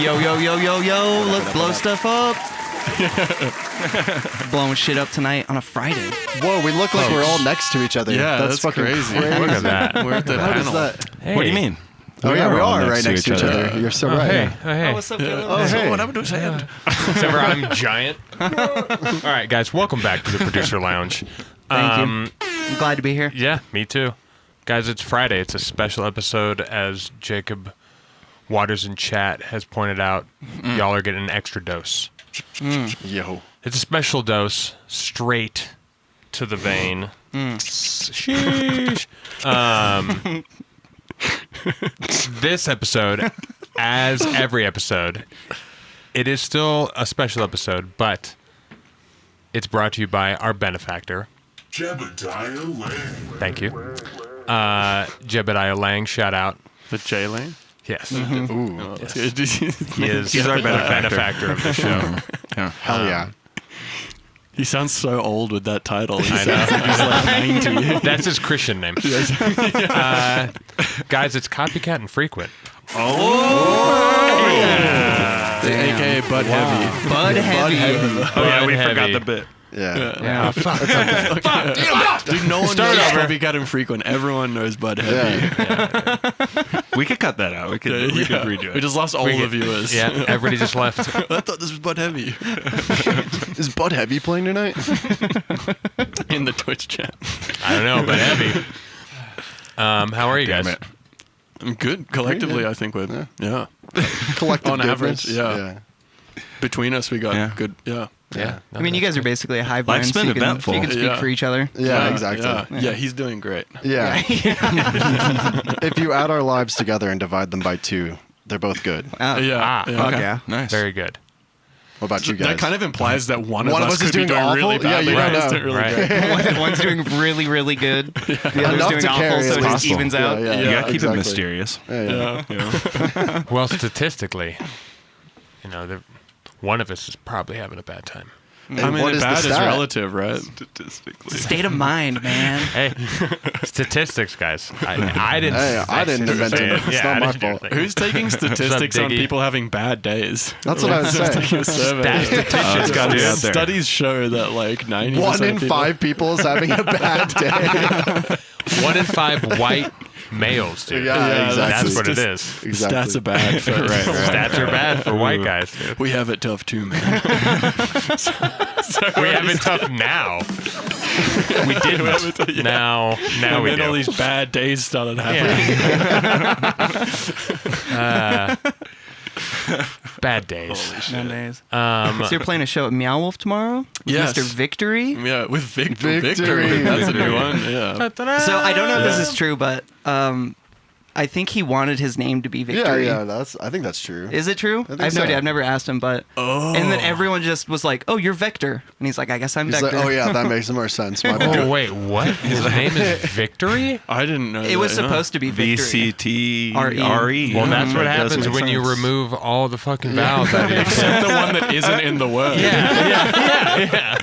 Yo, yo, yo, yo, yo. Let's blow stuff up. Blowing shit up tonight on a Friday. Whoa, we look like we're all next to each other. Yeah, that's fucking crazy. crazy. Look at that. We're at the How panel. does that? Hey. What do you mean? Oh, yeah, we are right next to each other. You're so right. Hey. Yeah. Oh, hey. Oh, what's up, Caleb? Oh, hey. What happened to his hand? Except for I'm giant. All right, guys, welcome back to the Producer Lounge. Thank you. I'm glad to be here. Yeah, me too. Guys, it's Friday. It's a special episode, as Jacob Waters in chat has pointed out. Y'all are getting an extra dose. Yo. It's a special dose, straight to the vein. Sheesh. This episode, as every episode, it is still a special episode, but it's brought to you by our benefactor, Jebediah Lang. Thank you. Jebediah Lang, shout out. The J Lane? Yes. Ooh. Yes. He He's our benefactor of the show. Hell yeah. He sounds so old with that title. He I know. sounds like he's like 90. That's his Christian name. Guys, it's Copycat and Frequent. AKA BudHeavy. BudHeavy. Oh, yeah, we forgot the bit. Yeah. Yeah, fuck. Dude, no one Start knows over. Copycat and Frequent. Everyone knows BudHeavy. Yeah. We could cut that out. We could redo it. We just lost all the viewers. Yeah, everybody just left. I thought this was BudHeavy. Is BudHeavy playing tonight? In the Twitch chat. I don't know, but heavy. How are you Damn guys? it. I'm good. Collectively, I think we're... Yeah. Collective On average, goodness. yeah. Between us, we got Yeah. good... Yeah. Yeah. I mean, you guys are basically a hive mind, Life's so been you can eventful. speak Yeah. for each other. Yeah, exactly. Yeah, he's doing great. Yeah. If you add our lives together and divide them by 2, they're both good. Ah, Yeah. Fuck yeah. Nice. Very good. What about you guys? That kind of implies that one One of of us us is could be doing doing really awful? Yeah, badly. you don't One is know. doing really Right. great. One's doing really, really good. The other's Enough doing to awful, carry so is it just possible. evens out. Yeah, You gotta keep exactly. it mysterious. Yeah. Well, statistically, one of us is probably having a bad time. I mean, what is the bad is stat? relative, right? Statistically. State of mind, man. Hey, statistics, guys. I didn't. Hey, I didn't invent say it. It's Yeah, not I my didn't do fault. anything. Who's taking statistics on Diggy? people having bad days? That's what I was saying. Taking a survey. Statisticians got Dude. it. out there. Studies show that like 90% 1 in of people, 5 people is having a bad day. 1 in 5 white males, dude. Yeah, exactly. That's what it Just- is. Exactly. Stats are bad. For, Stats are bad for white guys, dude. We have it tough too, man. We have it tough now. We didn't. Yeah. Now And we then all do. these bad days started happening. Yeah. Bad days. Nowadays. So you're playing a show at Meow Wolf tomorrow? With Yes. Mr. Victory? Yeah, with Victory. Victory. That's a new one. Yeah. So I don't know if this is true, but I think he wanted his name to be Yeah, Victory. yeah, I think that's true. Is it true? think I have no so. idea. I've never asked him, but and then everyone just was like, "Oh, you're Vector," and he's like, "I guess I'm He's Vector." like, oh yeah, that makes more sense. My Oh, bad. wait, what? His name is Victory? I didn't know It was that, yeah. supposed to be Victory. VCTRE. Well, that's what That does happens make when you sense. remove all the fucking vowels out of your Except the one that isn't in the word. Yeah.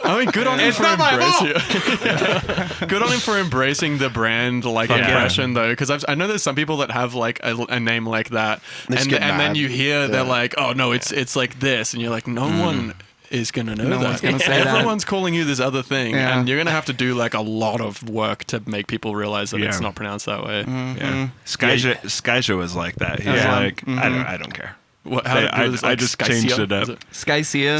I mean, good on him It's for not my embracing. Good on him for embracing the brand like Fuck yeah. impression though, because I know there's some people that have like a name like that, They just and get then mad. you hear they're Yeah. like, oh no, it's like this, and you're like, no one is gonna know No that. one's gonna say that. Everyone's calling you this other thing, Yeah. and you're gonna have to do like a lot of work to make people realize that it's Yeah. not pronounced that way. Yeah. Skyja was like that. He's Yeah. like, I don't care. What, I just changed it up. Skycia.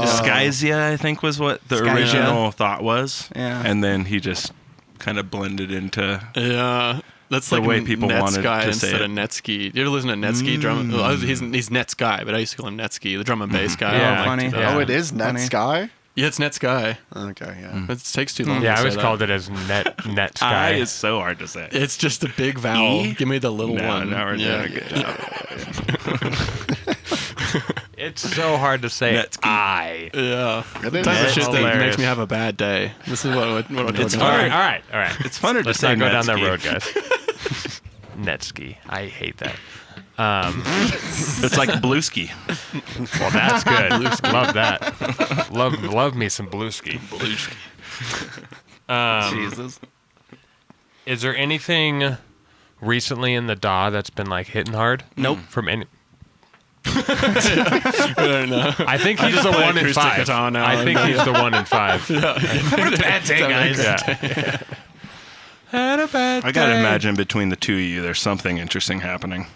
Skyzia, I think was what the Skyzia. original thought was. Yeah. And then he just kind of blended into Yeah. That's The like way people wanted Netsky to say instead it. of Netsky. Do you ever listen to Netsky drum? Oh, he's Netsky, but I used to call him Netsky, the drum and bass guy. Yeah. I Funny. liked it. Yeah. Oh, it is Net Funny. Sky? Yeah, it's Netsky. Okay, yeah. It takes too long. Yeah, to I always say called that. it as net I sky. is so hard to say. It's just a big vowel. E? Give me the little one. Now we're doing yeah. a good job. It's so hard to say. Netsky. I. Yeah. It is. Type of shit that Hilarious. makes me have a bad day. This is what we're talking It's All about. right. It's funner to Let's say not go down that Netsky. road, guys. Netsky. I hate that. It's like Blueski. Well, that's good. Love that. Love me some Blueski. Jesus. Is there anything recently in the DAW that's been like hitting hard? Nope. From any. I don't know. I think he's just the play one in acoustic 5. guitar now. I think he's the one in 5. What a bad day, guys. Yeah. Had a bad I gotta day. imagine between the two of you, there's something interesting happening.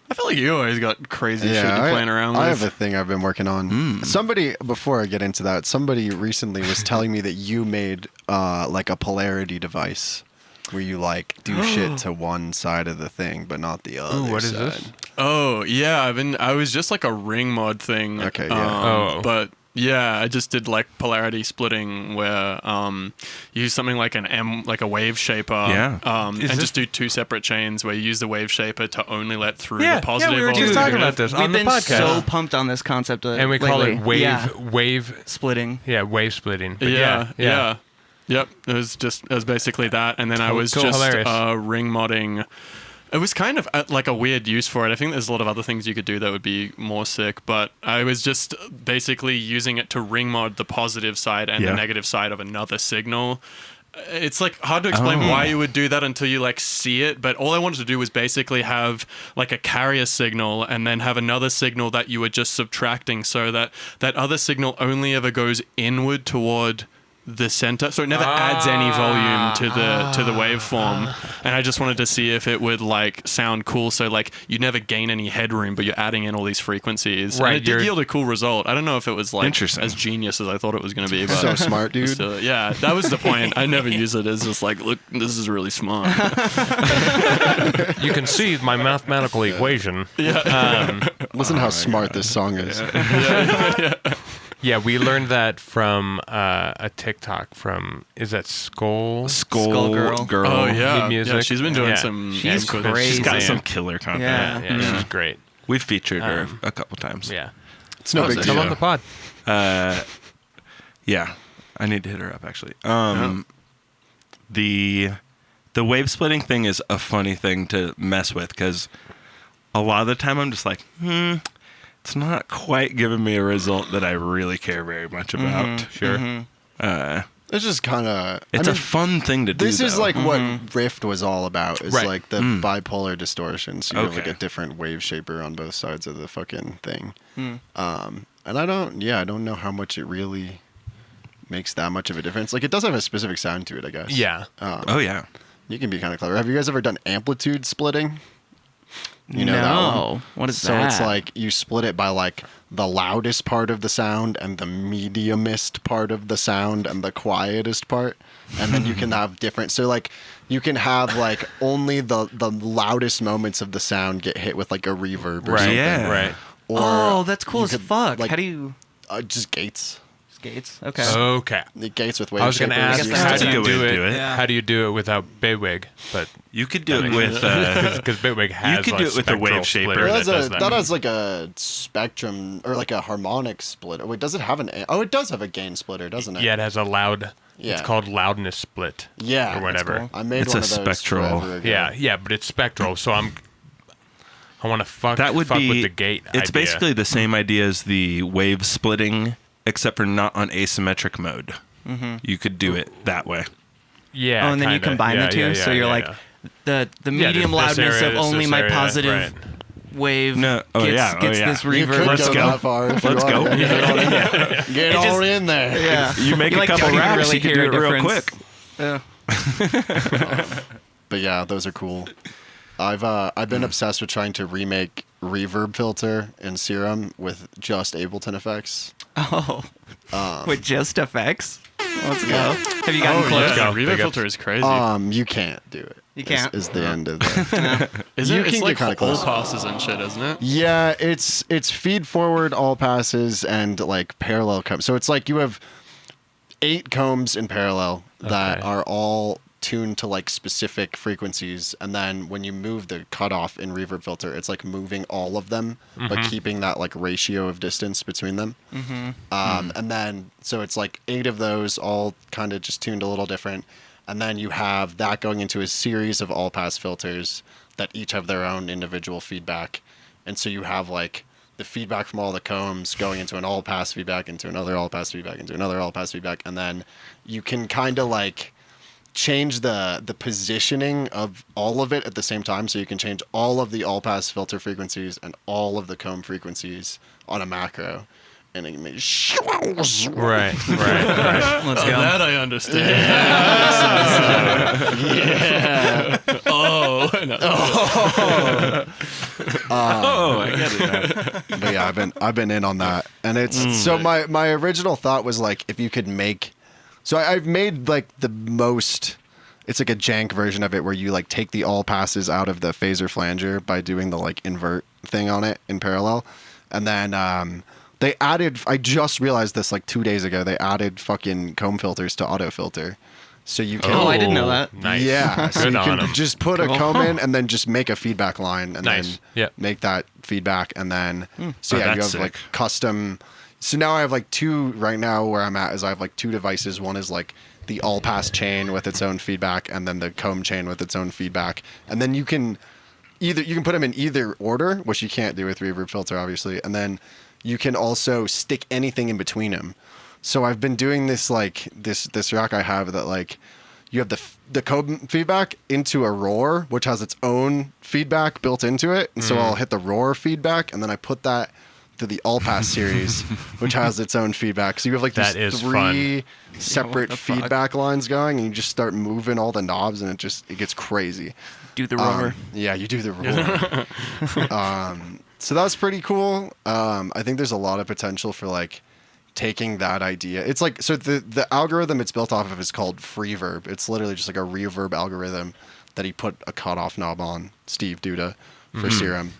I feel like you always got crazy shit you're playing around with. I have a thing I've been working on. Somebody, before I get into that, somebody recently was telling me that you made like a polarity device where you like do shit to one side of the thing but not the other. Ooh, what is side. this? Oh yeah, I was just like a ring mod thing. Okay, yeah. But yeah, I just did like polarity splitting where you use something like like a wave shaper. Yeah. And this- just do 2 separate chains where you use the wave shaper to only let through Yeah, the positive. we were or just the talking negative. about this We've on the been podcast. so pumped on this concept And we call it lately. Yeah. wave Splitting. wave splitting. But Yeah. Yep. It was basically that, and then I was Cool, just hilarious. ring modding. It was kind of like a weird use for it. I think there's a lot of other things you could do that would be more sick, but I was just basically using it to ring mod the positive side and the negative side of another signal. It's like hard to explain why you would do that until you like see it, but all I wanted to do was basically have like a carrier signal and then have another signal that you were just subtracting, so that that other signal only ever goes inward toward the center, so it never adds any volume to the waveform. And I just wanted to see if it would like sound cool, so like you never gain any headroom but you're adding in all these frequencies. Right, And it did yield a cool result. I don't know if it was like Interesting. as genius as I thought it was going to be, but So smart, dude. still, yeah, that was the point. I never use it as just like, look, this is really smart. You can see my mathematical equation. Listen how smart this song is. Yeah, we learned that from a TikTok from, is that Skull? Skull Girl. Oh yeah, music. yeah, she's been doing Yeah. some. She's cool- crazy. She's got Yeah. some killer content. Yeah. Yeah, she's great. We've featured her a couple times. Yeah. It's no big sick. Come deal. on the pod. Yeah, I need to hit her up actually. The wave splitting thing is a funny thing to mess with because a lot of the time I'm just like, it's not quite giving me a result that I really care very much about. Sure. It's just kind of. It's a fun thing to do. This is though. like what Rift was all about. Is Right. like the bipolar distortion. So you have like Okay. a different wave shaper on both sides of the fucking thing. And I don't know how much it really makes that much of a difference. Like it does have a specific sound to it, I guess. Yeah. Oh yeah. You can be kind of clever. Have you guys ever done amplitude splitting? You know that No. one? What is So that? it's like you split it by like the loudest part of the sound and the mediumest part of the sound and the quietest part. And then you can have different. So like you can have like only the loudest moments of the sound get hit with like a reverb or Right. something. Yeah. Right. Or Oh, that's cool you as could, fuck. like, How do you just gates. skates? Okay. Okay. The gates with wave I was going to shapers. ask, guess how that's do a you good way do to it? do it. Yeah. How do you do it without Bitwig? But You could do it with. because Bitwig has could like do it with a wave spectral shaper. splitter Well, that does that that. has like a spectrum or like a harmonic splitter. Wait, does it have an? Oh, it does have a gain splitter, doesn't it? Yeah, it has a loud. Yeah. It's called loudness split. Yeah, or whatever. cool. I made It's one a of those spectral- forever ago. Yeah, but it's spectral. So I want to fuck That would fuck be with the gate. It's idea. basically the same idea as the wave splitting, except for not on asymmetric mode. You could do it that way. yeah. Oh, and then you kinda. combine Yeah, the two, yeah, so yeah, you're yeah, like yeah. the Yeah, medium this loudness area, of this only my area, positive right. wave No, gets yeah. this You reverb. could Let's go go. that far if you Let's go. want. Get on in there. Get It all just- in there. Yeah. You make You, a like, couple don't even racks, really you can hear do a it real difference. quick. Yeah. But yeah, those are cool. I've been obsessed with trying to remake Reverb Filter in Serum with just Ableton effects. Oh. With just effects. Let's go. Yeah. Have you gotten close? go. Reverb Big filter is crazy. You can't do it. You can't? Is the end of that. is you it? It's can like get kinda all close. passes and shit, isn't it? Yeah, it's feed forward, all passes, and like parallel combs. So it's like you have 8 combs in parallel that Okay. are all tuned to like specific frequencies, and then when you move the cutoff in Reverb Filter, it's like moving all of them, but keeping that like ratio of distance between them. And then so it's like 8 of those, all kind of just tuned a little different, and then you have that going into a series of all pass filters that each have their own individual feedback, and so you have like the feedback from all the combs going into an all pass feedback, into another all pass feedback, into another all pass feedback, and then you can kind of like change the positioning of all of it at the same time, so you can change all of the all pass filter frequencies and all of the comb frequencies on a macro, and it can make Right. Let's go. That I understand. Yeah. Oh. No. I get it. Now. But yeah, I've been in on that, and it's so my original thought was like, if you could make, so I've made like the most, it's like a jank version of it where you like take the all passes out of the phaser flanger by doing the like invert thing on it in parallel, and then they added, I just realized this like 2 days ago, they added fucking comb filters to auto filter. So you can, Oh, I didn't know that. Nice. yeah, so Good you on can 'em. just put a comb in and then just make a feedback line and Nice. then Yep. make that feedback, and then so Oh, yeah, you that's have like sick. custom. So now I have like two right now where I'm at is I have like two devices. One is like the all pass chain with its own feedback, and then the comb chain with its own feedback, and then you can put them in either order, which you can't do with Reverb Filter obviously, and then you can also stick anything in between them. So I've been doing this like this rack I have that like you have the comb feedback into a Roar, which has its own feedback built into it, and so I'll hit the Roar feedback, and then I put that to the All Pass series, which has its own feedback. So you have like That these is three fun. separate the fuck? feedback lines going, and you just start moving all the knobs, and it gets crazy. Do the roar. Yeah, you do the Roar. So that's pretty cool. I think there's a lot of potential for like taking that idea. It's like, so the algorithm it's built off of is called Freeverb. It's literally just like a reverb algorithm that he put a cutoff knob on, Steve Duda, for Serum.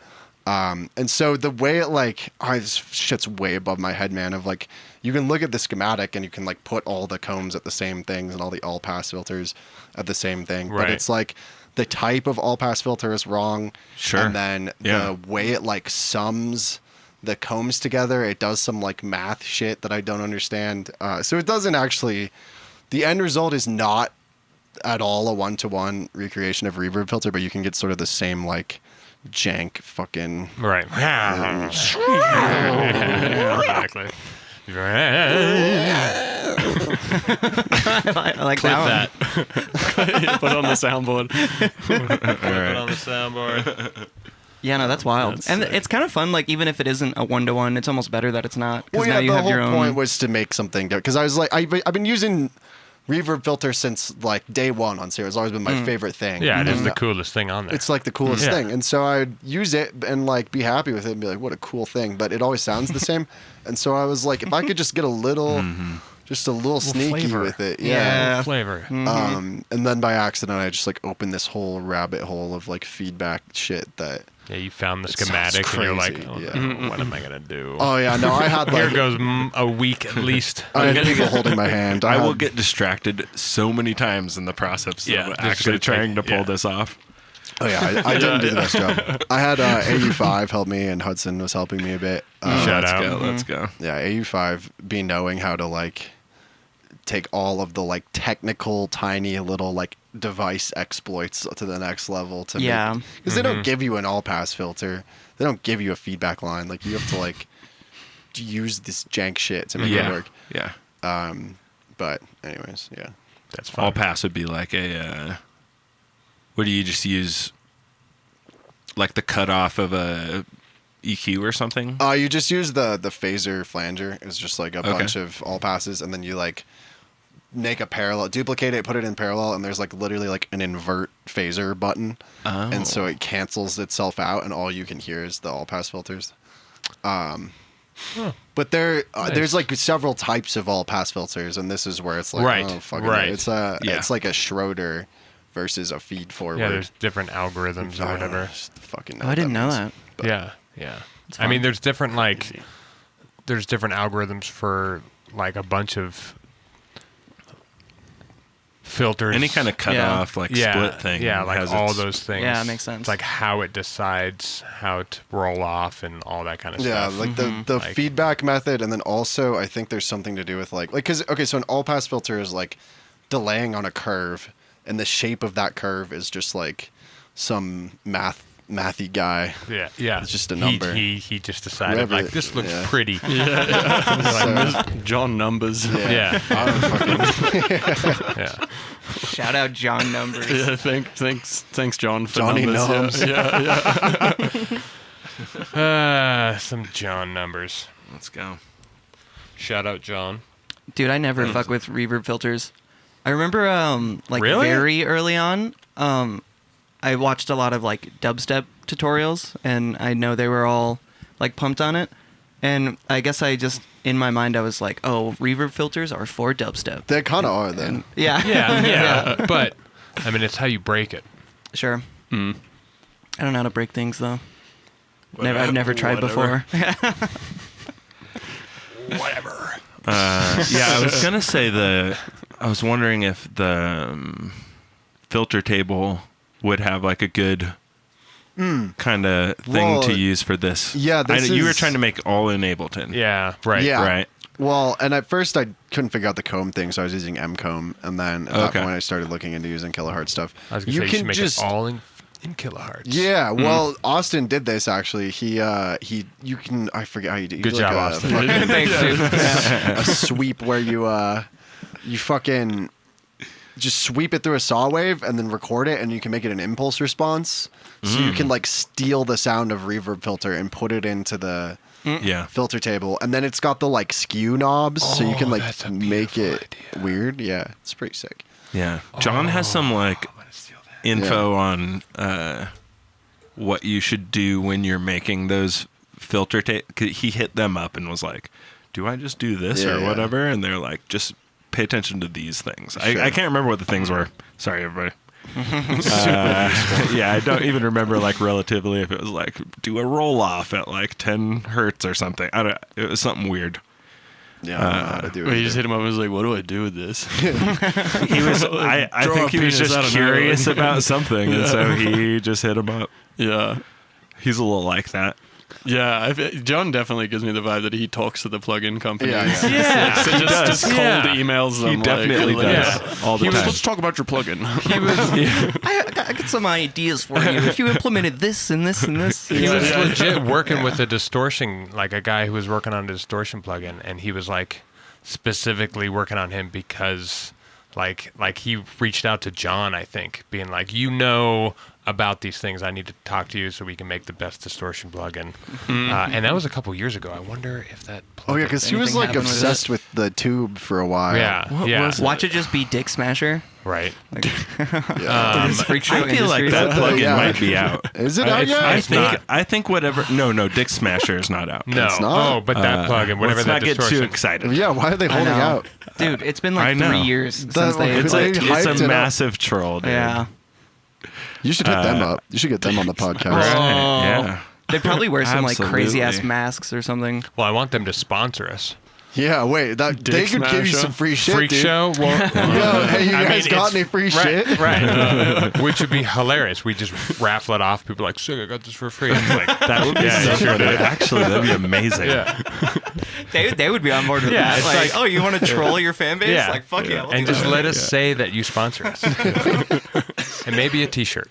And so the way it like, this shit's way above my head, man, of like, you can look at the schematic and you can like put all the combs at the same things and all the all pass filters at the same thing. Right. But it's like the type of all pass filter is wrong. Sure. And then Yeah. the way it like sums the combs together, it does some like math shit that I don't understand. So it doesn't actually, the end result is not at all a one-to-one recreation of Reverb Filter, but you can get sort of the same like jank fucking Right. Exactly. I like Clip that. that. Put it on the soundboard. On the soundboard. Yeah, no, that's wild. That's and sick. it's kind of fun. Like, even if it isn't a one-to-one, it's almost better that it's not. Because Well, now yeah, you the have whole your own. point was to make something because I was like, I've been using Reverb Filter since like day one on Serum. It's always been my favorite thing. Yeah, it is And the coolest thing on there. It's like the coolest Yeah. thing, and so I'd use it and like be happy with it and be like, what a cool thing. But it always sounds the same, and so I was like, if I could just get a little, just a little sneaky flavor. with it, Yeah. flavor. And then by accident, I just like opened this whole rabbit hole of like feedback shit that. Yeah, you found the It sounds schematic and you're like, crazy, oh, yeah. no, what am I gonna do? Oh yeah, no, I had Here like goes a week at least. I had people holding my hand. I will had- get distracted so many times in the process Yeah, of just actually gonna trying to take- pull yeah. this off. Oh yeah, I didn't do the best job. I had AU5 help me, and Hudson was helping me a bit. Shout Let's out. go. Let's go. Yeah, AU5 be knowing how to like take all of the like technical tiny little like device exploits to the next level to Yeah. because they don't give you an all pass filter, they don't give you a feedback line, like you have to like use this jank shit to make it work. Yeah. But anyways, yeah. That's fun. All pass would be like a. What do you just use? Like the cutoff of a EQ or something? You just use the phaser flanger. It's just like a bunch of all passes, and then you like make a parallel, duplicate it, put it in parallel, and there's like literally like an invert phaser button, and so it cancels itself out, and all you can hear is the all pass filters. But there's like several types of all pass filters, and this is where it's like, Right, oh fucking right. it's Yeah. it's like a Schroeder versus a feed forward. Yeah, there's different algorithms or whatever. Fucking Oh, I didn't know means. that. Yeah, yeah. I mean, there's different there's different algorithms for like a bunch of filters. Any kind of cutoff, like split thing. Yeah, like has all its- those things. Yeah, it makes sense. It's like how it decides how to roll off and all that kind of Yeah, stuff. like the Like- feedback method, and then also I think there's something to do with like because okay, so an all pass filter is like delaying on a curve, and the shape of that curve is just like some mathy guy. Yeah, yeah. It's just a number. He just decided Whoever- like this looks yeah. pretty. So, John Numbers. Yeah. I don't fucking, Yeah. Shout out John Numbers. Yeah, thanks, John, for Johnny numbers. Numbs. Yeah. Some John numbers. Let's go. Shout out John. Dude, I never fuck with reverb filters. I remember Really? very early on, I watched a lot of like dubstep tutorials, and I know they were all like pumped on it. And I guess I just, in my mind, I was like, oh, reverb filters are for dubstep. They kind of are then. Yeah. Yeah. But I mean, it's how you break it. Sure. I don't know how to break things though. I've never tried before. Whatever. Yeah, I was gonna say I was wondering if the filter table would have like a good kind of thing Well, to use for this. yeah, this you were is- trying to make all in Ableton. Yeah. Right. Yeah. Right. Well, and at first I couldn't figure out the comb thing, so I was using M-comb, and then at that Okay. point I started looking into using kilohertz stuff. I was gonna say you should make it all in kilohertz. Yeah, well, Austin did this actually. You can, I forget how you do. Good job, Austin. Thanks, dude. A sweep where you fucking just sweep it through a saw wave and then record it, and you can make it an impulse response. So you can like steal the sound of reverb filter and put it into the Yeah. filter table, and then it's got the like skew knobs, so you can like that's a make beautiful it idea. weird. Yeah, it's pretty sick. Yeah. John has some like info on what you should do when you're making those filter he hit them up and was like, do I just do this Yeah, or yeah. whatever? And they're like, just pay attention to these things. Sure. I can't remember what the things were. Sorry, everybody. Yeah, I don't even remember like relatively if it was like do a roll off at like 10 hertz or something. It was something weird. Yeah, I don't know how to do it. Well, you just either. hit him up and was like, what do I do with this? He was I Draw think a he was penis out just of curious nowhere. about something and so he just hit him up. Yeah. He's a little like that. Yeah, John definitely gives me the vibe that he talks to the plugin companies. Yeah, Yeah, So he just does. cold emails them. He definitely like, does. All the He was, time. let's talk about your plugin. He was. I got some ideas for you. If you implemented this and this and this. He was legit working with a distortion, like a guy who was working on a distortion plugin, and he was like specifically working on him because like he reached out to John, I think, being like, you know about these things, I need to talk to you so we can make the best distortion plugin. And that was a couple years ago. I wonder if that plugin. Oh yeah, because he was Anything like happen with obsessed with the tube for a while. Yeah, What yeah, was Watch it just be Dick Smasher. right. Like, Yeah. this freak show I feel like that industry. plugin Yeah. might be out. Is it out It's- yet? I think whatever. No, Dick Smasher is not out. No, It's not? oh, but that plugin, whatever Let's that not get distortion. too excited. Yeah, why are they I holding know. out? Dude, it's been I like know. 3 years since they. It's They it's hyped it a up. massive troll, dude. Yeah. You should hit them up. You should get them on the podcast. Right, Oh. yeah. They probably wear some like crazy ass Absolutely. masks or something. Well, I want them to sponsor us. Yeah, wait, they Dick could give you Smasher? some free shit, Freak dude. show? Well, Yo, hey, you I guys mean, got it's- any free shit? right. Which would be hilarious. We just raffle it off. People are like, sick, I got this for free. I'm like, That would be Yeah, so you sure funny. did. Actually, that'd be amazing. yeah. They would be on board with Yeah, that. it's Like, like- oh, you want to troll your fan base? Yeah. Like, fuck yeah. we'll And do just that. let us say that you sponsor us. And maybe a t-shirt.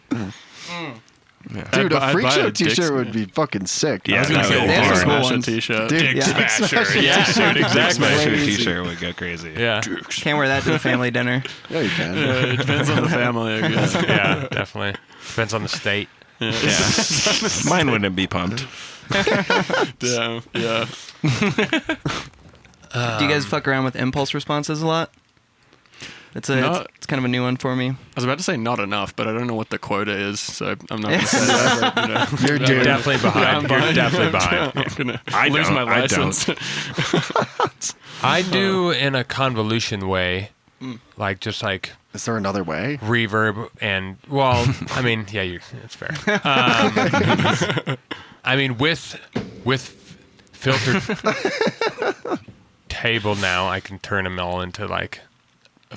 Dude, a I'd freak buy show a Dick t-shirt would be fucking sick. Yeah, I was going to that say would They Dick have some cool Smasher ones. t-shirt. Dude, Yeah. Smasher. Yeah, dude, Dick exactly. Smasher Crazy. t-shirt would go crazy. Yeah. Can't wear that to a family dinner. Yeah, you can. It depends on the family, I guess. Yeah, definitely. Depends on the state. Yeah. Mine wouldn't be pumped. Yeah. Do you guys fuck around with impulse responses a lot? It's it's kind of a new one for me. I was about to say not enough, but I don't know what the quota is, so I'm not going to say that. But, you know. You're You're dude. definitely behind. You're definitely behind. I'm going I to lose don't, my I don't. license. I do in a convolution way, like just like Is there another way? reverb and well, I mean, yeah, it's fair. I mean, with filtered table now, I can turn them all into like a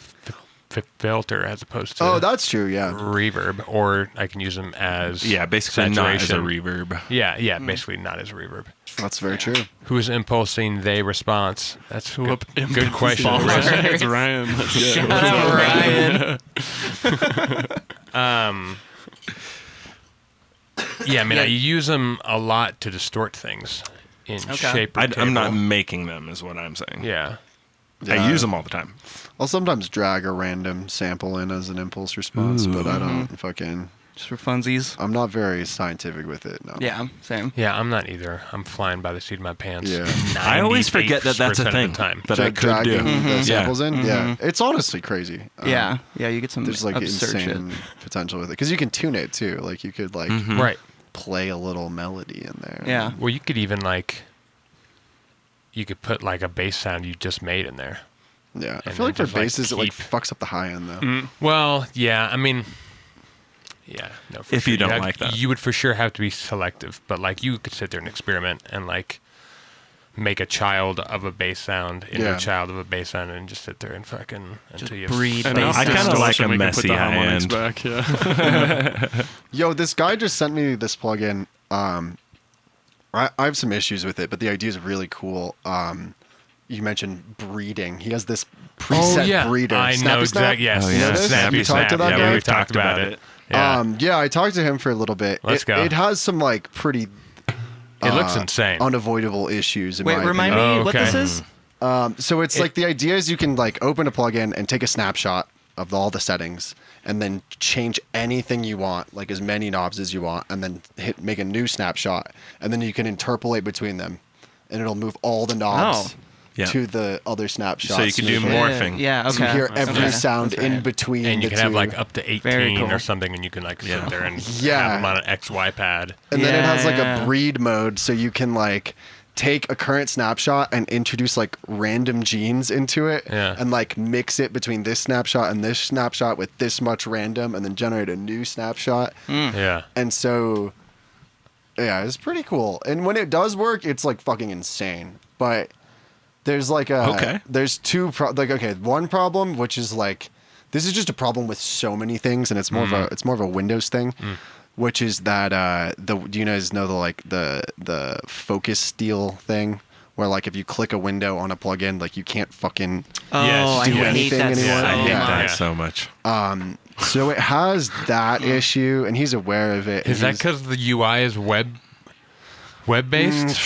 filter as opposed to Oh, that's true. Yeah. reverb, or I can use them as Yeah, basically not as a saturation. reverb. Yeah, basically not as reverb. That's very true. Who is impulsing they response? That's a Whoop. good question. It's Ryan. That's good. Shut up, Ryan. Yeah, I mean, I use them a lot to distort things in shape or I'm not table. making them, is what I'm saying. Yeah. Yeah. I use them all the time. I'll sometimes drag a random sample in as an impulse response, but I don't fucking. Just for funsies. I'm not very scientific with it. No. Yeah, same. Yeah, I'm not either. I'm flying by the seat of my pants. Yeah. I always forget that that's a 98% of thing the time. that I could do. Dragging the samples in. Mm-hmm. Yeah, it's honestly crazy. Yeah, you get some There's like absurd insane shit. potential with it because you can tune it too. Like you could like Right. play a little melody in there. Yeah. Well, you could even like, you could put like a bass sound you just made in there. Yeah. I And feel like then for just, like, basses, it like keep- fucks up the high end though. Well, yeah, I mean, yeah, no. For If sure. you don't have- like that. you would for sure have to be selective. But like, you could sit there and experiment and like make a child of a bass sound into Yeah. a child of a bass sound, and just sit there and fucking until you breed And bass after I kinda sounds. like distortion, a we can put messy the high harmonics end. back. Yeah. Yo, this guy just sent me this plugin. I have some issues with it, but the idea is really cool. You mentioned breeding. He has this preset breeder. I know Snappy Snap? exactly. Yes, Oh, yeah. Snappy You talked to Snap. that Yeah, guy? we've talked about it. Yeah. Yeah, I talked to him for a little bit. Let's go. It has some like pretty it looks insane. unavoidable issues. In Wait, my remind opinion. me what Okay. this is? So it's like the idea is you can like open a plugin and take a snapshot of all the settings and then change anything you want, like as many knobs as you want, and then make a new snapshot, and then you can interpolate between them, and it'll move all the knobs Yeah. to the other snapshot. So you can do smoothly. morphing. Yeah, okay. So you hear every Okay. sound That's in right. between. and you the can have two. like up to 18 Very cool. or something, and you can like sit there and Yeah. have them on an XY pad. And then it has like Yeah. a breed mode, so you can like take a current snapshot and introduce like random genes into it, Yeah. and like mix it between this snapshot and this snapshot with this much random, and then generate a new snapshot. Yeah. And so, yeah, it's pretty cool. And when it does work, it's like fucking insane. But there's like there's two one problem, which is like this is just a problem with so many things, and it's more of a Windows thing. Which is that do you guys know the focus steal thing, where like if you click a window on a plugin, like you can't fucking Oh, Yes. I do hate anything that anymore. so I hate Yeah. that much. so much. So it has that issue, and he's aware of it. Is and that because the UI is web based?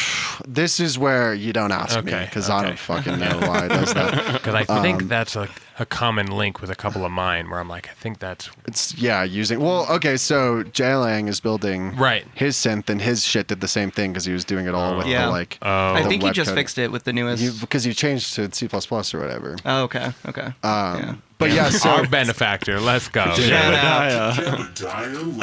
this is where you don't ask me, Okay, because I okay. don't fucking know why it does that. Because I think that's a common link with a couple of mine, where I'm like, I think that's It's using so Jalang is building Right. his synth, and his shit did the same thing because he was doing it all with Yeah. the like Oh. I the think he web just code. fixed it with the newest. because you changed to C++ or whatever. Oh, okay. Yeah. But yeah, so our benefactor. Let's go. Shout out. Jebediah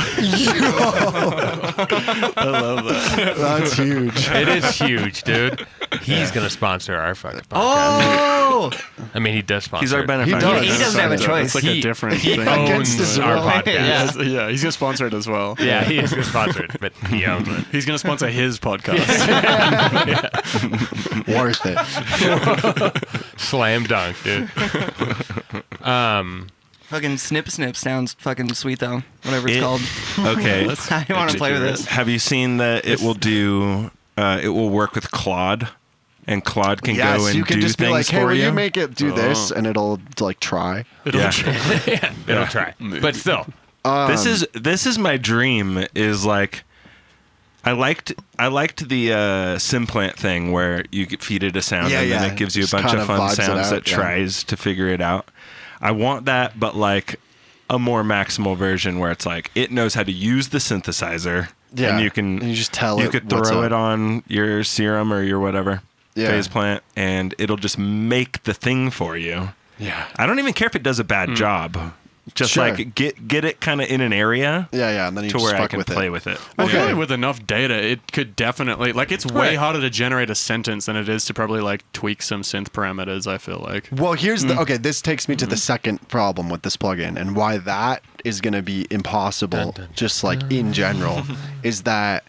Lane. I love that. that's huge. It is huge, dude. He's gonna sponsor our fucking podcast. Oh, I mean, he does sponsor. He's our it. benefactor. does. he doesn't have a It's choice. like a different he thing. Against owns his our will. podcast. Yeah. Yeah, he's gonna sponsor it as well. Yeah, he is gonna sponsor it, but he owns it. He's gonna sponsor his podcast. Worth it. Slam dunk, dude. fucking snip sounds fucking sweet though. Whatever it's It- called. Okay. I want to play with this. Have you seen that it will do? It will work with Claude, and Claude can go and you can do just be things like, hey, for will you. you make it do this, and it'll like try. Yeah. Yeah, it'll try, but still, This is my dream. Is like, I liked the Simplant thing where you could feed it a sound Yeah, and then yeah. it gives you a Just bunch kind of of fun vibes it sounds out, that yeah. tries to figure it out. I want that, but like a more maximal version where it's like it knows how to use the synthesizer. Yeah, and you can and you just tell you it could what's throw up. it on your Serum or your whatever Yeah. phase plant, and it'll just make the thing for you. Yeah. I don't even care if it does a bad job. Just Sure. like get it kind of in an area Yeah, and then you to just where I fuck can with play it. with it. I feel Okay. like with enough data, it could definitely it's way Right. harder to generate a sentence than it is to probably like tweak some synth parameters. I feel like. Well, here's this takes me to the second problem with this plugin, and why that is going to be impossible, just like in general, is that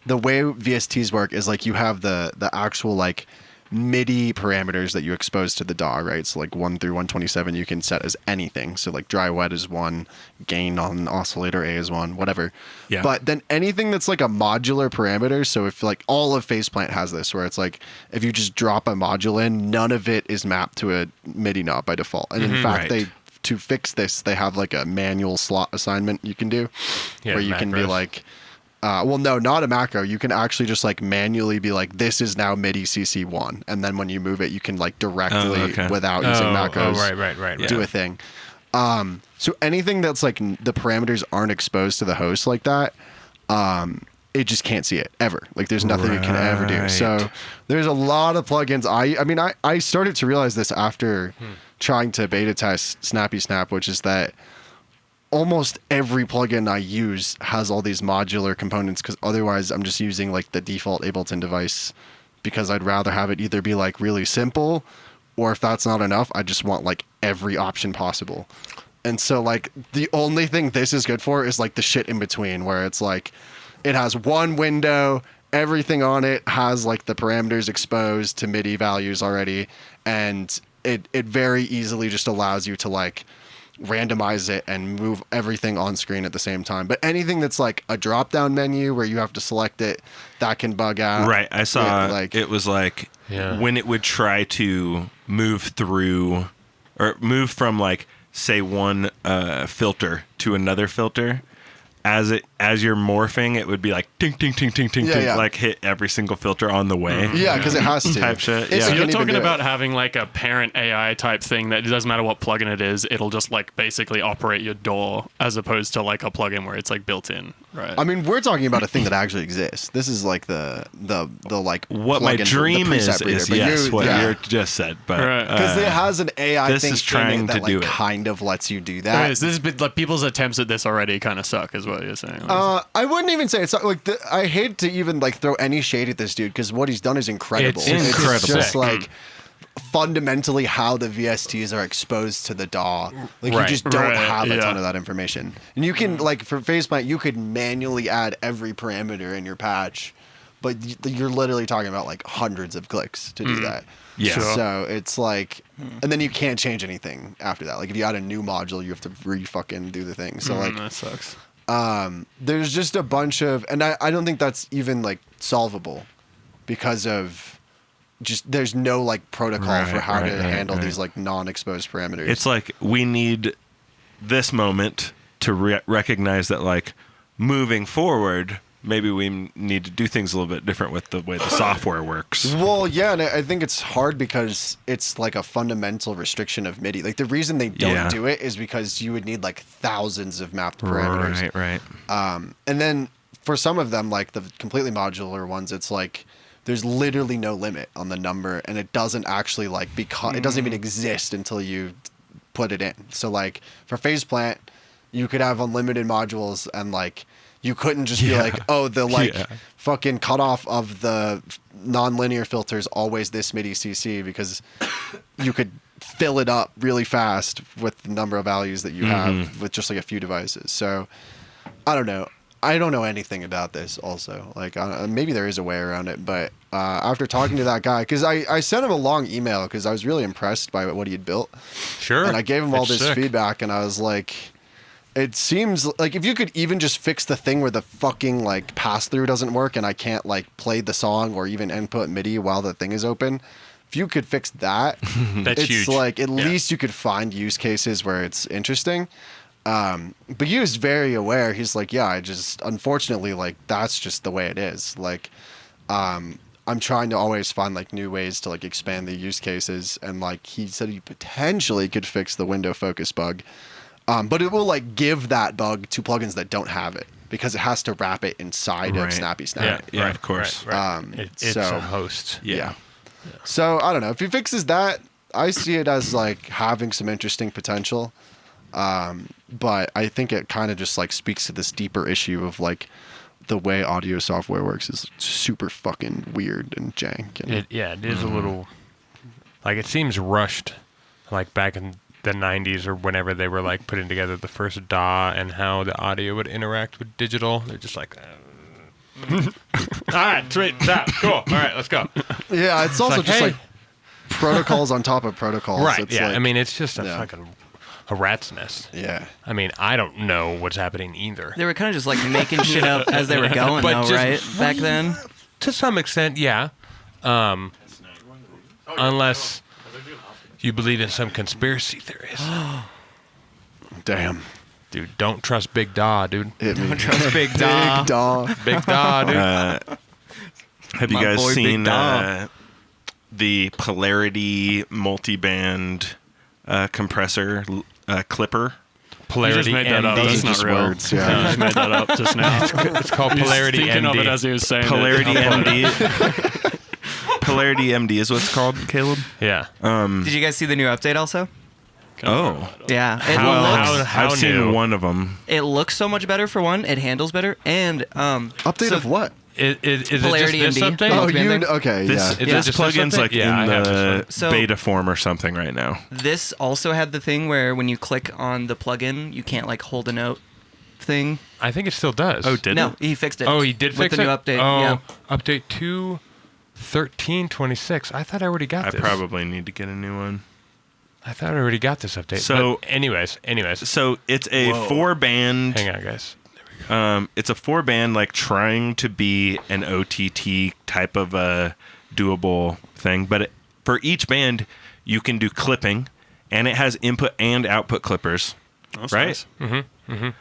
the way VSTs work is like you have the actual like MIDI parameters that you expose to the DAW, right? So like 1 through 127 you can set as anything. So like dry wet is 1, gain on oscillator A is 1, whatever. Yeah. But then anything that's like a modular parameter, so if like all of Faceplant has this, where it's like if you just drop a module in, none of it is mapped to a MIDI knob by default. And in fact, Right. to fix this, they have like a manual slot assignment you can do, Yeah, where you can be macros. like, well, no, not a macro. You can actually just like manually be like, this is now MIDI CC1. And then when you move it, you can like directly without using macros Right. do a thing. So anything that's like the parameters aren't exposed to the host like that, it just can't see it ever. Like there's nothing it can ever do. So there's a lot of plugins. I started to realize this after trying to beta test Snappy Snap, which is that almost every plugin I use has all these modular components, because otherwise I'm just using like the default Ableton device, because I'd rather have it either be like really simple, or if that's not enough, I just want like every option possible. And so like the only thing this is good for is like the shit in between, where it's like it has one window, everything on it has like the parameters exposed to MIDI values already, and it very easily just allows you to like randomize it and move everything on screen at the same time. But anything that's like a drop down menu where you have to select it, that can bug out. Right. I saw it was like when it would try to move through or move from like say one filter to another filter. As you're morphing, it would be like ting ting ting ting ting ting, like hit every single filter on the way. Yeah, because it has to. Type shit. So Yeah. you're talking about having like a parent AI type thing that it doesn't matter what plugin it is, it'll just like basically operate your DAW, as opposed to like a plugin where it's like built in, right? I mean, we're talking about a thing that actually exists. This is like the like What my plugin, dream the is preset reader. But yes, what you just said, but because it has an AI this thing is trying in it that to do like it. kind of lets you do that. This is like people's attempts at this already kind of suck, is what you're saying. I wouldn't even say it's like I hate to even like throw any shade at this dude, because what he's done is incredible. It's incredible. It's just like fundamentally how the VSTs are exposed to the DAW. Like you just don't have a ton of that information. And you can like for faceplant, you could manually add every parameter in your patch, but you're literally talking about like hundreds of clicks to do that. Yeah. Sure. So it's like, and then you can't change anything after that. Like if you add a new module, you have to fucking do the thing. So like that sucks. There's just a bunch of, and I don't think that's even like solvable, because of just there's no like protocol for how to handle these like non-exposed parameters. It's like we need this moment to recognize that like moving forward, maybe we need to do things a little bit different with the way the software works. Well, yeah, and I think it's hard because it's like a fundamental restriction of MIDI. Like the reason they don't do it is because you would need like thousands of mapped parameters. Right. And then for some of them, like the completely modular ones, it's like there's literally no limit on the number, and it doesn't actually like it doesn't even exist until you put it in. So like for Faceplant, you could have unlimited modules, and like you couldn't just be like, oh, the like fucking cutoff of the non-linear filter is always this MIDI CC, because you could fill it up really fast with the number of values that you have with just like a few devices. So I don't know. I don't know anything about this also. Like maybe there is a way around it, but after talking to that guy, because I sent him a long email because I was really impressed by what he had built. Sure. And I gave him all this sick. feedback, and I was like, it seems like if you could even just fix the thing where the fucking like pass through doesn't work and I can't like play the song or even input MIDI while the thing is open. If you could fix that, That's it's huge. like at least you could find use cases where it's interesting. But he was very aware. He's like, yeah, I just unfortunately like that's just the way it is. Like, I'm trying to always find like new ways to like expand the use cases, and like he said he potentially could fix the window focus bug. But it will like give that bug to plugins that don't have it, because it has to wrap it inside of Snappy Snap. Yeah, of course. Right. It's so- a host. Yeah. So I don't know if he fixes that. I see it as like having some interesting potential. But I think it kind of just like speaks to this deeper issue of like the way audio software works is super fucking weird and jank. And, It is a little like it seems rushed, like back in the 90s or whenever they were like putting together the first DAW and how the audio would interact with digital. They're just like, all right, sweet, that, cool. All right, let's go. yeah, it's also like, just hey. like protocols on top of protocols. Right. It's Yeah. like, I mean, it's just a yeah. fucking a rat's nest. yeah. I mean, I don't know what's happening either. They were kind of just like making shit up as they were going, But though, just- right? Back then. To some extent, yeah. Unless you believe in some conspiracy theories. Damn. Dude, don't trust Big Daw, dude. Hit me. Don't trust Big Daw. Big Daw. Big Daw, dude. Have you My guys boy, Big seen Dom. the Polarity multi-band compressor clipper? You just Polarity made that up. MD. That's not just real. words, yeah. You just made that up just now. It's called He was Polarity thinking of MD. it as he was saying Polarity it. MD. Polarity MD is what it's called, Caleb. Yeah. Did you guys see the new update also? Oh, Yeah. It How I've seen new? one of them. it looks so much better for one. It handles better. And Update so of what? Is it Polarity just this MD. update? Oh, multi-band you thing? okay? This, Yeah. Yeah. this Just this plugin's update? like Yeah, I in have this the one. So- beta form or something right now. This also had the thing where when you click on the plugin, you can't like hold a note thing. I think it still does. Oh, did No, it? he fixed it. Oh, he did with fix the it? new update. Oh, Yeah. update 2.13.26. I thought I already got I this. probably need to get a new one. I thought I already got this update. So- But anyways. So it's a Whoa. 4-band. Hang on, guys. It's a 4-band, like trying to be an OTT type of a doable thing. But for each band, you can do clipping, and it has input and output clippers. That's Right? nice. Input,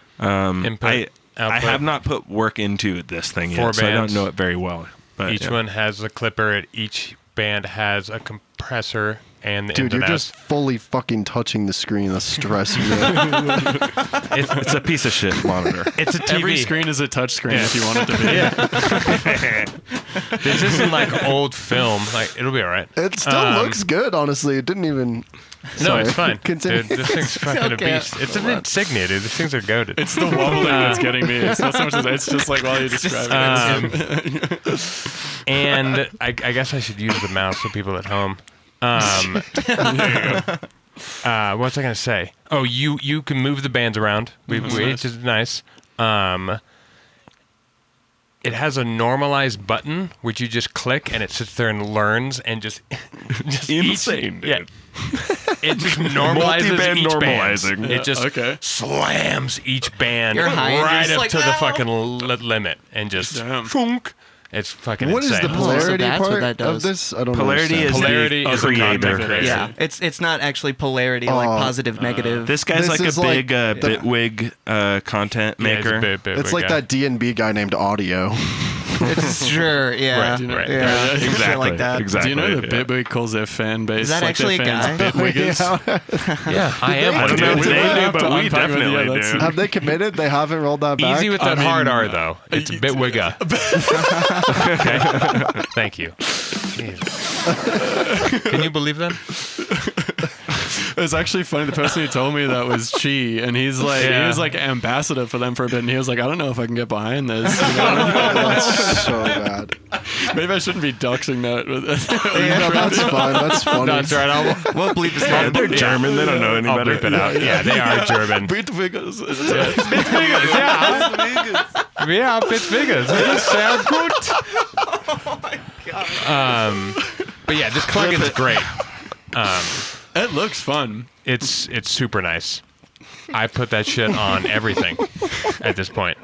I output. have not put work into this thing 4 yet, so I don't bands. know it very well. But Each yeah. one has a clipper. Each band has a compressor and the Dude, you're internet. just fully fucking touching the screen. That's stressing me out. It's a piece of shit monitor. It's a TV. Every screen is a touch screen if you want it to be. This isn't like old film. Like it'll be all right. It still looks good, honestly. It didn't even. No, Sorry. it's fine. Continue. Dude, this thing's fucking Okay. a beast. It's an insignia, dude. These things are goated. It's the wobbling that's getting me. It's not so much as it's just like while you describe it. And I guess I should use the mouse for people at home. What's I gonna say? Oh, you can move the bands around, which is nice. It has a normalize button, which you just click and it sits there and learns and just Insane, dude. Yeah. It just normalizes Multi-band each normalizing. band. It just Okay. slams each band You're high and you're right just up like, to the "Ow." fucking limit and just Damn. shunk. It's fucking What is insane. the polarity that's what part that of does. this? I don't Polarity understand. is Polarity the is the creator. content Yeah, it's not actually polarity, like Oh. positive, negative. This guy's This like a is like big bitwig content Yeah, it's a maker. bit It's like that D&B guy named Audio. It's sure, yeah, Right, you know- Right. yeah, Exactly. shit like that. Exactly. Do you know that yeah. Bitwig calls their fan base Is that like actually their a fans guy? Bitwiggers? Yeah, I am. I don't know if We they might do, have but to we unpack with you, definitely that's- do. Have they committed? They haven't rolled that back? Easy with that I hard mean, R though. It's a bit wigga. Okay. Thank you. Jeez. Can you believe that? It's actually funny. The person who told me that was Chi, and he's like, Yeah. he was like ambassador for them for a bit, and he was like, I don't know if I can get behind this. You know? That's so bad. Maybe I shouldn't be doxing that. Yeah, that's fine. That's funny. No, it's all right. We'll bleep this Yeah, out. they're German. They don't know any I'll better. bleep it out. Yeah, they are German. Bitwiggers. Yeah, bit figures. It sound good. But yeah, this plugin's great. It looks fun. It's super nice. I put that shit on everything at this point.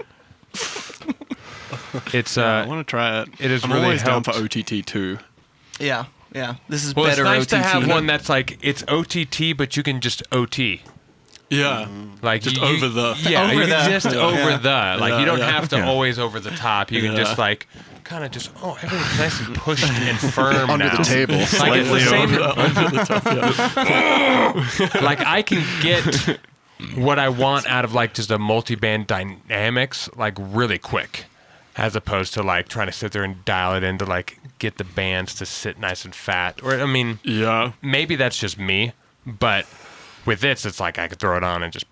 It's I want to try it. it has I'm really always down helped. for OTT too. Yeah, yeah. This is Well, it's better nice OTT. to have one that's like it's OTT, but you can just OT. Yeah. Like Just you- over the. Yeah, Over you can the. just Yeah. over the. Like Yeah, you don't yeah. have to always over the top. You can Yeah. just like kind of just everything's nice and pushed and firm Under now. the table. Like it's Slightly the same. Over the top, yeah. Like I can get what I want out of like just a multi-band dynamics like really quick, as opposed to like trying to sit there and dial it in to like get the bands to sit nice and fat. Or I mean, Yeah. maybe that's just me, but with this, it's like I could throw it on and just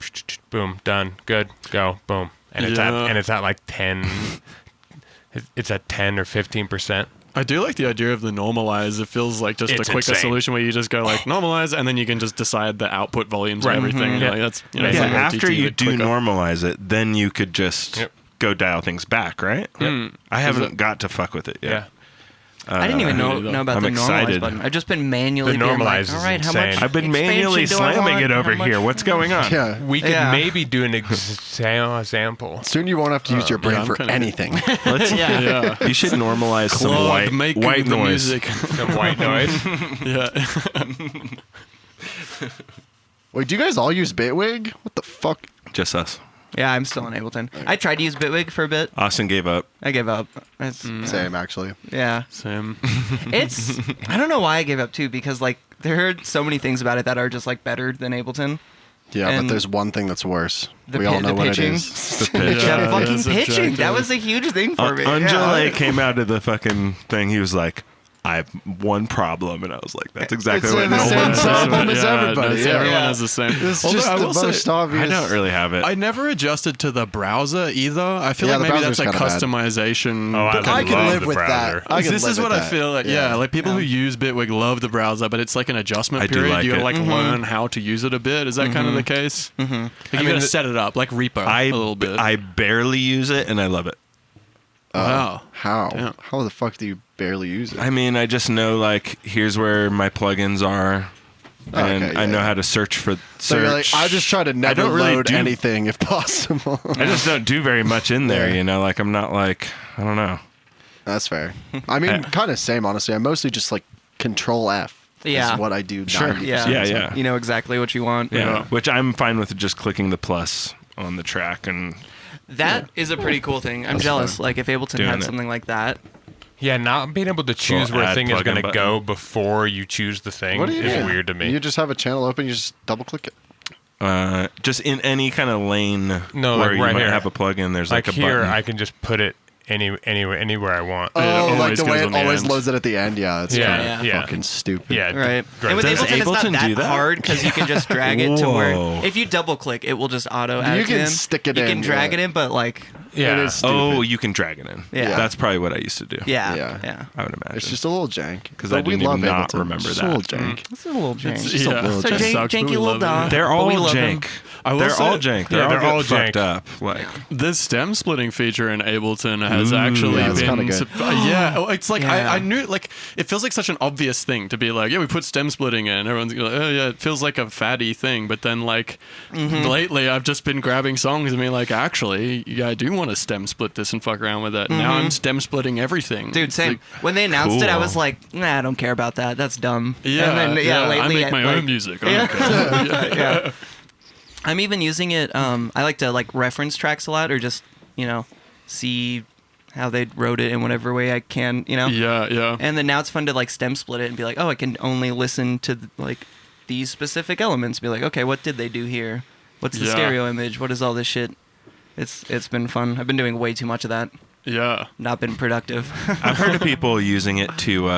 boom, done, good, go, boom, and it's Yeah. at like 10. It's at 10 or 15%. I do like the idea of the normalize. It feels like just It's a quicker insane. solution where you just go like normalize, and then you can just decide the output volumes Right. and everything. Yeah. Like that's it's Yeah, like after OTT, you but do quicker. normalize it, then you could just Yep. go dial things back, right? I haven't got to fuck with it yet. Yeah. I didn't even know about I'm the normalize excited. button. I've just been manually The being normalize like, all is right, how much insane. I've been manually expansion do I slamming want? it over How much- here. What's going on? Yeah. We could Yeah. maybe do an example. Soon you won't have to use your brain I'm for kinda- anything. Let's, Yeah. Yeah. You should normalize some Claude, make white the noise. music. Some white noise. Yeah. Wait, do you guys all use Bitwig? What the fuck? Just us. Yeah, I'm still on Ableton. I tried to use Bitwig for a bit. Austin gave up. I gave up. Same, actually. Yeah. Same. It's I don't know why I gave up too, because like there are so many things about it that are just like better than Ableton. Yeah, And but there's one thing that's worse. the We all pi- know the what it pitching. is. The pitch. Yeah, that fucking it's pitching. objective. That was a huge thing for me. Undulate Yeah. came out of the fucking thing. He was like, I have one problem. And I was like, that's exactly It's what the same Nolan said. problem as everybody, yeah. Everyone Yeah. has the same. It's Although just I the will say, most obvious. I don't really have it. I never adjusted to the browser either. I feel Yeah, like the maybe that's a browser's kinda bad. customization. Oh, I kind I of can love live the with browser. that. I can this live is with what I that. feel like. Yeah, like people who use Bitwig love the browser, but it's like an adjustment I do period. like You gotta it. like learn how to use it a bit. Is that kind of the case? Mm-hmm. Like, you mean, gotta the- set it up like Reaper I, a little bit. I barely use it and I love it. Wow. How? Damn. How the fuck do you barely use it? I mean, I just know like here's where my plugins are, and Okay, I know yeah. how to search for So you're like, I just try to never don't really load do- anything if possible. I just don't do very much in there, Yeah. you know. Like I'm not like I don't know. That's fair. I mean, kind of same, honestly. I mostly just like Control F. Yeah. Is what I do. Sure. 90% Yeah. of the Yeah, time. yeah. You know exactly what you want. Yeah, which I'm fine with just clicking the plus on the track and That is a pretty cool thing. I'm jealous. Like if Ableton Doing had it. something like that. Yeah, not being able to choose Little where a add thing is plugin going to button. go before you choose the thing What do you is mean? weird to me. You just have a channel open. You just double click it. just in any kind of lane No, where like you right might here. have a plugin. There's like like a here, button. I can just put it anywhere I want. Oh, like always the way goes it on the always end. loads it at the end. Yeah, it's Yeah, kinda yeah. fucking stupid. Yeah, Right. great. And with Does Ableton, it's Ableton not do that that? hard because you can just drag it to where Whoa. if you double click, it will just auto add You it can in. stick it You in, can drag yeah. it in, but like Yeah. It is stupid. Oh, you can drag it in. Yeah. That's probably what I used to do. yeah, Yeah. yeah. I would imagine. It's just a little jank. 'Cause But I we didn't love even not Ableton. remember It's that. a little jank. It's a little jank. just a Yeah. little So jank. jank, Sucks, but janky we little love it. dog. They're but all we love them. jank. I will They're say- all jank. yeah, they're all fucked jank. up. Like The stem splitting feature in Ableton has Ooh, actually yeah, it's been kinda good. yeah. It's like Yeah. I knew like it feels like such an obvious thing to be like, yeah, we put stem splitting in. Everyone's like, oh yeah, it feels like a fatty thing. But then like lately, I've just been grabbing songs and being like, actually, yeah, I do want to stem split this and fuck around with it. Now I'm stem splitting everything. Dude, It's same. like, When they announced it, I Cool. was like, nah, I don't care about that. That's dumb. yeah, And then, I lately, make my like, own music. I don't care. yeah. I'm even using it. I like to like reference tracks a lot, or just see how they wrote it in whatever way I can. Yeah, yeah. And then now it's fun to like stem split it and be like, oh, I can only listen to like these specific elements. Be like, okay, what did they do here? What's the Yeah. stereo image? What is all this shit? It's been fun. I've been doing way too much of that. Yeah. Not been productive. I've heard of people using it to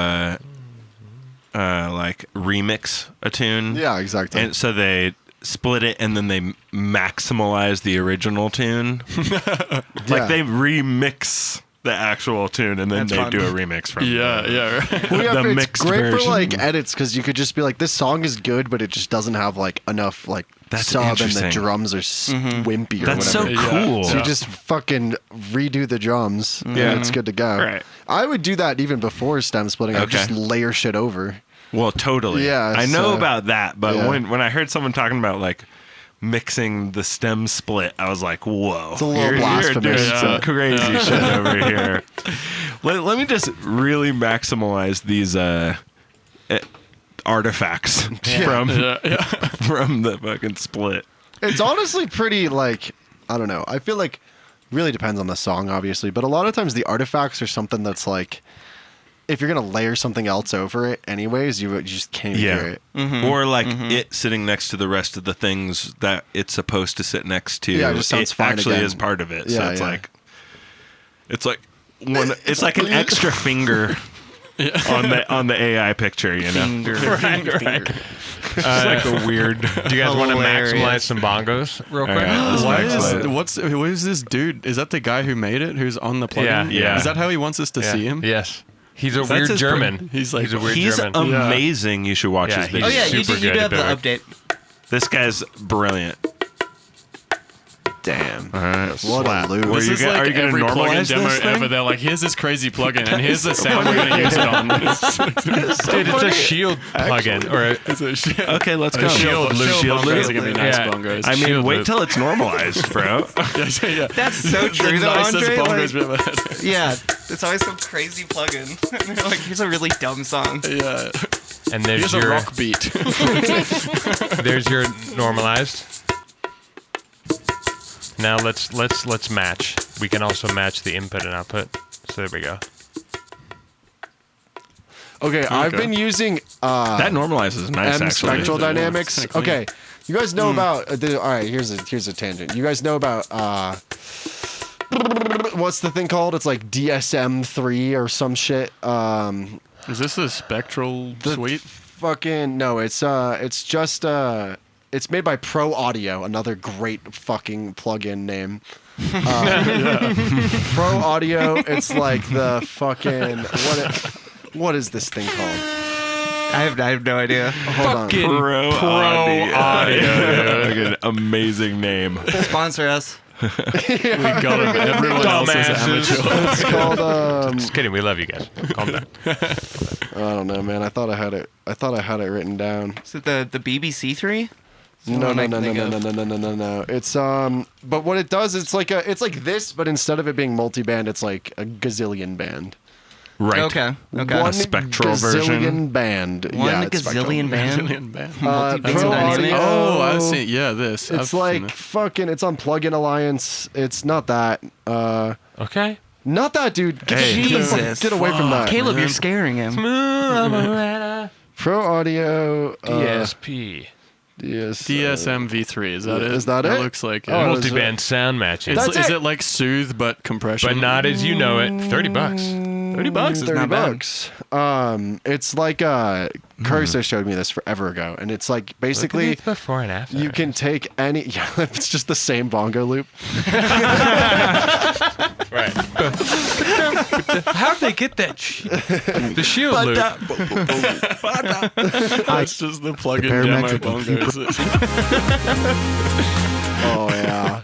like remix a tune. Yeah, exactly. And so they split it and then they maximalize the original tune. Yeah. Like they remix the actual tune and then That's they fun. do a remix from Yeah, the- yeah. Right. Well, yeah, the it's mixed great for version. like edits because you could just be like, this song is good, but it just doesn't have like enough like That's sub and the interesting. drums are wimpy or That's so whatever. Yeah. cool. So you just fucking redo the drums and Yeah. it's good to go. Right. I would do that even before stem splitting. I would Okay. just layer shit over. Well, totally. Yeah, I know so- about that, but yeah. when I heard someone talking about like mixing the stem split, I was like, whoa. It's a little You're blasphemous, doing some but- crazy shit over here. Let me just really maximize these artifacts from Yeah, yeah. from the fucking split. It's honestly pretty like, I don't know. I feel like really depends on the song, obviously, but a lot of times the artifacts are something that's like, if you're gonna layer something else over it, anyways, you just can't even hear it. Or like it sitting next to the rest of the things that it's supposed to sit next to. Yeah, it just sounds fine actually again. is part of it. So Yeah, it's yeah. like one. It's like an extra finger on the AI picture. You know, Right. it's like a weird. Do you guys want to Hilarious. maximize some bongos real quick? right, let's Why maximize it. who is this dude? Is that the guy who made it? Who's on the plugin? Yeah, yeah. Is that how he wants us to Yeah. see him? Yes. He's a That's weird his German. he's like- he's a weird He's German. amazing. You should watch Yeah, his he's Oh videos. yeah, you super do good have the at update. This guy's brilliant. Damn. All right, What a loser. Are This you is gonna- like are you gonna every plugin normalize demo this thing? ever. They're like, here's this crazy plugin, and here's the sound we're going to use it on. Dude, it's a Shield plugin. Or a, It's a shit. Okay, let's go. Shield loop. Shield Bongos loop. are going to be nice Yeah. bongos. I mean, Shield wait loop. till it's normalized, bro. yeah. That's so true, The though, nicest Andre. bongos Like, we ever had. yeah, it's always some crazy plugin. And they're like, here's a really dumb song. Yeah. and there's Here's a your rock beat. there's your normalized. Now let's match. We can also match the input and output. So there we go. Okay, I've been using That normalizes nice, M actually. Spectral Yeah, Dynamics. it's kinda clean. Okay, you guys know about. All right, here's a tangent. You guys know about what's the thing called? It's like DSM-3 or some shit. Is this a spectral suite? Fucking no, it's just it's made by Pro Audio, another great fucking plugin name. Pro Audio, it's like the fucking what is this thing called? I have no idea. Hold on. Pro Audio. Like an amazing name. Sponsor us. We got him. Everyone else is Dumbasses. amateur. It's called Just kidding. We love you guys. Calm down. I don't know, man. I thought I had it written down. Is it the BBC 3? No. It's but what it does, it's like this, but instead of it being multi-band, it's like a gazillion band. Right. Okay. One spectral gazillion version. band. One Yeah, it's spectral. gazillion band. Brilliant band. Multi-band Pro dynamic. Audio. Oh, I've seen. Yeah, this. I've It's seen like it. fucking. It's on Plugin Alliance. It's not that. Okay. Not that, dude. Hey. Get the fuck- Jesus. get away from that. Caleb, man. you're scaring him. Pro Audio. DSP. DSM V3. Is that it? Is that it? It looks like it. Oh, Multi-band sound matching. It's, That's is it. it like Soothe but compression? But not as you know it. $30. 30 bucks is 30 not bad. bucks. It's like Cursor showed me this forever ago, and it's like basically Look at the before and after. you can take any. Yeah, it's just the same bongo loop. Right. How'd they get that? The shield loop. That's just the plug-in Parametric demo bongos. Oh yeah.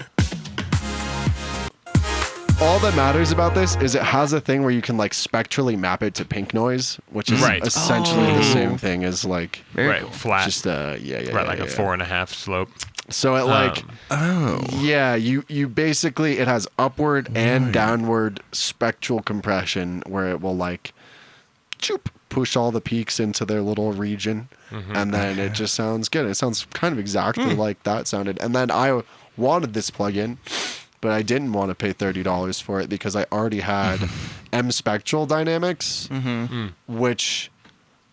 All that matters about this is it has a thing where you can like spectrally map it to pink noise, which is Right. essentially the same thing as like Very Right. cool. Flat. just yeah. Right, like yeah. a 4.5 slope. So it like yeah, you basically it has upward and downward spectral compression where it will like choop, push all the peaks into their little region, and then it just sounds good. It sounds kind of exactly like that sounded. And then I wanted this plugin, but I didn't want to pay $30 for it because I already had M Spectral Dynamics, which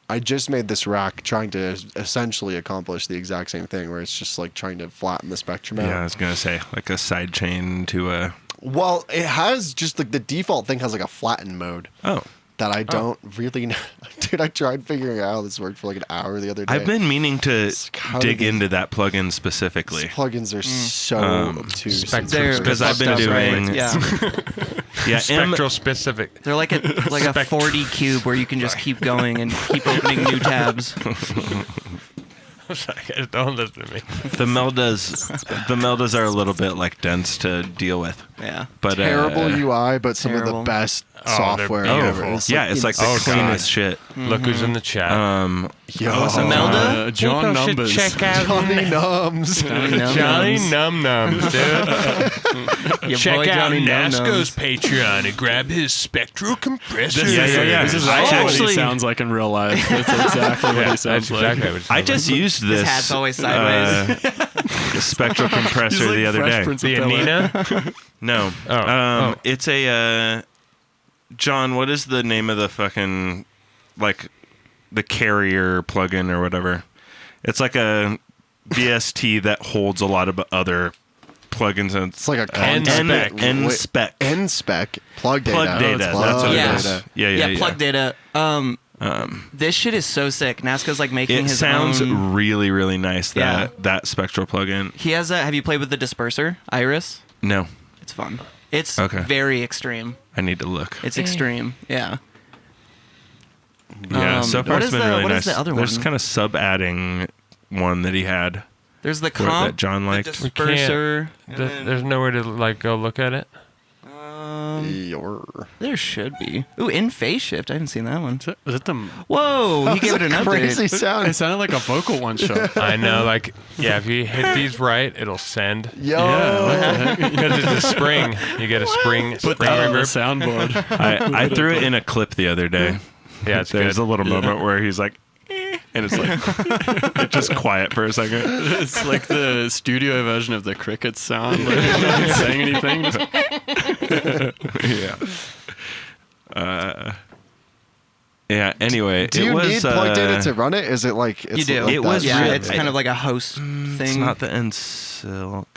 I just made this rack trying to essentially accomplish the exact same thing, where it's just like trying to flatten the spectrum out. Yeah, I was gonna say like a side chain to a. Well, it has just like the default thing has like a flatten mode Oh, that I don't really know. Dude, I tried figuring out how this worked for like an hour the other day. I've been meaning to It's kind dig of- into that plugin specifically. These plugins are so obtuse. They're Because I've been fucked up, right? doing- Yeah. Yeah, Spectral specific. They're like a 40 cube where you can just keep going and keep opening new tabs. Don't listen to me. the meldas are a little bit like dense to deal with, Yeah. but Terrible UI, but some of Terrible. the best Oh, software they're ever. beautiful. yeah, it's like the Oh, God. cleanest shit. Look who's in the chat. Yo, Melda? John People should Numbers. check out Johnny Nums. Johnny Num Nums, dude. Your Check boy out Johnny Nasco's Num-Nums. Patreon and grab his spectral compressor. This is, yeah. This is I actually what actually- he sounds like in real life. That's exactly what Yeah, he that's sounds like. exactly what it I sounds just used this His hat's always sideways. spectral compressor He's like the other Fresh day. Prince like. of The Bel-Air. Anina? No, Oh. it's a John. What is the name of the fucking like the carrier plugin or whatever? It's like a VST that holds a lot of other plugins and It's like a N-spec. N-spec. N-spec. Plug data. Plug data. It's That's what Yeah. it is. Yeah. plug data. This shit is so sick. Nazca's like making It his sounds own. really, really nice. Yeah. That spectral plugin. He has a. Have you played with the disperser, Iris? No, It's fun. It's Okay. very extreme. I need to look. It's extreme. Yeah. Yeah, so far what it's is been really what nice. is the other There's one? kind of sub-adding one that he had There's the for comp. that John the liked. disperser. and then, There's nowhere to like go look at it. there should be. Ooh, in phase shift. I haven't seen that one. Was it the? Whoa, he gave it an Crazy update. sound. It sounded like a vocal one shot. I know, like, yeah, if you hit these right, it'll send. Yo. Yeah, what the heck? Because it's a spring. You get a spring Put that on the reverb. soundboard. I threw it in a clip the other day. Yeah, it's There's good. a little moment where he's like, and it's like it's just quiet for a second. It's like the studio version of the crickets sound. Like, not saying anything. Yeah. Yeah. Anyway, Do you need plug data to run it? Is it like You do. Like It that? was yeah, real- it's kind of like a host thing. It's not the NSilk.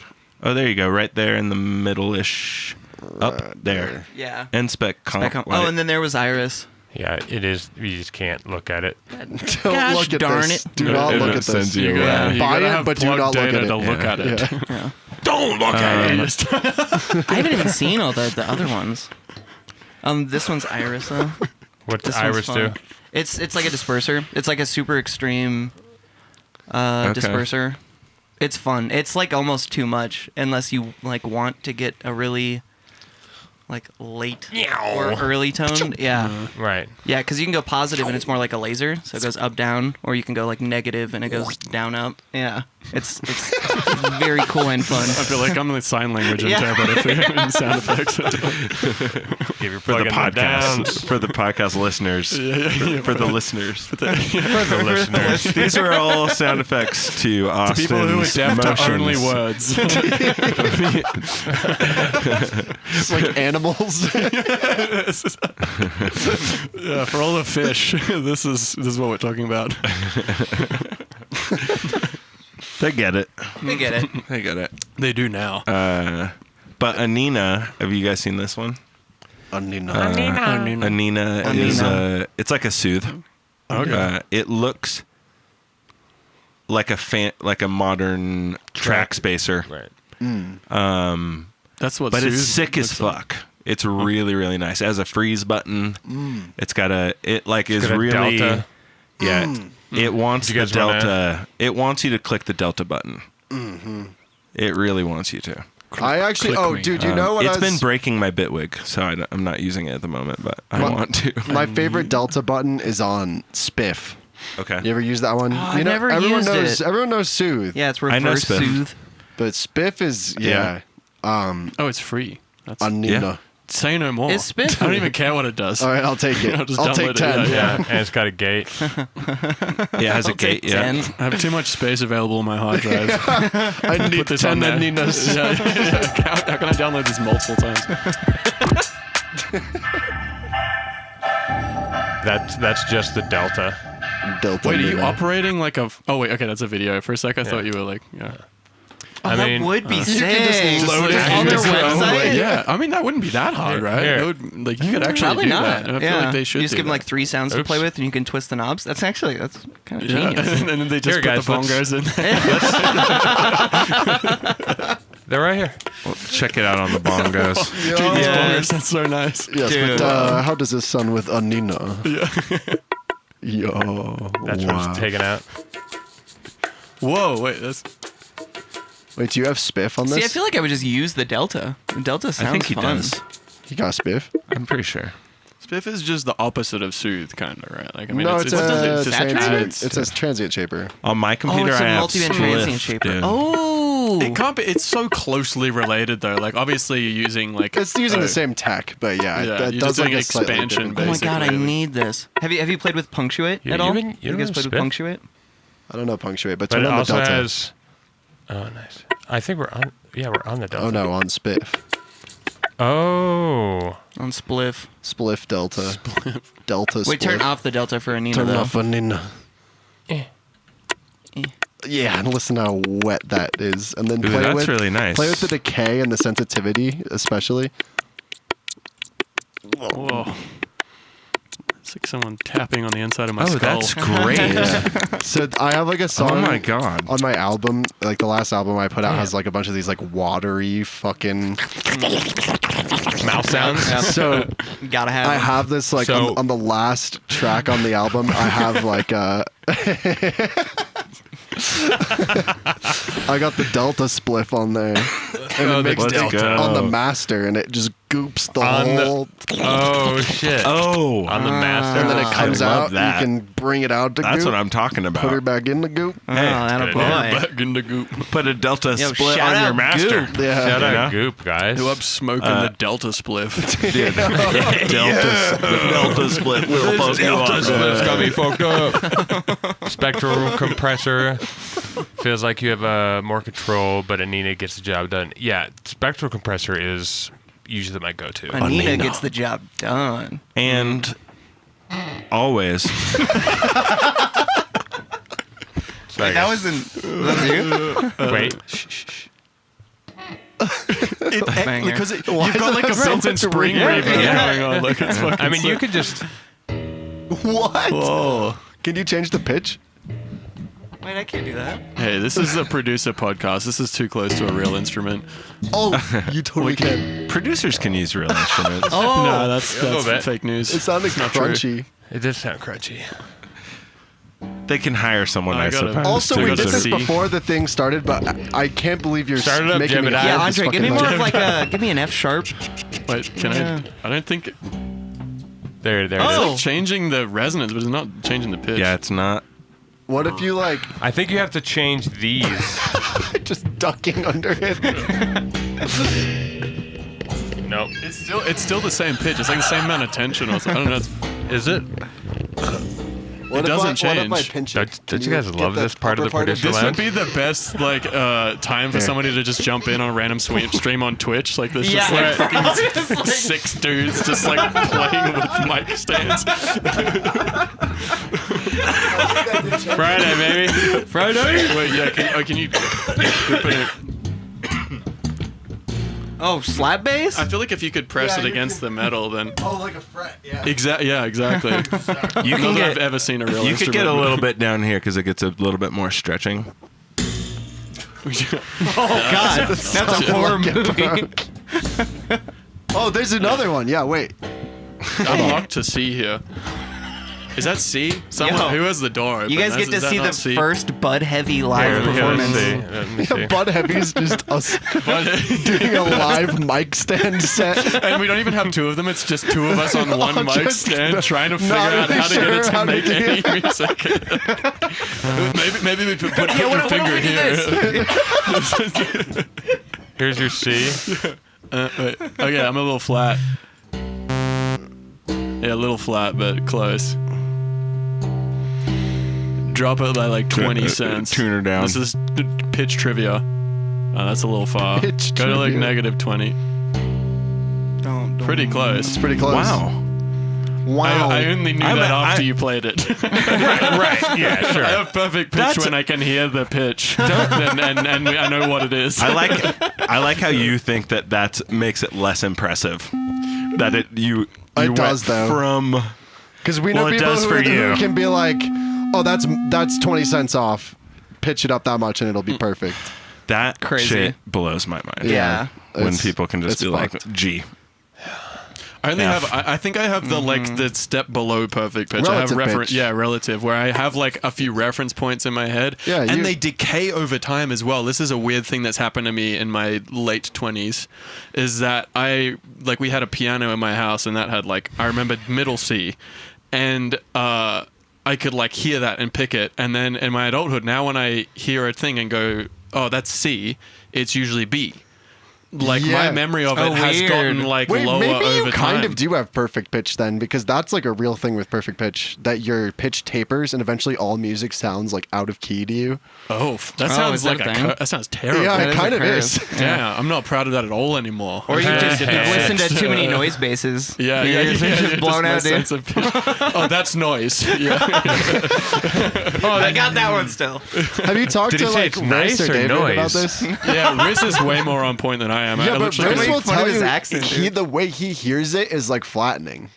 Oh, there you go. Right there in the middle-ish. Up there. Yeah. NSpec comp. Oh, and then there was Iris. Yeah, it is. You just can't look at it. Don't Gosh look at darn this. it. Do not It look at sends this. you You away. gotta, you Buy gotta it, have but do plug not look data at it. to look Yeah. at it. Yeah. Don't look at it. I haven't even seen all the other ones. This one's Iris though. What's This one's Iris fun. do? It's like a disperser. It's like a super extreme disperser. It's fun. It's like almost too much unless you like want to get a really like late or early tone. Yeah. Right. Yeah, because you can go positive and it's more like a laser, so it goes up down, or you can go like negative and it goes down up. Yeah, it's very cool and fun. I feel like I'm the sign language Yeah. interpreter for sound effects. Give your For the plug down. podcast, for the podcast listeners, for the listeners, For the listeners. these are all sound effects to Austin's People who are deaf to motions. only words. It's like animals. Yeah, for all the fish, this is what we're talking about. They get it. You get it. They get it. They do now. But Anina, have you guys seen this one? Anina. Anina is it's like a soothe. Okay. It looks like a modern track spacer. Right. That's what. But it's Suze sick as looks like. fuck. It's really, really nice. It has a freeze button. It's got is got a really delta. Yeah. It wants You the guys wanna- delta. It wants you to click the delta button. It really wants you to. I actually. Click Oh, me. dude, you know what? It's I was, been breaking my Bitwig, so I'm not using it at the moment, but I want to. My favorite delta button is on Spiff. Okay. You ever use that one? I've you know, never everyone used knows. it. Everyone knows Soothe. Yeah, it's I know reverse Spiff. soothe. But Spiff is Yeah. Oh, it's free. That's Anina. Yeah. say no more. It's Spiff. I don't even care what it does. All right, I'll take it. I'll just I'll take download it, 10. yeah. Yeah, and it's got a gate. Yeah, it has a I'll take gate. Yeah. 10. I have too much space available on my hard drive. I need Put this 10 on there. Aninas. Yeah. How can I download this multiple times? That's just the delta. Delta Wait, are you Nina. operating like a? Oh wait, okay, that's a video. For a sec, I thought you were like, yeah. I that mean, would be You sick. could just load it on their into your own website. way. Yeah, I mean that wouldn't be that hard, Here, right? here. It would, like you could actually Probably do not. that. And I feel like they should. You just do give them that. like 3 sounds to play Oops. with, and you can twist the knobs. That's kind of Yeah, genius. and then they just Here, put guys, the let's- bongos in. they're right here. Well, check it out on the bongos. Dude, these bongos sound so nice. Yes, Dude. but how does this sound with Anina? Yeah. Yo. That's what it's taken out. Whoa, wait, that's Wait, do you have Spiff on this? See, I feel like I would just use the Delta. The Delta sounds I think he fun. does. You got Spiff? I'm pretty sure. Spiff is just the opposite of soothe, kind of, right? Like I mean, No, it's, just a saturated? transient. It's a transient shaper. On my Oh, computer, it's I a have multi-band transient Spliff, shaper. dude. Oh, It can't be. It's so closely related, though. Like, obviously, you're using like It's using the same tech, but yeah, Yeah, it you're does just doing like a slightly expansion, different- Oh my god, I basically. need this. Have you played with Punctuate You- at all? you been- you you guys don't played have with Spiff? Punctuate? I don't know punctuate, but But turn it on the also delta. has. Oh, nice. I think we're on. Yeah, we're on the delta. Oh no, on Spiff. Oh. On Spliff. Spliff delta. Delta. Wait, turn Spliff. off the Delta for Anina Turn though. off Anina. Eh. Yeah, and listen how wet that is, and then Ooh, play that's with really nice. play with the decay and the sensitivity, especially. Whoa. It's like someone tapping on the inside of my Oh, skull. that's great. So I have like a song. Oh my god. On my album, like the last album I put out has like a bunch of these like watery fucking. Mouth sounds. So Gotta have. I them. have this like So- on the last track on the album. I have like I got the Delta spliff on there, and it makes Let's Delta go. on the master, and it just scoops the On the- whole. Oh shit! Oh, On the master. And then it comes I love out. that. You can bring it out to that's goop. what I'm talking Put her about. back in the goop. Oh, Hey, that a good. boy. Back in the goop. Put a Delta Yo, split shout on your out master. Goop. Yeah. Shout out know? Goop, guys. Who up smoking the Delta spliff? Dude, Delta split will fuck you up. It's got me fucked up. Spectral compressor feels like you have more control, but Anina gets the job done. Yeah, spectral compressor is usually my go-to. Anina gets the job done. And always. Sorry, That guys. was you? Wait. Shh. Banger. Because you've got like a built-in spring Yeah. reverb Yeah. going on. Like it's fucking I mean, you sick. could just. What? Whoa. Can you change the pitch? Wait, I can't do that. Hey, this is a producer podcast. This is too close to a real instrument. Oh, you totally can. Producers can use real instruments. Oh, No, that's little bit. fake news. It sounded It's not true. crunchy. It does sound crunchy. They can hire someone, I I gotta- suppose. Also, to we go did to this C. before the thing started, but I can't believe you're Start it up, making me Jebediah. yeah, hold this Andre, give me fucking more mic. of like a, give me an F sharp. Wait, can I don't think There it it's Oh. is. like changing the resonance, but it's not changing the pitch. Yeah, it's not. What if you like I think you have to change these. just ducking under it? Nope. It's still the same pitch. It's like the same amount of tension. Or something. I don't know. Is it? What doesn't What if I change. pinch Don't- it? don't Can you guys get love this part of upper the producer This Lounge? would be the best like time for somebody to just jump in on a random stream on Twitch. Like there's just Yeah. like fucking six dudes just like playing with mic stands. Friday, baby. Friday. Wait, yeah, can you grip it? Oh, slap bass? I feel like if you could press Yeah, it you against can- the metal, then Oh, like a fret, yeah. exactly. You Not can that I've get, ever seen a real you could get a instrument. little bit down here because it gets a little bit more stretching. Oh, God. That's a horror movie. Oh, there's another one. Yeah, wait. I'm locked to C here. Is that C? Someone Yo. who has the door open? You guys get to Is that see the not C? first BudHeavy live Here, performance. Let me see. BudHeavy's just us But- doing a live mic stand set. and we don't even have two of them. It's just two of us on one mic just stand trying to figure not out really how to get it sure how to to make do any music. maybe we put Yeah, your what do finger we do here. this? Here's your C. Wait. Okay, I'm a little flat. Yeah, a little flat, but close. Drop it by like 20 cents. Tune her down. This is pitch trivia. Oh, that's a little far. Pitch Go to like trivia. -20. Don't. Pretty close. It's pretty close. Wow. Wow. I only knew I'm that a- after I- you played it. Right. Yeah. Sure. I have perfect pitch That's- when I can hear the pitch, and I know what it is. I like how you think that makes it less impressive. That you It does, went though. from Because we know Well, it people does who, for who you. can be like, oh, that's 20 cents off. Pitch it up that much and it'll be perfect. that Crazy. shit blows my mind. Yeah. When It's- people can just it's be like fucked. G. I only F. have. I think I have the like the step below perfect pitch. Relative I have reference. pitch. Yeah, relative. Where I have like a few reference points in my head. Yeah, and you- they decay over time as well. This is a weird thing that's happened to me in my late 20s. Is that we had a piano in my house and that had like I remember middle C, and I could like hear that and pick it. And then in my adulthood, now when I hear a thing and go, oh, that's C, it's usually B. Like Yeah. my memory of it Oh, has weird. gotten like Wait, lower maybe you over kind time. of do have perfect pitch then, because that's like a real thing with perfect pitch, that your pitch tapers and eventually all music sounds like out of key to you. Oh, that Oh, sounds is that like a thing? that sounds terrible. Yeah, That it is a kind of curve. is. Damn, I'm not proud of that at all anymore. Or you just Hey. you've listened to too many noise bases. yeah, Your yeah, ears are yeah, just yeah, blown my out, dude. sense of pitch. Oh, that's noise. Yeah. Oh, I got that one still. Have you talked Did to he say like it's Riz nice or or David about noise? this? Yeah, Riz is way more on point than I am. I Yeah, but literally Riz make will fun tell of his you accent, he, dude. the way he hears it is like flattening.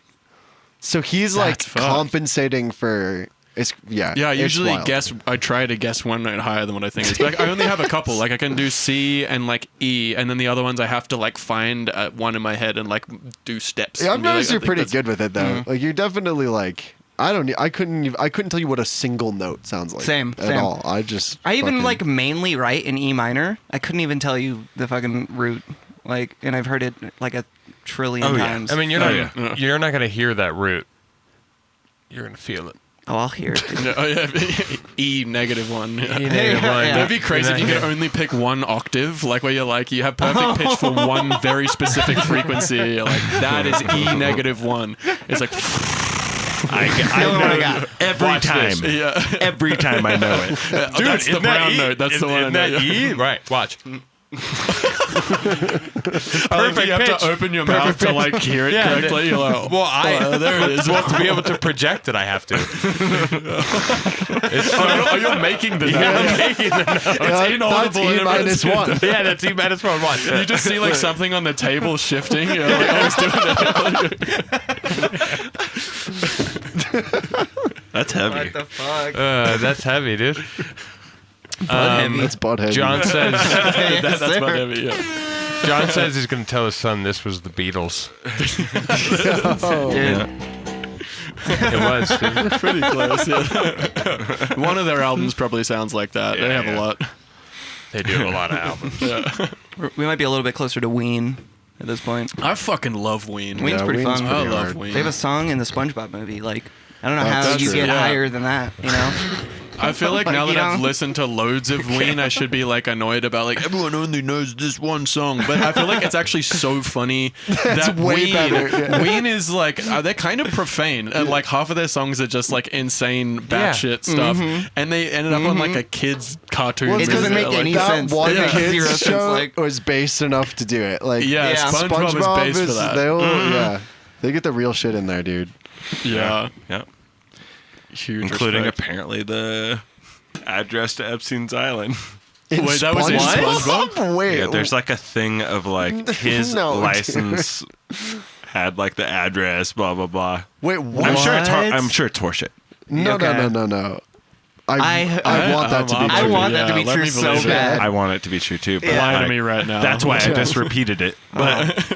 So he's like That's fucked. compensating for it's Yeah, I it's usually wild. I try to guess one note higher than what I think is. Like, I only have a couple. Like I can do C and like E, and then the other ones I have to like find one in my head and like do steps. Yeah, I've and be like, noticed I you're think pretty that's- good with it though. Like you're definitely like I couldn't tell you what a single note sounds like. Same, at same. all. I just I even fucking- like mainly write in E minor. I couldn't even tell you the fucking root. Like, and I've heard it like trillion times. I mean, you're not going to hear that root. You're going to feel it. Oh, I'll hear it. Oh yeah, E-1. Yeah. E-1. That'd be crazy if you could only pick one octave, like where you're like, you have perfect pitch for one very specific frequency. You're like, that is E-1. It's like, I know every time. yeah. Every time I know it. Dude, that's the brown note. That's the one I know. That E? Right, watch. Perfect. You have to open your mouth to like hear it correctly. You're like, there it is. Well, to be able to project it, I have to. You're making the note. I'm making the note. It's inaudible. That's E-1. Yeah, that's E-1. Watch. You just see like something on the table shifting. You're like, oh, it's doing it. That's heavy. What the fuck? That's heavy, dude. That's BudHeavy. John says That's BudHeavy, yeah. John says he's going to tell his son this was the Beatles. Dude. It was. Dude. Pretty close, yeah. One of their albums probably sounds like that. They have a lot. They do have a lot of albums. We might be a little bit closer to Ween at this point. I fucking love Ween. Ween's pretty Ween's fun. I pretty love hard. Ween. They have a song in the SpongeBob movie. Like, I don't know how that's you true. get Yeah. higher than that, you know? I feel like now You that I've know? listened to loads of Ween, I should be like annoyed about like everyone only knows this one song, but I feel like it's actually so funny that way Ween, better, yeah. Ween is like they're kind of profane, and like half of their songs are just like insane batshit stuff, and they ended up on like a kids cartoon. Well, It it's doesn't 'cause make movie. any Like, that sense. one It makes kids zero sense, show like- was based enough to do it. Like, Yeah, SpongeBob is based for that. Yeah, they get the real shit in there, dude. Yeah, Yep. huge, Including respect. apparently the address to Epstein's Island. Wait, that was in SpongeBob? Wait, Yeah, there's like a thing of like his No, dude. license had like the address, blah blah blah. wait, what? I'm sure it's What? I'm sure it's horseshit. No, Okay. no. I want that to be I true. want that to be Yeah, let true me so believe it. bad. I want it to be true too. But Yeah. Lie to like, me right now. That's why I just repeated it. But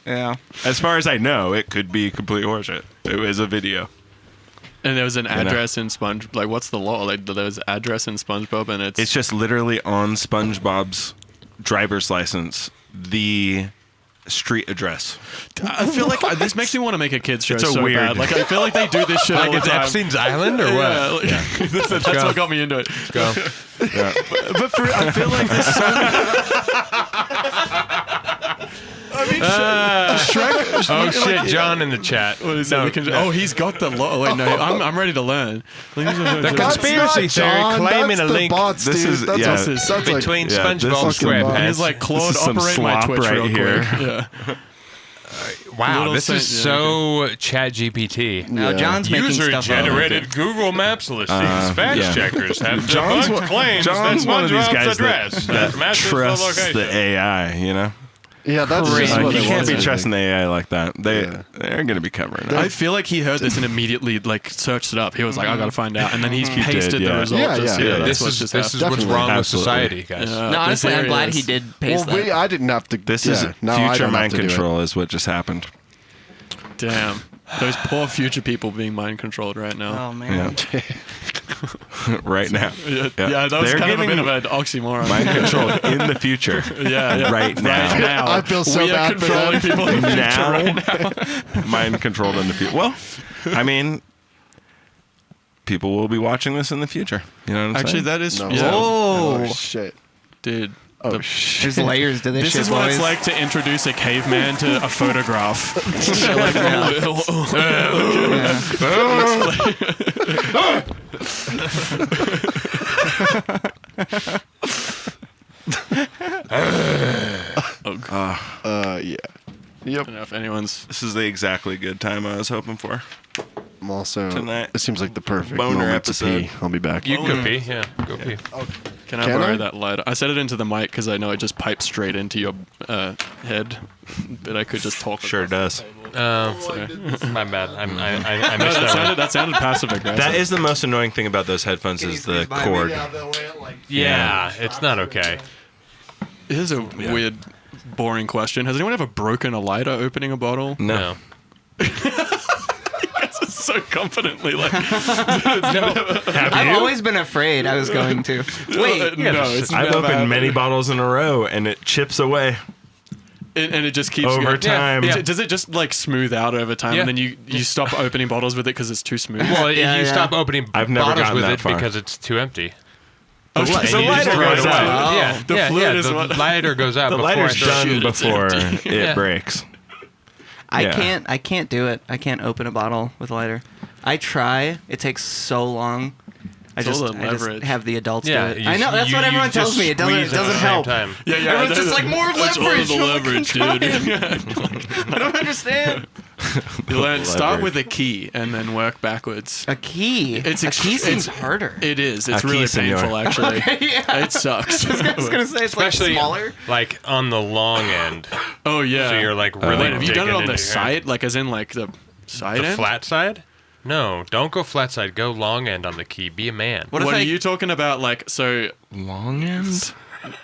Yeah. as far as I know, it could be complete horseshit. It was a video. And there was an address in SpongeBob. Like, what's the law? Like, there's address in SpongeBob, and It's just literally on SpongeBob's driver's license, the street address. I feel like this makes me want to make a kids show It's a so weird- bad. Like, I feel like they do this shit all Like the it's time. Epstein's Island or what? Yeah, like, that's go. what got me into it. Go. Yeah. But I feel like there's so Shrek. Oh shit, John in the chat. What is that? Oh, he's got the law. Wait, no, I'm ready to learn. The That's conspiracy not theory John, claiming that's a the link bots, This dude. is- That's yeah. what it sounds like. between Yeah, SpongeBob this and fucking bot. SquarePants. He's like, Claude, This is some operate my slop Twitch right real here. quick. Yeah. Wow, Little this is Saint- so Chat GPT. Now Yeah. John's making User stuff generated Google Maps listings. Fact yeah. checkers have John's debunked one- claims John's that one of these SpongeBob's guys address that matches trusts the the location. AI, you know? Yeah, that's Crazy. just Like, what you it can't was, be I think. trusting the AI like that. They're Yeah. going to be covering it. I feel like he heard this and immediately like searched it up. He was like, I gotta find out, and then he's He pasted did, the yeah. result. Yeah, just, yeah. that's This what's is just this is happened. what's Definitely. wrong with Absolutely. society, guys. Yeah, No, honestly, this I'm glad area he is- did paste Well, that. I didn't have to. This yeah, is no, I future don't have mind to do it. control is what just happened. Damn, those poor future people being mind controlled right now. Oh man. Yeah. Right now. Yeah, that was They're kind of a bit getting of an oxymoron. mind controlled in the future. yeah. Right now. now. I feel so we are bad for controlling them. people in the future Now, right now. mind controlled in the future. Well, I mean, people will be watching this in the future. You know what I'm Actually, saying? that is No. yeah. Oh. shit. Dude. Oh shit. There's layers to this This shit, is what boys. it's like to introduce a caveman to a photograph. Yeah. Yep. If anyone's This is the exactly good time I was hoping for. I'm also. Tonight. It seems like the perfect Boner moment episode. to pee. I'll be back. You could be, yeah. Go pee. Can I Can borrow I? that lighter? I set it into the mic because I know it just pipes straight into your head, but I could just talk. Sure across does. the table. Sorry. My bad. I No, missed that one. that sounded passive aggressive. That is the most annoying thing about those headphones is the cord. Yeah, it's not okay. Here's a weird, boring question. Has anyone ever broken a lighter opening a bottle? No. So confidently, like I've always been afraid I was going to. Wait, no, it's I've never opened happened. many bottles in a row and it chips away. And it just keeps Over going. time. Yeah. Does it just like smooth out over time, and then you stop opening bottles with it because it's too smooth? Well, you stop opening I've never bottles gotten with that it far. because it's too empty. The And you just lighter throw it goes away. out. Yeah, The fluid is the what- lighter goes out The before I lighter's throw it. done before it Yeah. breaks. I Yeah. can't do it. I can't open a bottle with a lighter. I try. It takes so long. I It's all just the leverage. have the adults Yeah, do it. I know that's what everyone tells me. It doesn't help. Time. Yeah, Everyone's just like, more That's all leverage. the I'm like, leverage, I'm dude. I don't understand. You learn start Leverage. with a key and then work backwards. A key. It's a ex- key seems it's- harder. It is. It's A key, really senor. painful, actually. yeah. It sucks. I was gonna say it's Especially like smaller. like on the long end. Oh yeah. So you're like really. Wait, have you done it digging on the into your side, hand. like as in like the side The end? flat side? No, don't go flat side. Go long end on the key. Be a man. What What if are I? you talking about? Like, so Long end?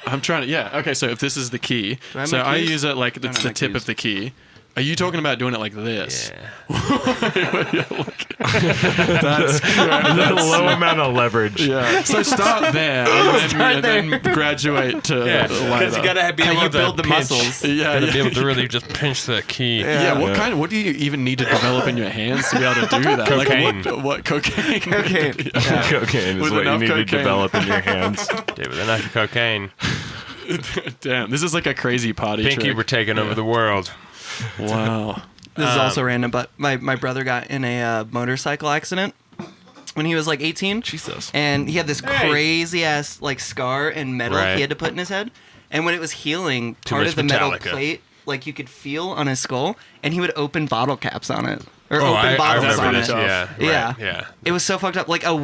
I'm trying to. Yeah. Okay. So if this is the key, I have so my I keys? use it like don't it's have the my tip keys. of the key. Are you talking about doing it like this? Yeah. That's A low amount of leverage. yeah. So start there and Start then graduate to Yeah, lighter. because you gotta be How able you to build the pinch. muscles. Yeah. Gotta yeah. be able to really just pinch the key. Yeah, Yeah. what do you even need to develop in your hands to be able to do that? Cocaine. Like what cocaine? Okay. Yeah. Cocaine is With what you enough need to cocaine. develop in your hands. Dude, with enough cocaine, Damn, this is like a crazy party Pinky trick. were taking over the world. Wow. This is also random, but my brother got in a motorcycle accident when he was like 18. Jesus. And he had this Hey. crazy ass like scar and metal Right. he had to put in his head. And when it was healing, Too part much of the metal Metallica. plate, like you could feel on his skull, and he would open bottle caps on it or Oh, open I bottles remember on this. it. Yeah, right, Yeah. yeah. It was so fucked up. Like a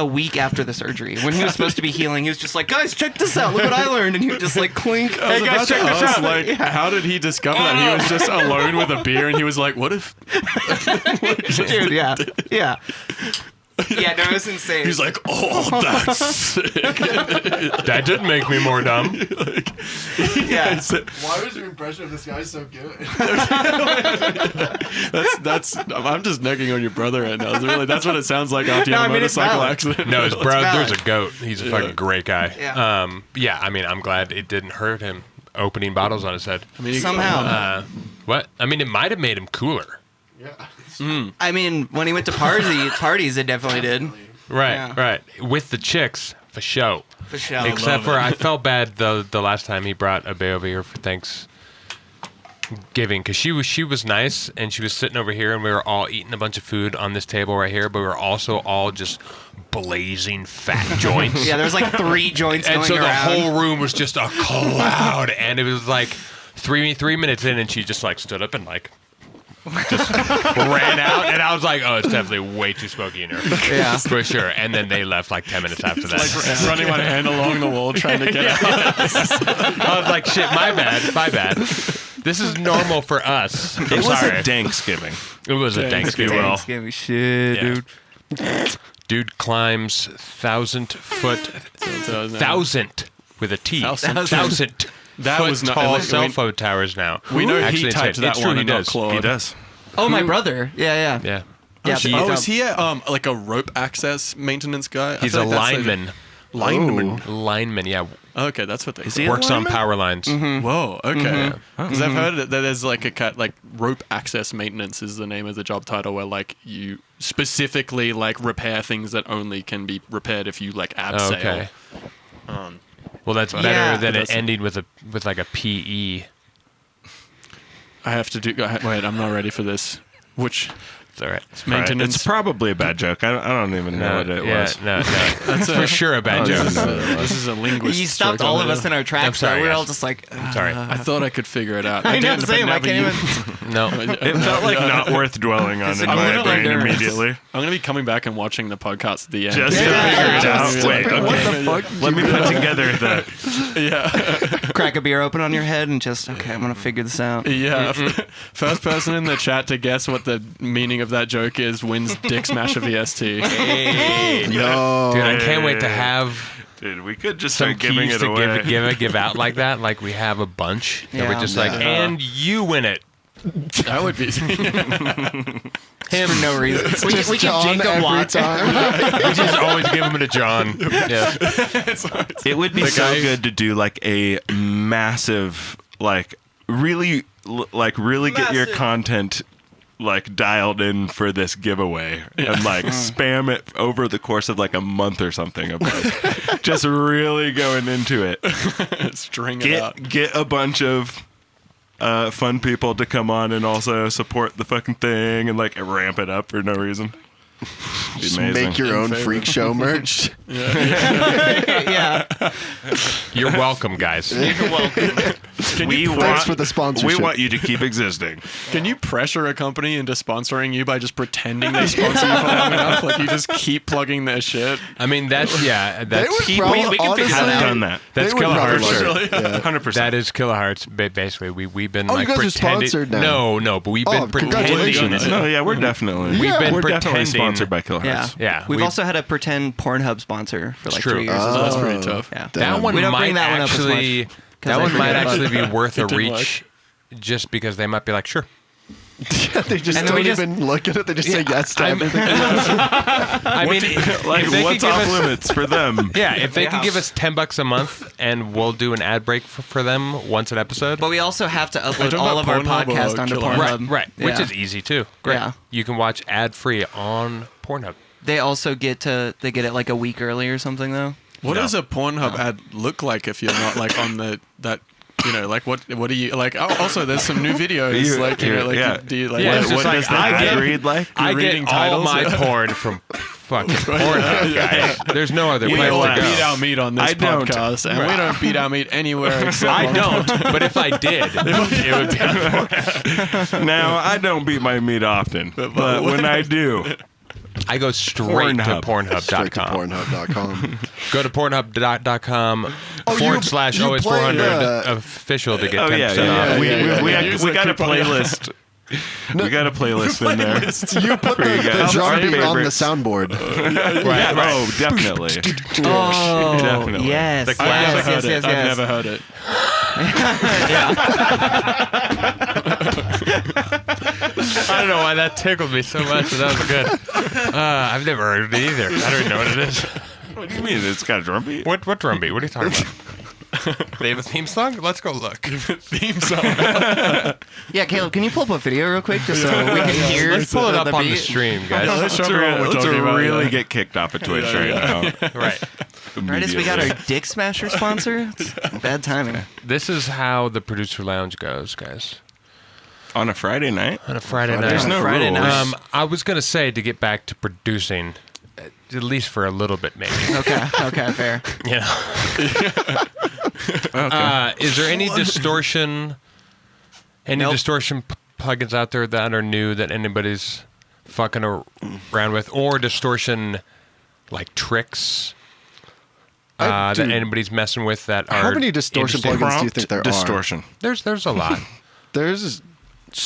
week after the surgery, when he was supposed to be healing, he was just like, "Guys, check this out! Look what I learned!" And he would just like clink. I was about to ask, like, Yeah. how did he discover that? He was just alone with a beer, and he was like, "What if?" Dude, yeah, yeah, yeah. No, it was insane. He's like, "Oh, that's sick." That didn't make me more dumb. yeah. Why was your impression of this guy so good? That's. I'm just negging on your brother right now. That's what it sounds like after you No, have a I mean, it's motorcycle valid. accident. No, his brother's valid. a goat. He's a fucking great guy. Yeah. Yeah, I mean, I'm glad it didn't hurt him opening bottles on his head. I mean, Somehow. What? I mean, it might have made him cooler. Yeah. I mean, when he went to parties, it definitely did. Right, Yeah. right. With the chicks, for show. For sure. Except for I felt bad the last time he brought a bae over here for Thanksgiving because she was nice and she was sitting over here and we were all eating a bunch of food on this table right here, but we were also all just blazing fat joints. Yeah, there was like 3 joints And going so the around. whole room was just a cloud, and it was like three minutes in, and she just like stood up and like just ran out, and I was like, "Oh, it's definitely way too smoky in here." Yeah. for sure. And then they left like 10 minutes after that. like running my hand along the wall trying to get out. I was like, "Shit, my bad. This is normal for us." I'm It was sorry. a Thanksgiving. It was a Thanksgiving. Thanksgiving shit, Yeah. dude. Dude climbs 1,000-foot, 1,000 with a T, Thousand. 1,000 That foot was not- tall like, cell we- phone towers now. We know Actually, he it's typed it. that It's true, one he and not does. Claude. He does. Oh, my brother. Yeah. Yeah. Yeah. Oh, is he like a rope access maintenance guy? I He's feel a like that's lineman. Lineman. Lineman, yeah. Okay, that's what they. Is call he a Works on lineman? power lines. Whoa. Okay. Because I've heard that there's like like rope access maintenance is the name of the job title, where like you specifically like repair things that only can be repaired if you like abseil. Okay. Well, that's better Yeah. than it That's- ending with like a PE. I have to do. Wait, I'm not ready for this. Which It's all right. maintenance? It's probably a bad joke. I don't even know what it was. No. That's for sure a bad joke. This is a linguist. You stopped joke all on of us it. in our tracks. sorry, so we were guys. all just like, Sorry. I thought I could figure it out. I know did, the but same. I never can't you- even. No. It felt like not worth dwelling on in I'm my gonna, like, brain nervous. immediately. I'm gonna be coming back and watching the podcast at the end. Just to Yeah. figure it Just out. to be Wait, like, okay. what the fuck? Let me put together the. Yeah. Crack a beer open on your head and just, okay, I'm going to figure this out. Yeah. First person in the chat to guess what the meaning of that joke is wins Dick Smasher VST. Hey. Yo, Dude, I can't wait to have Dude, we could just some start giving keys it to away. give out like that. Like we have a bunch. And Yeah. we're just like, Yeah. and you win it. That would be. Him for no reason. We John can Jacob every Watt. time. We just always give them to John. Yeah. It would be so guy- good to do like a massive like really get your Massive. content like dialed in for this giveaway and like spam it over the course of like a month or something of like just really going into it. String it out. Get a bunch of fun people to come on and also support the fucking thing and like ramp it up for no reason. Be Just amazing. make your own freak show merch. Yeah. You're welcome, guys. Thanks for the sponsorship. We want you to keep existing. Can you pressure a company into sponsoring you by just pretending they sponsor you for long enough? Like you just keep plugging their shit. I mean, that's would we probably- can figure honestly, that I've out. done that. That's They would Kilohearts. probably- Sure. Yeah. 100%. That is Kilohearts. Basically, we've been Oh, like you guys are pretending. sponsored now. No, but we've Oh, been pretending. congratulations. No, yeah, we're definitely We've been we're definitely pretending- sponsored by Kilohearts. Yeah. Yeah, We've we- also had a pretend Pornhub sponsor for like True. 3 years as So that's well. pretty tough. Yeah. That one We don't might bring that one up as much, actually. 'cause That I one might forget about actually it. be worth a It didn't reach, just because they might be like, sure. They just And then we don't just- even look at it. They just say yes to everything. I mean, Like, if they what's could give off us- limits for them? Yeah, if they can Yeah. give us $10 a month and we'll do an ad break for them once an episode. But we also have to upload talking all about of our Pornhub or podcast onto Kilohearts? Pornhub. Right, which Yeah. is easy too. Great. Yeah. You can watch ad free on Pornhub. They also get it like a week early or something though. What does a Pornhub ad look like if you're not like on that? You know, like what do you like? Oh, also, there's some new videos. Like, you know, like yeah. do you like? Yeah, what- it's just What like, does the I ad get- read like? I reading get all titles? my porn from fucking Pornhub, guys. There's no other we place don't to beat go. our meat on this I don't. podcast, and we don't beat our meat anywhere except I on don't, but if I did, it would be. Now, I don't beat my meat often, but when I do, I go straight to Pornhub. Straight to Pornhub.com. Pornhub.com. Go to Pornhub.com Oh, forward you slash play, OS400 official to get 10% oh yeah, off. yeah, yeah, we yeah. got a playlist. We got a playlist in there. You put For you the guys. drum Our beat on the favorites. soundboard. Yeah, oh, definitely. Oh, Definitely. yes. The I've classic. never yes, heard yes, it. yes, I've yes. never heard it. I don't know why that tickled me so much, but that was good. I've never heard of it either. I don't even know what it is. What do you mean? It's got a drum beat? What drum beat? What are you talking about? They have a theme song? Let's go look. Theme song. Yeah, Caleb, can you pull up a video real quick just so we can hear? Let's pull it the up on the beat? stream, guys. Let's show everyone what we're Let's talking about. really yeah. get kicked off of Twitch right now. Right. Right as we got our Dick Smasher sponsor. It's bad timing. This is how the producer lounge goes, guys. On a Friday night? On a Friday night. There's no Friday rules. night. I was gonna say to get back to producing, at least for a little bit, maybe. Okay, fair. Yeah. Is there any distortion? Any Nope. distortion plugins out there that are new that anybody's fucking around with, or distortion like tricks that dude, anybody's messing with that are How many distortion interesting? plugins do you think there are? Distortion. There's a lot. There's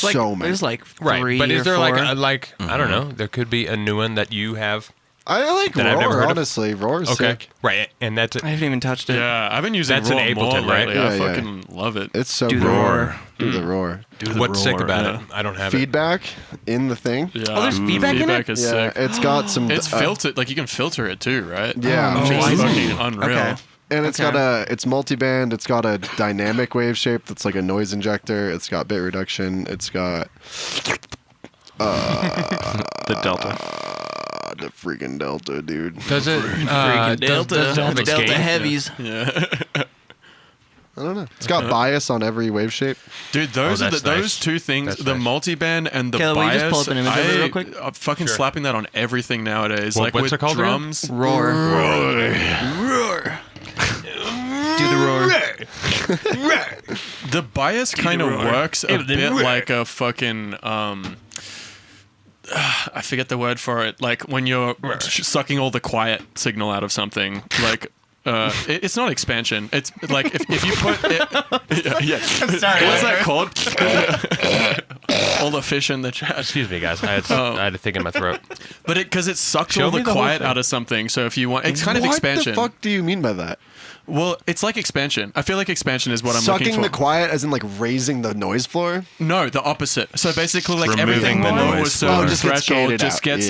Like, so many. There's like Right, three but is or there four. like I don't know? There could be a new one that you have. I like that I've never Roar, heard of. honestly. Roar is Okay, sick. right, and that's I haven't even touched it. Yeah, I've been using That's an Roar more Ableton, right? lately. I Yeah, yeah. fucking love it. It's so Do the good. roar. Do the roar. what's sick roar, about yeah. it. I don't have it. Feedback in the thing. Yeah. Oh, there's feedback in it? is Yeah, sick. it's got some. It's filtered. Like you can filter it too, right? Yeah. Which Oh, is I fucking see. unreal. Okay. And it's Okay. got it's multi-band. It's got a dynamic wave shape that's like a noise injector. It's got bit reduction. It's got The Delta. the freaking Delta, dude. Does it? Does it have a Delta gate? heavies. I don't know. It's got bias on every wave shape. Dude, those are that's those nice. two things, That's the nice. multi-band and the Caleb, will you bias. just pull up an image of it real quick? I'm fucking Sure. slapping that on everything nowadays. What- like what's with it called again? drums. Roar. Roar. Do the roar. The bias kind of works a bit like a fucking I forget the word for it. Like when you're sucking all the quiet signal out of something. Like it's not expansion. It's like if you put it. Yeah. sorry. What's that called? all the fish in the chat. Excuse me, guys. I had a thing in my throat. But because it sucks Show all me the the whole quiet thing. out of something. So if you want, it's kind of expansion. What the fuck do you mean by that? Well, it's like expansion. I feel like expansion is what I'm Sucking looking for. the quiet as in like raising the noise floor? No, the opposite. So basically, like Removing everything the below a noise certain floor. Just gets threshold gated just out. gets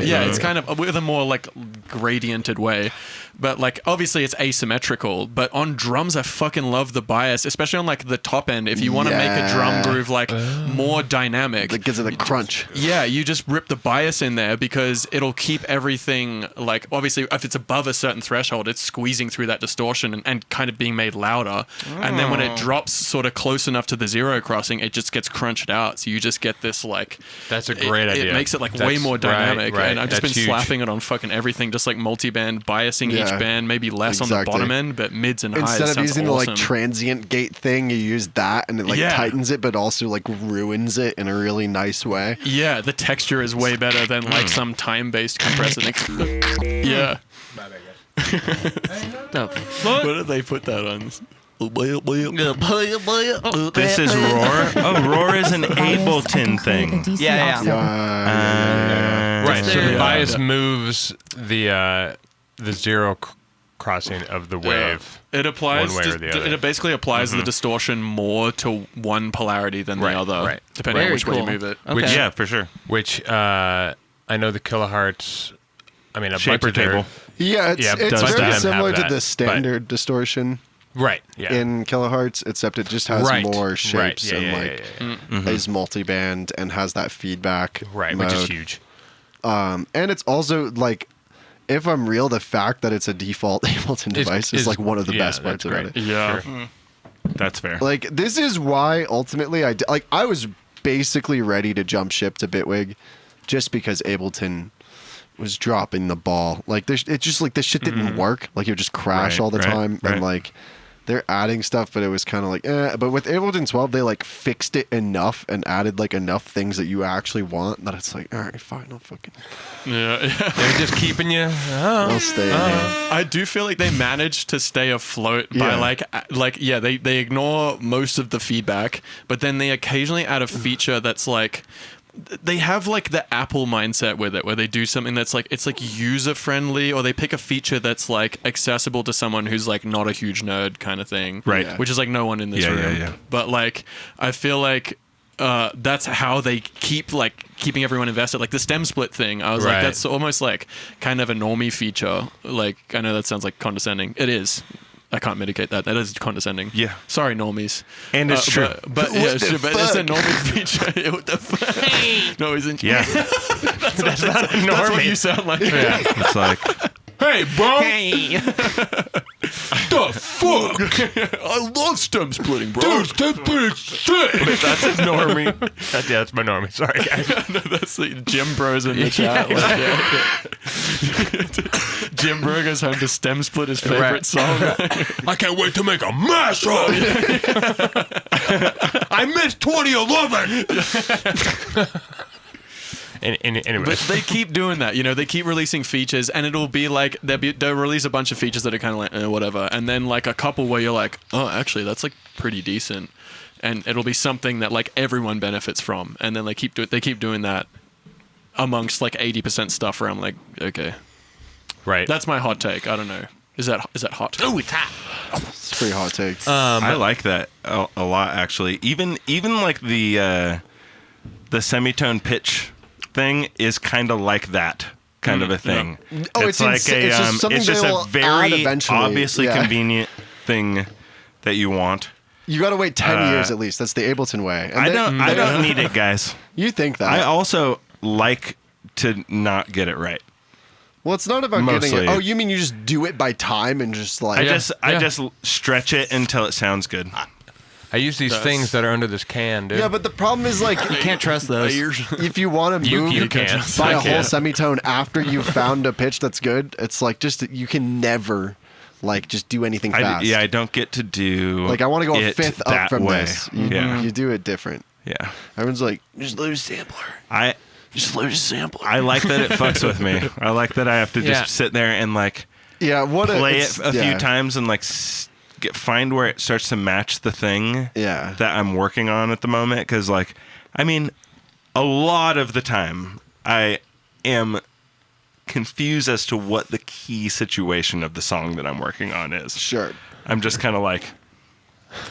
Yeah. It's kind of with a more like gradiented way. But like obviously it's asymmetrical. But on drums, I fucking love the bias, especially on like the top end. If you want to make a drum groove like more dynamic, That gives it a crunch. yeah, you just rip the bias in there because it'll keep everything like obviously if it's above a certain threshold, it's squeezing through that distortion and kind of being made louder. And then when it drops sort of close enough to the zero crossing, it just gets crunched out. So you just get this like That's a great idea. It makes it like way That's- more dynamic. right, And I've just been that's huge. slapping it on fucking everything, just like multi-band, biasing each Yeah, band, maybe less on the exactly. bottom end, but mids and highs. Instead of sounds using awesome. the like transient gate thing, you use that and it like Yeah. tightens it, but also like ruins it in a really nice way. Yeah, the texture is way better than like some time-based compressor thing. Yeah. The What did they put that on? This is Roar. Oh, Roar is an Ableton thing. Yeah. Right. So the Yeah. bias moves the zero crossing of the wave. It applies. One way or the other. It basically applies the distortion more to one polarity than Right, the other, right. depending on Very which way cool. you move it. Okay. Yeah, for sure. Which I know the kilohertz. I mean, a Shaper bunch of their- table. Yeah, it's, Yeah, it's does very have similar that, to the but- standard distortion Right. Yeah. in kilohertz, except it just has right. more shapes Right. Yeah, and yeah, like yeah, yeah. is multi-band and has that feedback Right, mode. which is huge. And it's also like, if I'm real, the fact that it's a default Ableton device is like one of the best parts that's about great. it. Yeah. Sure. That's fair. Like, this is why ultimately I was basically ready to jump ship to Bitwig just because Ableton was dropping the ball. Like, it's just like this shit didn't work. Like, it would just crash Right, all the right, time. right. And like, they're adding stuff, but it was kind of like, eh. But with Ableton 12, they like fixed it enough and added like enough things that you actually want that it's like, all right, fine, I'll fucking, Yeah. They're just keeping you. I'll stay in here. I do feel like they managed to stay afloat by Yeah. they ignore most of the feedback, but then they occasionally add a feature that's like they have like the Apple mindset with it, where they do something that's like it's like user friendly, or they pick a feature that's like accessible to someone who's like not a huge nerd kind of thing, Right. Yeah. Which is like no one in this Yeah, room. yeah, yeah. But like I feel like that's how they keep like keeping everyone invested. Like the stem split thing, I was Right. like, that's almost like kind of a normie feature. Like I know that sounds like condescending. It is. I can't mitigate that. That is condescending. Yeah. Sorry, normies. And it's true. But What yeah, the sure, but it's a fuck? normie feature. What the fuck? No, he's in. Yeah. that's not a normie. That's what you sound like. Yeah. It's like, Hey, bro. The fuck? I love stem splitting, bro. Dude, stem splitting shit. That's a normie. That's my normie. Sorry, guys. No, that's the Jim Bros in the chat. Jim Bro goes home to stem split his favorite Right. song. I can't wait to make a mashup. I missed 2011. Anyway, But they keep doing that, you know. They keep releasing features, and it'll be like they'll release a bunch of features that are kind of like whatever, and then like a couple where you're like, oh, actually, that's like pretty decent, and it'll be something that like everyone benefits from, and then they keep doing that amongst like 80% stuff where I'm like, okay, right. that's my hot take. I don't know. Is that hot? Oh, it's hot. It's a pretty hot take. I like that a lot, actually. Even like the semitone pitch thing is kind of like that kind of a thing. Oh, it's just something it's just they a will add very eventually. obviously Yeah. convenient thing that you want. You got to wait 10 years at least. That's the Ableton way. And I don't need it, guys. You think that? I also like to not get it right. Well, it's not about getting Mostly. it. Oh, you mean you just do it by time and just like... I just stretch it until it sounds good. I use these things that are under this can, dude. Yeah, but the problem is like... You can't trust those. if you want to move you can. by I a whole can. semitone after you've found a pitch that's good, it's like just... You can never like just do anything fast. I don't get to do Like I want to go a it fifth that up from way. this. Yeah. You do it different. Yeah. Everyone's like, just load a sampler. Just load a sampler. I like that it fucks with me. I like that I have to just Yeah. sit there and like Yeah, what play it's- it a yeah. few times and like find where it starts to match the thing Yeah. that I'm working on at the moment. Because like I mean, a lot of the time, I am confused as to what the key situation of the song that I'm working on is. Sure. I'm just kind of like,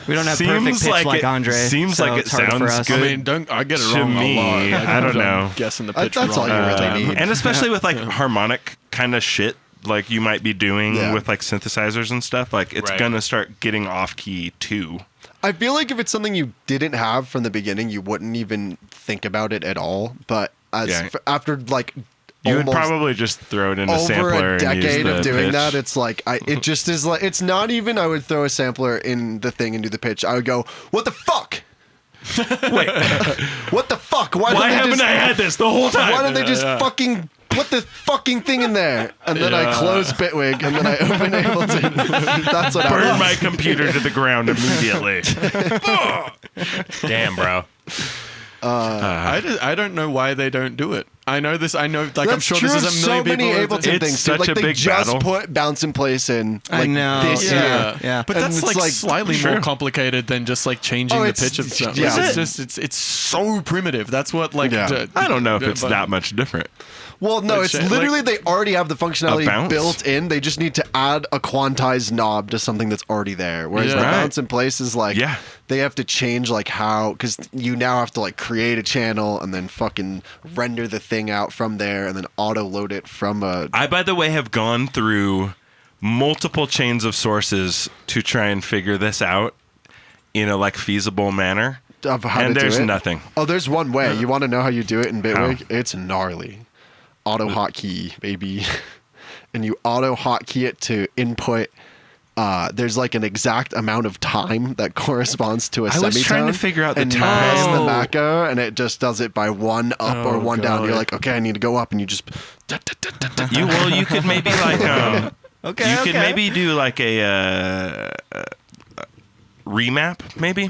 We don't have perfect pitch like Andre. Seems so like it it's hard for sounds us. good. I mean, I get it to wrong me. a lot. Like, I don't I'm know. guessing the pitch That's all wrong. you really need. And especially with like harmonic kind of shit like you might be doing Yeah. with like synthesizers and stuff, like it's Right. gonna start getting off key too. I feel like if it's something you didn't have from the beginning, you wouldn't even think about it at all. But after like You would almost probably just throw it in a over sampler a decade and use the of doing pitch. that, it's like it just is like it's not even. I would throw a sampler in the thing and do the pitch. I would go, "What the fuck? Wait, What the fuck? Why why don't haven't they I had this the whole time? Why don't they just fucking put the fucking thing in there?" And then I close Bitwig and then I open Ableton. That's what burn I my computer to the ground immediately? Damn, bro. I don't know why they don't do it. I know this. I know, like, I'm That's sure true this of is a so million many people. Ableton It's things. such like a they big just battle. put bounce in place in I like know. this Yeah. year. Yeah. But And that's it's like, like- slightly sure. more complicated than just like changing Oh, the it's- pitch of stuff. yeah. It's Is just it's so primitive. That's what like Yeah. I don't know if it's but- that much different. Well, no, Like it's shit, literally like- they already have the A functionality bounce? built in. They just need to add a quantized knob to something that's already there. Whereas Yeah. the Right. bounce in place is like Yeah. they have to change like how because you now have to like create a channel and then fucking render the thing out from there and then auto load it from a. I, by the way, have gone through multiple chains of sources to try and figure this out in a like feasible manner. Of how And to there's do it. nothing. Oh, there's one way. You want to know how you do it in Bitwig? How? It's gnarly. Auto hotkey, baby. And you auto hotkey it to input. There's like an exact amount of time that corresponds to a I semitone. was trying to figure out the and you time. press the Oh. macro, and it just does it by one up or Oh, one down. God. You're like, okay, I need to go up, and you just. You could maybe like Okay. you could okay. maybe do like a remap maybe.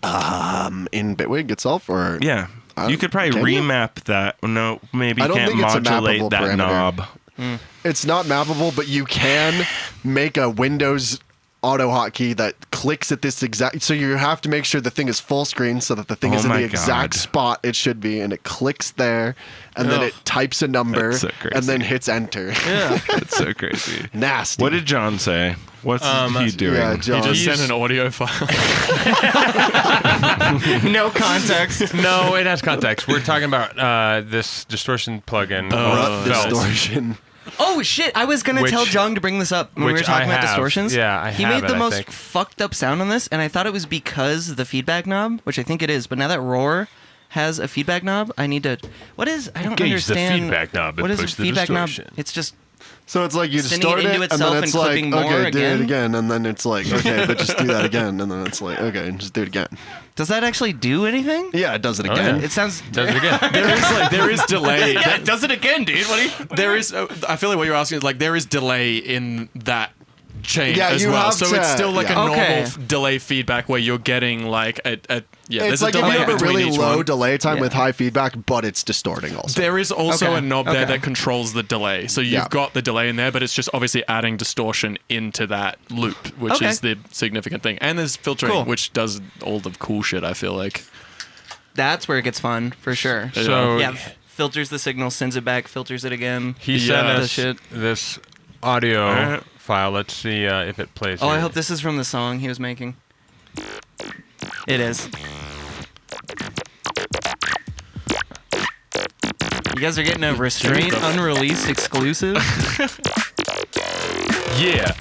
In Bitwig itself, or Yeah. You could probably can you? remap that. No, maybe I you don't can't think it's a modulate mappable that parameter. knob. It's not mappable, but you can make a Windows auto hotkey that clicks at this exact. So you have to make sure the thing is full screen so that the thing Oh is in my the exact God. spot it should be, and it clicks there, and then Oh. it types a number, That's so crazy. and then hits enter. Yeah. That's so crazy. Nasty. What did John say? What's he doing? Yeah, You John. just sent an audio file. No context. No, it has context. We're talking about this distortion plugin. Rut Felt. distortion. Oh shit! I was gonna Which- tell Jung to bring this up when we were which talking I about have. distortions. Yeah, I He have made it, the I most think. fucked up sound on this, and I thought it was because the feedback knob, which I think it is. But now that Roar has a feedback knob, I need to. What is? I don't Engage the understand. feedback knob and What is a push the feedback knob? distortion. It's just So it's like you Sending distort it into and itself then and it's like, clipping more okay, do again? it again, and then it's like, okay, but just do that again, and then it's like, okay, just do it again. does that actually do anything? Yeah, it does it Oh, again. yeah. It sounds. Does it again. there is delay. Yeah, it does it again, dude. What are you? There is. I feel like what you're asking is like there is delay in that chain Yeah, as you well. have So to- it's still like yeah. a normal Okay. delay feedback where you're getting like a yeah. It's there's like a if delay you have a between really each low one. delay time Yeah. with high feedback, but it's distorting also. There is also Okay. a knob there Okay. that controls the delay. So you've Yeah. got the delay in there, but it's just obviously adding distortion into that loop, which Okay. is the significant thing. And there's filtering, Cool. which does all the cool shit, I feel like. That's where it gets fun for sure. So Yeah, filters the signal, sends it back, filters it again. he Yeah. sent The us shit. this audio Alright. file. Let's see if it plays. Oh, I here. hope this is from the song he was making. It is. You guys are getting a restraint unreleased exclusive. Yeah.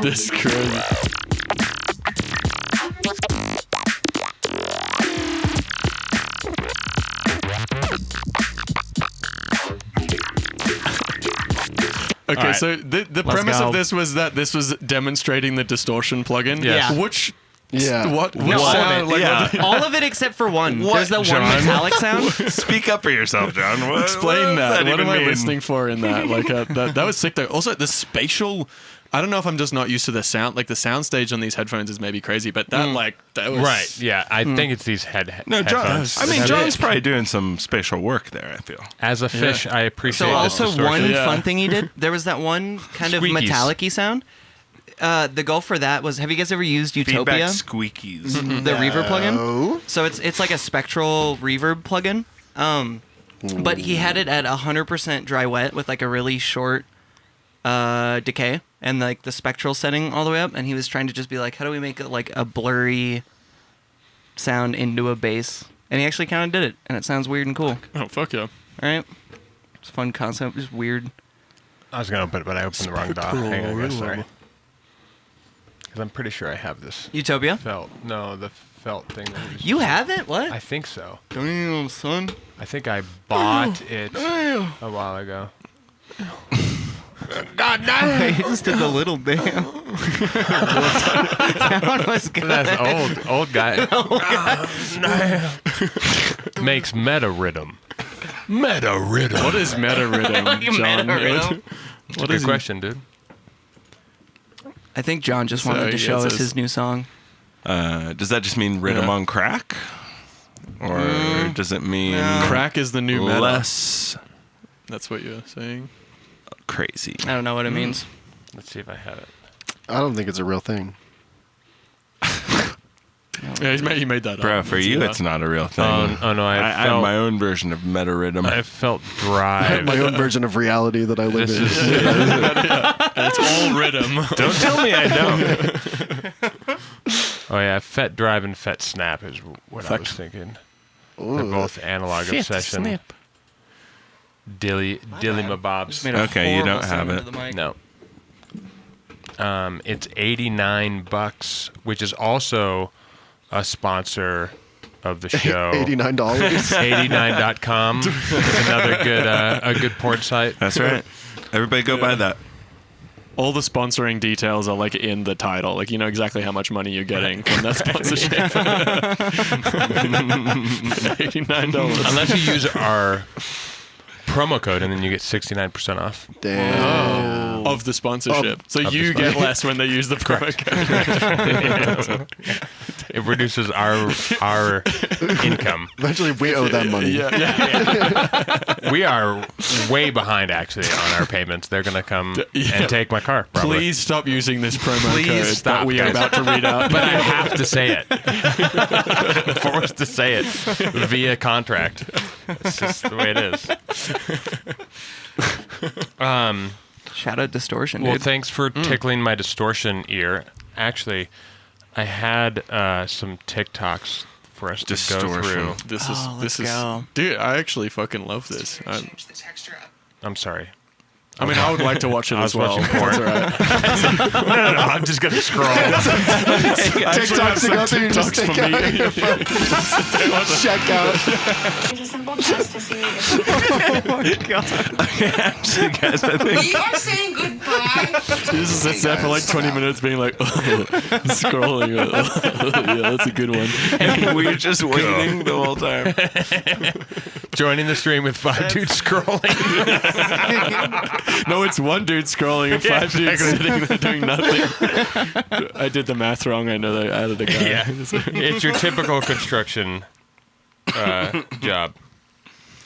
This is crazy. Okay, Alright. so the premise go. of this was that this was demonstrating the distortion plugin. Yes. Yeah. Which Yeah. what No, all of sound it. like Yeah. what- All of it except for one. What, There's that one John? metallic sound. Speak up for yourself, John. What Explain does that. What even am I mean? listening for in that? Like that was sick though. Also, the spatial. I don't know if I'm just not used to the sound. Like the sound stage on these headphones is maybe crazy, but that that was Right. Yeah. I think it's these No, John. headphones. I mean, That's John's it. probably doing some spatial work there. I feel. As a fish, I appreciate So this also distortion. one Yeah. fun thing he did, there was that one kind of Squeakies. metallic-y sound. the goal for that was, have you guys ever used Feedback Utopia? squeakies. The reverb plugin? Oh. So it's like a spectral reverb plugin. But he had it at 100% dry wet with like a really short decay and like the spectral setting all the way up, and he was trying to just be like, how do we make it like a blurry sound into a bass? And he actually kind of did it, and it sounds weird and cool. Oh, fuck yeah. All right, it's a fun concept, just weird. I was gonna open it, but I opened the wrong DAW. Hang on, guys, sorry. Because I'm pretty sure I have this Utopia? felt. No, the felt thing. That he was You have it? What? I think so. Damn, son. I think I bought it a while ago. God damn! He just did the little damn. That one was good. That's old guy. Makes meta rhythm. Meta rhythm. What is meta rhythm, John? Meta rhythm? What Good is question, dude. I think John just So, wanted to yeah, show it us says- his new song. Does that just mean rhythm Yeah. on crack? Or does it mean Crack is the new meta. less That's what you're saying. crazy? I don't know what it means. Let's see if I have it. I don't think it's a real thing. Yeah, he made that Bro, up. for Let's you, see it's that. not a real thing. Oh no, I I have felt my own version of meta rhythm. I felt dry. My own version of reality that I live This in. is And it's all rhythm. Don't tell me I don't. oh yeah, FET drive and FET snap is what I was thinking. They're both analog obsession. Dilly mabobs. Made a Okay, you horrible don't sound have into it. the mic. No. It's $89, which is also a sponsor of the show. $89. 89.com is another good a good porn site. That's right. Everybody go buy that. All the sponsoring details are like in the title. Like you know exactly how much money you're getting from that sponsorship. $89. Unless you use our promo code and then you get 69% off. Damn. Of the sponsorship. So Of the you get less when they use the promo code. It reduces our income. Eventually, we owe them money. Yeah. We are way behind actually on our payments. They're gonna come Yeah. and take my car. Probably. Please stop using this promo Please code stop, that we are guys. about to read out. But I have to say it. I'm forced to say it via contract. It's just the way it is. Shout out Distortion, Well, dude. thanks for tickling my distortion ear. Actually, I had some TikToks for us to go Distortion. through. This let's is go. dude. I actually fucking love this. I'm sorry. I mean, I would like to watch it I as was well. watching porn. That's all right. No, I'm just gonna scroll. TikToks to go through, you just TikToks take for out me. your phone. Check out. It's a simple test to see if Actually, guys, I think we are saying goodbye. This is sits there for like 20 minutes being like, scrolling. Yeah, that's a good one. we're just waiting the whole time. Joining the stream with 5 dudes scrolling. No, it's one dude scrolling and 5 dudes sitting there doing nothing. I did the math wrong. I know that I added a guy. Yeah. It's your typical construction job.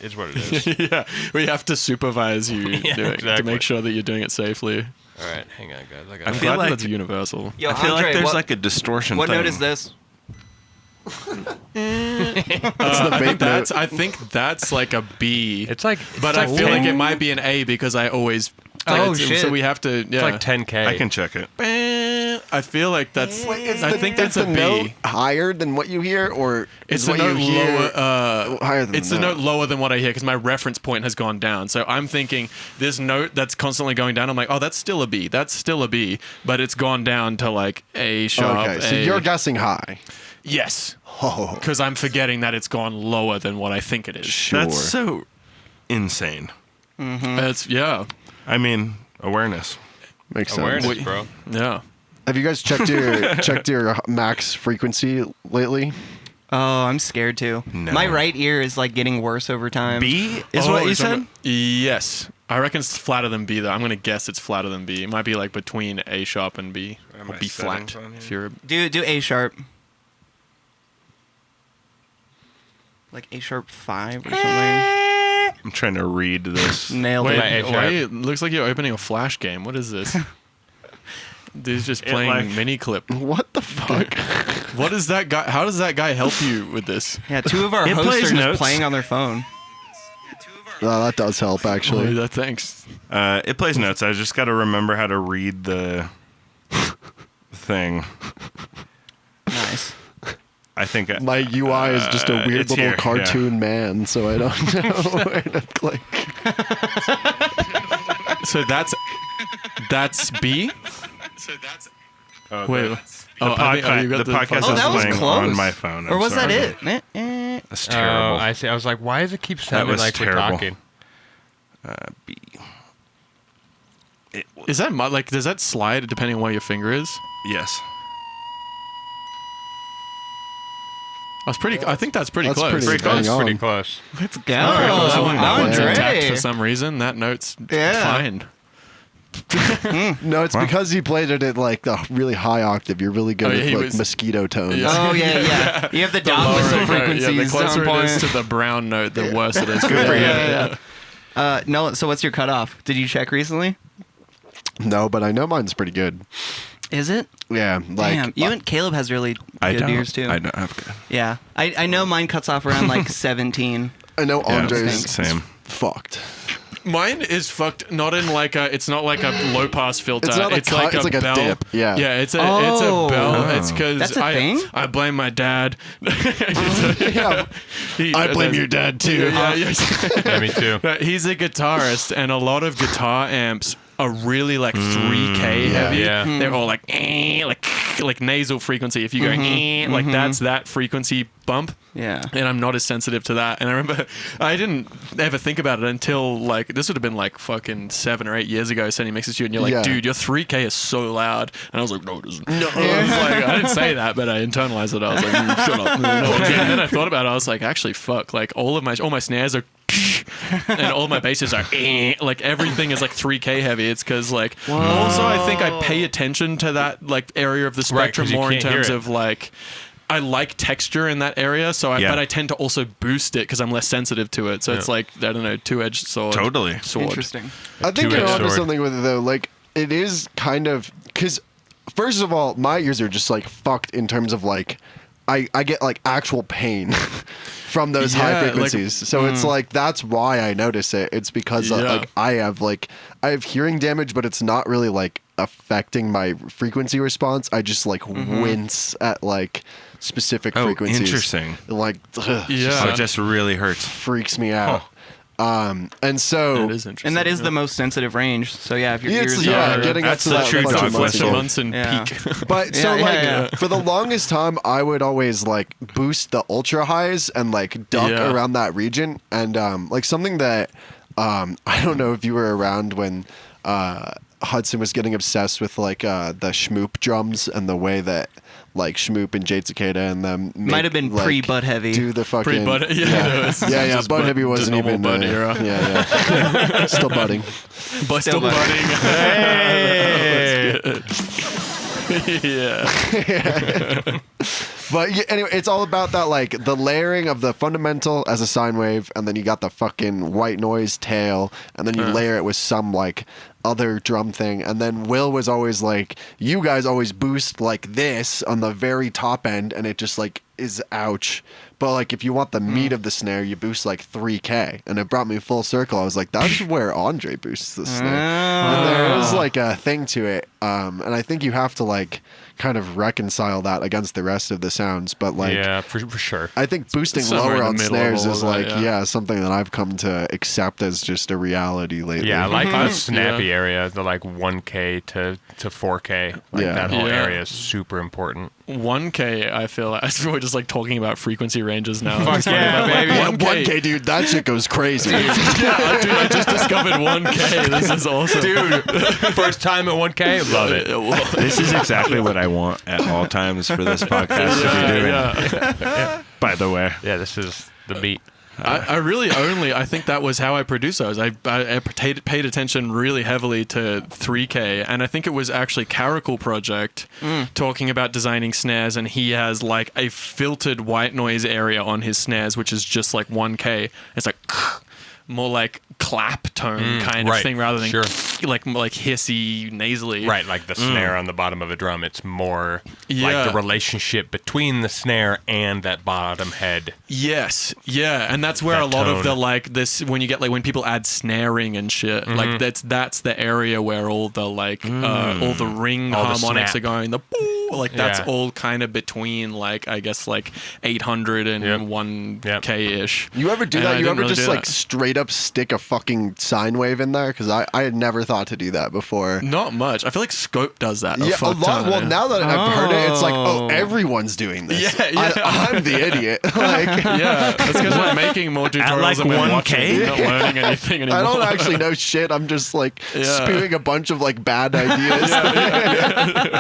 Is what it is. Yeah, we have to supervise you doing, to exactly. make sure that you're doing it safely. All right, hang on, guys. I I got feel Glad like that's universal. Yo, I feel Andre, like there's what, like a distortion. what thing. note is this? I think that's like a B. It's like, but I feel like it might be an A because I always. Oh, so shit. we have to. Yeah. it's like 10K. I can check it. I feel like that's. I think Is that's a the note B. higher than what you hear, or It's is a what you note hear lower. higher than It's the a note lower than what I hear because my reference point has gone down. So I'm thinking this note that's constantly going down. I'm like, oh, that's still a B. That's still a B, but it's gone down to like A sharp. Okay, so A. you're guessing high. Yes, Oh, because I'm forgetting that it's gone lower than what I think it is. sure. That's so insane. It's yeah, I mean, awareness. Makes sense. Awareness, bro. yeah. Have you guys checked your max frequency lately? Oh, I'm scared too. No. My right ear is like getting worse over time. B is Oh, what you you're said. talking about- Yes, I reckon it's flatter than B though. I'm gonna guess it's flatter than B. It might be like between A sharp and B, Are or my B flat. settings on here? If you're Do A sharp. Like A sharp 5 or something. I'm trying to read this. Nailed wait, it. A sharp. it looks like you're opening a flash game. What is this? Dude's just playing mini clip. What the fuck? What is that guy? How does that guy help you with this? Yeah, 2 of our It hosts plays are just notes. playing on their phone. Oh, that does help, actually. Oh, thanks. It plays notes. I just got to remember how to read the thing. Nice. I think My UI is just a weird it's little here, cartoon man, so I don't know where to click. So that's B. Oh, Wait. the you got the podcast Oh, is that was playing close. on my phone. Or I'm was sorry. that it? That's terrible. I see. I was like, why does it keep sounding was like terrible. we're talking? B. Is that like? Does that slide depending on where your finger is? Yes. I think that's pretty That's close. pretty Pretty close. Hang on. Pretty close. Let's go. That one's intact Andre. for some reason. That note's Yeah. fine. No, it's because he played it at like the really high octave. You're really good Oh, yeah, with he like was- mosquito tones. Yeah. Oh, yeah. You have the dot whistle frequencies Yeah, the closer on it is point. to the brown note, the worse it is. Good for you. Yeah. No, so what's your cutoff? Did you check recently? No, but I know mine's pretty good. Is it? Yeah, like Damn, you and Caleb has really I good don't. ears too. I don't have good. Yeah, I know mine cuts off around like 17. I know Yeah, Andre's same. fucked. Mine is fucked. Not in like a. It's not like a low pass filter. It's not a cut, it's like a bell. dip, yeah. Yeah. It's a Oh. bell. Oh. It's because That's a thing? I blame my dad. Yeah, I blame your dad too. Yeah, yeah. Yeah, me too. He's a guitarist, and a lot of guitar amps are really like 3K heavy. Yeah. They're all like like nasal frequency. If you go like that's that frequency bump. Yeah. And I'm not as sensitive to that. And I remember I didn't ever think about it until like this would have been like fucking 7 or 8 years ago sending mixes to you and you're like, Yeah. dude, your 3K is so loud. And I was like, no, it isn't. No. I was like, I didn't say that, but I internalized it. I was like, shut up. No. And then I thought about it. I was like, actually, fuck. Like all my snares are and all my basses are like everything is like 3K heavy. It's because like also I think I pay attention to that like area of the Right, 'cause spectrum you more in can't hear terms it. of like I like texture in that area, so Yeah. but I tend to also boost it because I'm less sensitive to it. So it's like I don't know, two-edged sword. Totally. Sword. Interesting. I think you're two-edged onto sword. something with it though. Like it is kind of because first of all, my ears are just like fucked in terms of like I get like actual pain from those Yeah, high like- frequencies. So it's like that's why I notice it. It's because Yeah. like I have hearing damage, but it's not really like affecting my frequency response. I just like wince at like specific Oh, frequencies. interesting. Like Yeah. Oh, it just really hurts. freaks me out. And so That is interesting. And that is yeah. the most sensitive range. So yeah, if your Yeah, ears yeah, are getting up That's to the that true fucking dog muscle. whistle. Munson Yeah. peak. But so Yeah, like yeah, for the longest time, I would always like boost the ultra highs and like duck Yeah. around that region. And like something that I don't know if you were around when Hudson was getting obsessed with like the Schmoop drums and the way that like Schmoop and Jade Cicada and them Might have been like, pre-BudHeavy. do the fucking Pre-Bud, yeah, it's yeah, just Bud Heavy the wasn't normal even Bud era. yeah still budding. But still budding. budding. Hey. Yeah. But yeah, anyway, it's all about that, like the layering of the fundamental as a sine wave, and then you got the fucking white noise tail, and then you layer it with some like other drum thing. And then Will was always like, you guys always boost like this on the very top end, and it just like is ouch. But like if you want the meat of the snare, you boost like 3K, and it brought me full circle. I was like, that's where Andre boosts the snare. And there is like a thing to it, and I think you have to like kind of reconcile that against the rest of the sounds. But like, Yeah, for sure. I think boosting Somewhere in lower the on middle of snares all is of that, like yeah. something that I've come to accept as just a reality lately. Yeah, I like the Yeah. snappy area, the like 1K to 4K. Like Yeah. that whole Yeah. area is super important. 1K, I feel like we're just like talking about frequency ranges now. Fuck It's funny yeah, about, like, baby. 1K, dude, that shit goes crazy. Yeah, dude, I just discovered 1K. This is awesome. Dude, first time at 1K, love it. This is exactly what I want at all times for this podcast to be doing. Yeah. By the way, Yeah, this is the meat. I really I think that was how I produced those. I paid attention really heavily to 3K, and I think it was actually Caracal Project talking about designing snares, and he has like a filtered white noise area on his snares, which is just like 1K. It's like more like clap tone kind of right, thing rather than sure. like hissy nasally. Right, like the snare on the bottom of a drum. It's more Yeah. like the relationship between the snare and that bottom head. Yes, yeah, and that's where That a lot of tone. the like this when you get like when people add snaring and shit, like that's the area where all the like all the ring All the harmonics snap. are going. The like that's Yeah. all kind of between like I guess like 800 and Yep. 1K ish. You ever do And I that? You didn't ever really just do like that. straight up stick a fucking sine wave in there? Because I had never thought to do that before. Not much. I feel like Scope does that. Yeah, a fuck lot. ton. Well, now that I've heard it, it's like, oh, Oh. everyone's doing this. Yeah, yeah. I'm the idiot. Like, Yeah, that's because we're making more tutorials like and we're 1K? watching, not learning anything anymore. I don't actually know shit. I'm just like Yeah. spewing a bunch of like bad ideas.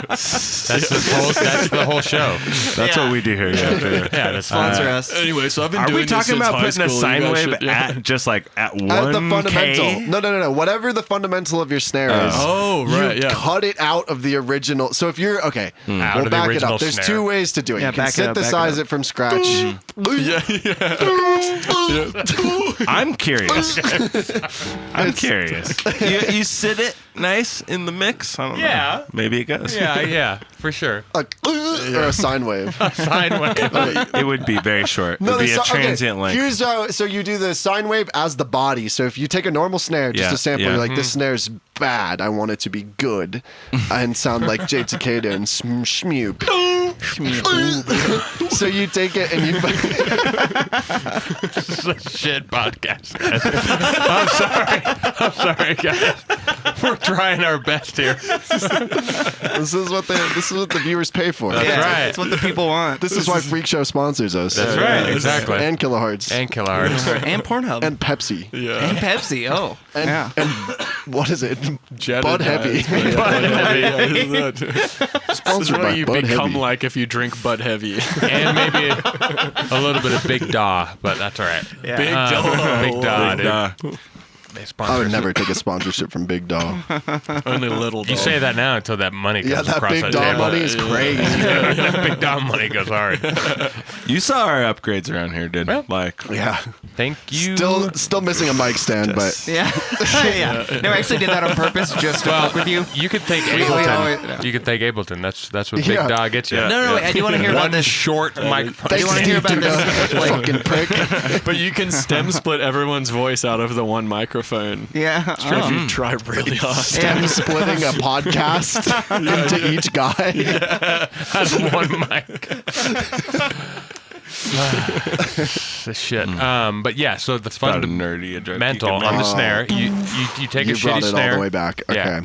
That's the whole show. That's what we do here. Yeah. Yeah, that's Sponsor us. Anyway, so I've been Are doing we talking this since about high putting a school. You sine guys wave should- yeah. at just like at At the 1K? fundamental. No. Whatever the fundamental of your snare is. Oh, right, You yeah. cut it out of the original. So if you're okay, Out we'll of the back it original up. There's snare. two ways to do it. Yeah, You can back it up, back it synthesize up. it from scratch. I'm curious. I'm curious. You sit it nice in the mix. I don't Yeah. know. Maybe it goes. yeah, for sure. Or a sine wave. Sine wave. It would be very short. It would be a transient length. Here's how. So you do the sine wave as the body. So if you take a normal snare, just Yeah, a sample, yeah. you're like, this snare's bad. I want it to be good and sound like J Takeda and Shmoop. So you take it and you. This is a shit podcast, guys. I'm sorry, guys. We're trying our best here. This is what the viewers pay for. That's Yeah, right. That's what the people want. This is why Freak Show sponsors us. That's right, exactly. And Kilohertz. And kilohertz. And Pornhub. And Pepsi. And Pepsi. Oh. And, yeah. and what is it? Jedi BudHeavy. This is Sponsored by what you become BudHeavy. like if you drink Bud Heavy. And maybe a little bit of Big Daw, but that's all right. Yeah. Big Daw. Big Daw, dude. Nah. They sponsor I would us. never take a sponsorship from Big Dog. Only little. You say that now until that money comes Yeah, that across Big that Dog table. money is crazy. That Big Daw money goes hard. You saw our upgrades around here, didn't Well, like Yeah. Thank you. Still missing a mic stand, but Yeah. Yeah. No, I actually did that on purpose just to fuck with you. You could thank We always- Ableton. You could thank Ableton. That's what Yeah. Big Dog gets you. Yeah. No, wait, I do want to hear about One this. short microphone. I do want to hear about this. Like, fucking prick. But you can stem split everyone's voice out of the one microphone. yeah. If you try really hard. Stem splitting a podcast into each guy. Has one mic. This shit. But yeah, so the about a fun nerdy a joke you mental can on the make. snare. You take You a brought shitty it snare. all the way back. Okay. Yeah.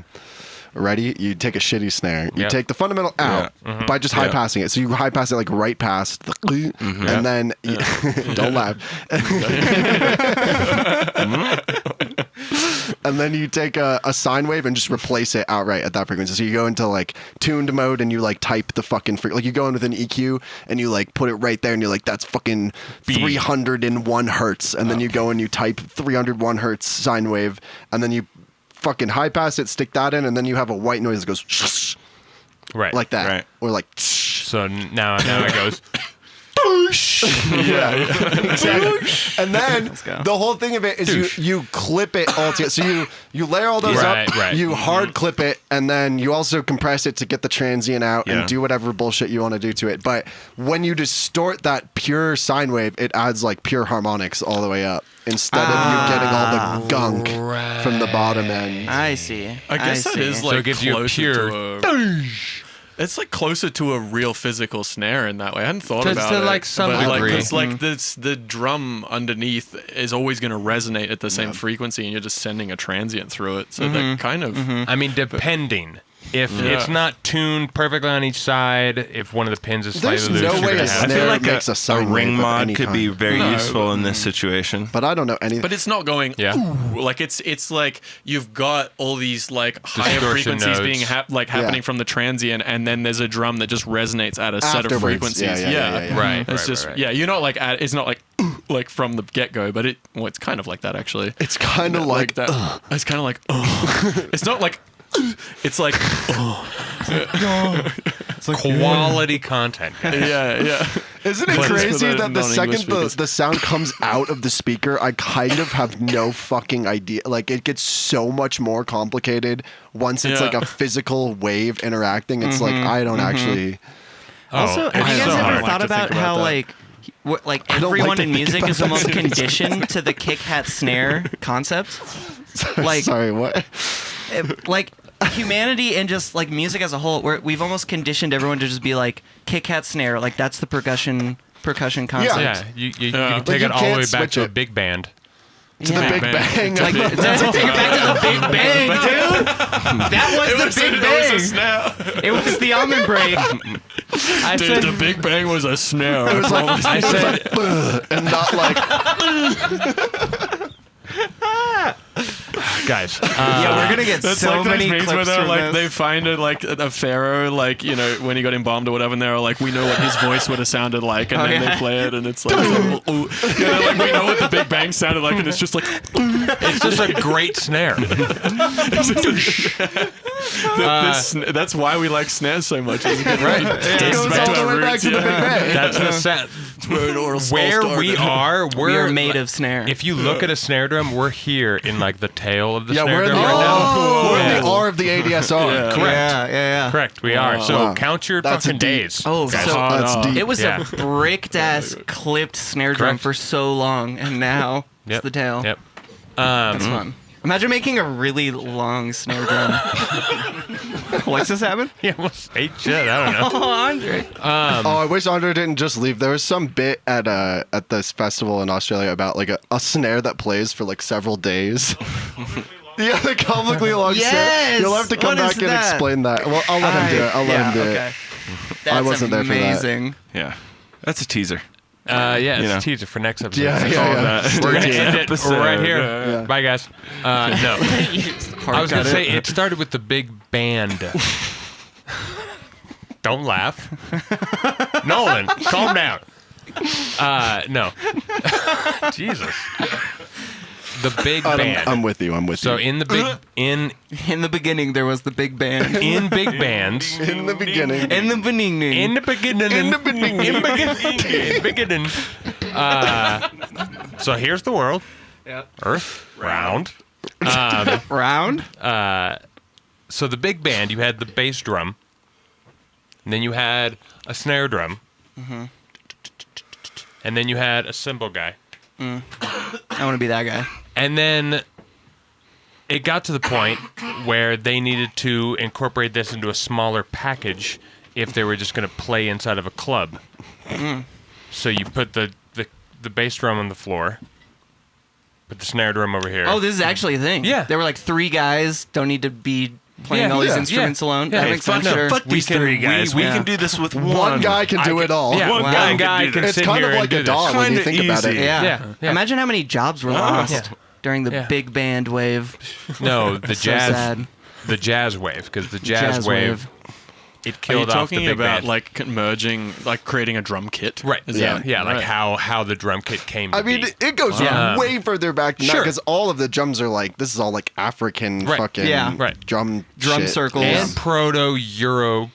Ready? You take a shitty snare. You Yep. take the fundamental out by just high Yeah. passing it. So you high pass it like right past the and then don't laugh. And then you take a sine wave and just replace it outright at that frequency. So you go into like tuned mode and you like type the fucking like you go in with an EQ and you like put it right there and you're like that's fucking 301 hertz. And then you go and you type 301 hertz sine wave and then you fucking high pass it, stick that in, and then you have a white noise that goes Right. like that, Right. or like So now it goes. yeah, exactly. And then go. the whole thing of it is you clip it all together. So you layer all those Right, up, right. you hard clip it, and then you also compress it to get the transient out Yeah. and do whatever bullshit you want to do to it. But when you distort that pure sine wave, it adds like pure harmonics all the way up instead of you getting all the gunk from the bottom end. I see. I guess that see. is So like it gives you a closer pure to a, it's like closer to a real physical snare in that way. I hadn't thought To- about to, it. like, some but, like, degree. it's like this, the drum underneath is always going to resonate at the same frequency, and you're just sending a transient through it. So that kind of I mean, depending. If Yeah. it's not tuned perfectly on each side, if one of the pins is There's slightly loose, no you're way gonna a have I snare feel like makes a sine ring wave of mod any could be kind. very No, useful in this situation. But I don't know anything. But it's not going. Yeah. Ooh, like it's like you've got all these like higher Distortion frequencies nodes. being happening from the transient, and then there's a drum that just resonates at a set of Afterwards. frequencies. Yeah. Right. It's just right. yeah. You're not like it's not like like from the get go, but it's kind of like that actually. It's kind of like that. It's kind of like it's not like. It's like quality content, guys. Yeah. Isn't it Please, for crazy the that the non-English second speakers. the sound comes out of the speaker, I kind of have no fucking idea. Like, it gets so much more complicated once it's Yeah. like a physical wave interacting. It's like, I don't actually... Also, have you it's guys so ever hard. thought to think about about how that. don't everyone like to in think music about is almost conditioned to the kick hat snare concept? Like, Sorry, what? like humanity and just like music as a whole, we've almost conditioned everyone to just be like kick hat snare, like that's the percussion concept. Yeah, you Yeah. can But take you it all the way can't back switch to a it. big band. To the Big Bang. Like, that's take it back to the Big Bang, dude. That was the Big Bang. It was the almond break. I Dude, said, the Big Bang was a snare. It was like, I said, and not like... guys, yeah, we're gonna get That's so like many those memes where clips they're from like this. they find it like a pharaoh, like, you know, when he got embalmed or whatever, and they're like, we know what his voice would have sounded like, and Oh, then yeah. they play it, and it's like, ooh, ooh. Yeah, they're like, we know what the Big Bang sounded like, and it's just like, it's just a great snare. that's why we like snares so much. Right? It goes all the way back to the Big Bang. That's the set. Where we are, we are made of snare. If you look at a snare drum, we're here in like the tail of the Yeah, snare we're in drum the, right now. we're in Yeah. the R of the ADSR. Correct. yeah. Correct. We are. So Wow. count your That's fucking deep. days. Oh, guys. so That's deep. it was Yeah. a bricked ass clipped snare drum Correct. for so long, and now Yep. it's the tail. Yep. That's fun. Imagine making a really long snare drum. What's this happen? He almost ate shit. I don't know. Oh, Andre. Oh, I wish Andre didn't just leave. There was some bit at this festival in Australia about like a snare that plays for like several days. Yeah, the comically long snare. Yes! You'll have to come What is back and that? explain that. Well, I'll let him do it. I'll let him do okay. it. That's wasn't there for that. amazing. Yeah. That's a teaser. Yeah, it's You know. a teaser for next episode. Yeah, That's yeah, all yeah. that. We're gonna end it Episode. right here. Yeah. Bye, guys. No, I was gonna say it started with the big band. Don't laugh, Nolan. Calm down. No, Jesus. The big band. I'm with you. I'm with So you. in the big in In the beginning, there was the big band. big bands. In the beginning. In the beginning. In the beginning. In the beginning. In the beginning. So here's the world. Yep. Earth round. Round. So the big band, you had the bass drum, and then you had a snare drum, and then you had a cymbal guy, I want to be that guy. and then it got to the point where they needed to incorporate this into a smaller package if they were just going to play inside of a club. So you put the bass drum on the floor, put the snare drum over here. Oh, this is actually a thing. Yeah. There were like three guys. Don't need to be playing Yeah, all these yeah, instruments yeah. alone. Yeah. That Hey, makes fuck sense. Sure. fuck these three guys. We yeah. can do this with One guy can do it all. Yeah, One one guy guy can do can this. sit It's kind here of and like do a this. dog when you Kinda think about it. easy. Yeah. Yeah. Imagine how many jobs were lost Yeah. during the Yeah. big band wave. No, the So jazz, sad. the jazz wave, because the jazz wave, it Are you killed off the talking big about band. like merging, like creating a drum kit? Right. Is Yeah. that- Yeah. Like right. how the drum kit came to I mean, be. it goes Yeah. way further back than that Sure. because all of the drums are like, this is all like African Right. fucking Yeah. Right. drum shit. circles. And Proto-Euro.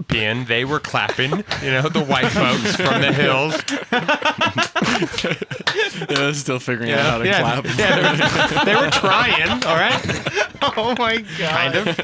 They were clapping, the white folks from the hills. Yeah, they're still figuring out how to clap. Yeah, they were trying, all right? Oh my god. Kind of.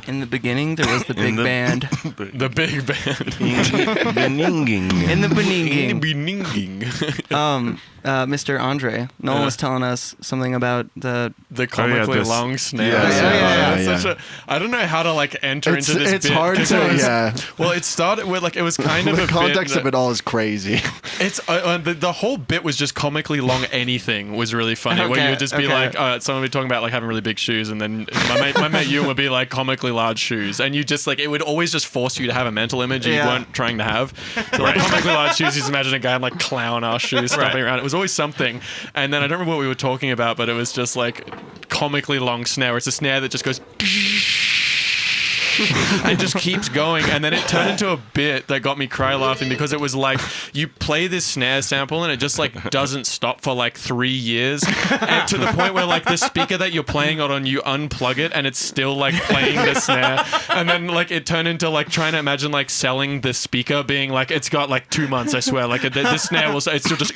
In the beginning, there was the big the- band. The big band. In the beginning. Beninging. Mr. Andre, Nolan was telling us something about the. The comically this- long snare. Yeah, It's yeah. such a- I don't know how to like enter It's, into this it's bit, hard 'cause to, it was- yeah. Well, it started with like, it was kind of The a context bit of it all is crazy. It's the whole bit was just comically long. Anything was really funny. Where Okay, you would just be okay. like, someone would be talking about like having really big shoes, and then my mate Ewan would be like comically large shoes, and you just like it would always just force you to have a mental image you Yeah. weren't trying to have. So like comically large shoes, you just imagine a guy in like clown ass shoes stomping around. It was always something. And then I don't remember what we were talking about, but it was just like comically long snare. It's a snare that just goes. and just keeps going. And then it turned into a bit that got me cry laughing because it was like you play this snare sample and it just like doesn't stop for like 3 years, and to the point where like the speaker that you're playing it on, you unplug it and it's still like playing the snare. And then like it turned into like trying to imagine like selling the speaker being like it's got like 2 months, I swear, like the snare was it's still just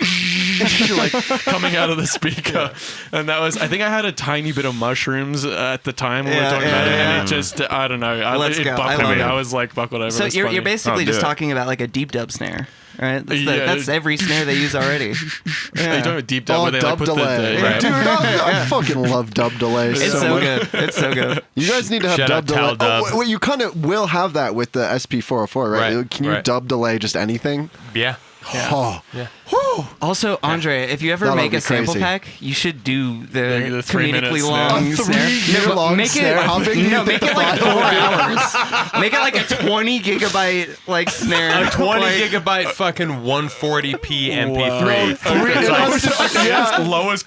like coming out of the speaker. And that was, I think I had a tiny bit of mushrooms at the time when we were talking about it, and it just, I don't know, Let's it go. buckled I me. love it. I was like buckled over. So It's you're funny. basically do just it. talking about like a deep dub snare, right? That's, Yeah. that's every snare they use already. Are you talking about deep dub Oh, where they dub like put delay. the Right. Dude, I fucking love dub delay It's so so much. good. It's so good. You guys need to have Shout dub out delay. Tal Dub. Oh, wait, you kind of will have that with the SP404, right? Right, Can you right. dub delay just anything? Yeah. Oh, Also, Andre, if you ever That'll make be a sample crazy. pack, you should do the Yeah, the 3-minute comedically snare. long A snare. 3-year-long make snare? How big do you no, think make the it like 4 file would hours. Make it like a 20 gigabyte like snare. A 20 Like, gigabyte fucking 140p MP3. No, Yeah. It's lowest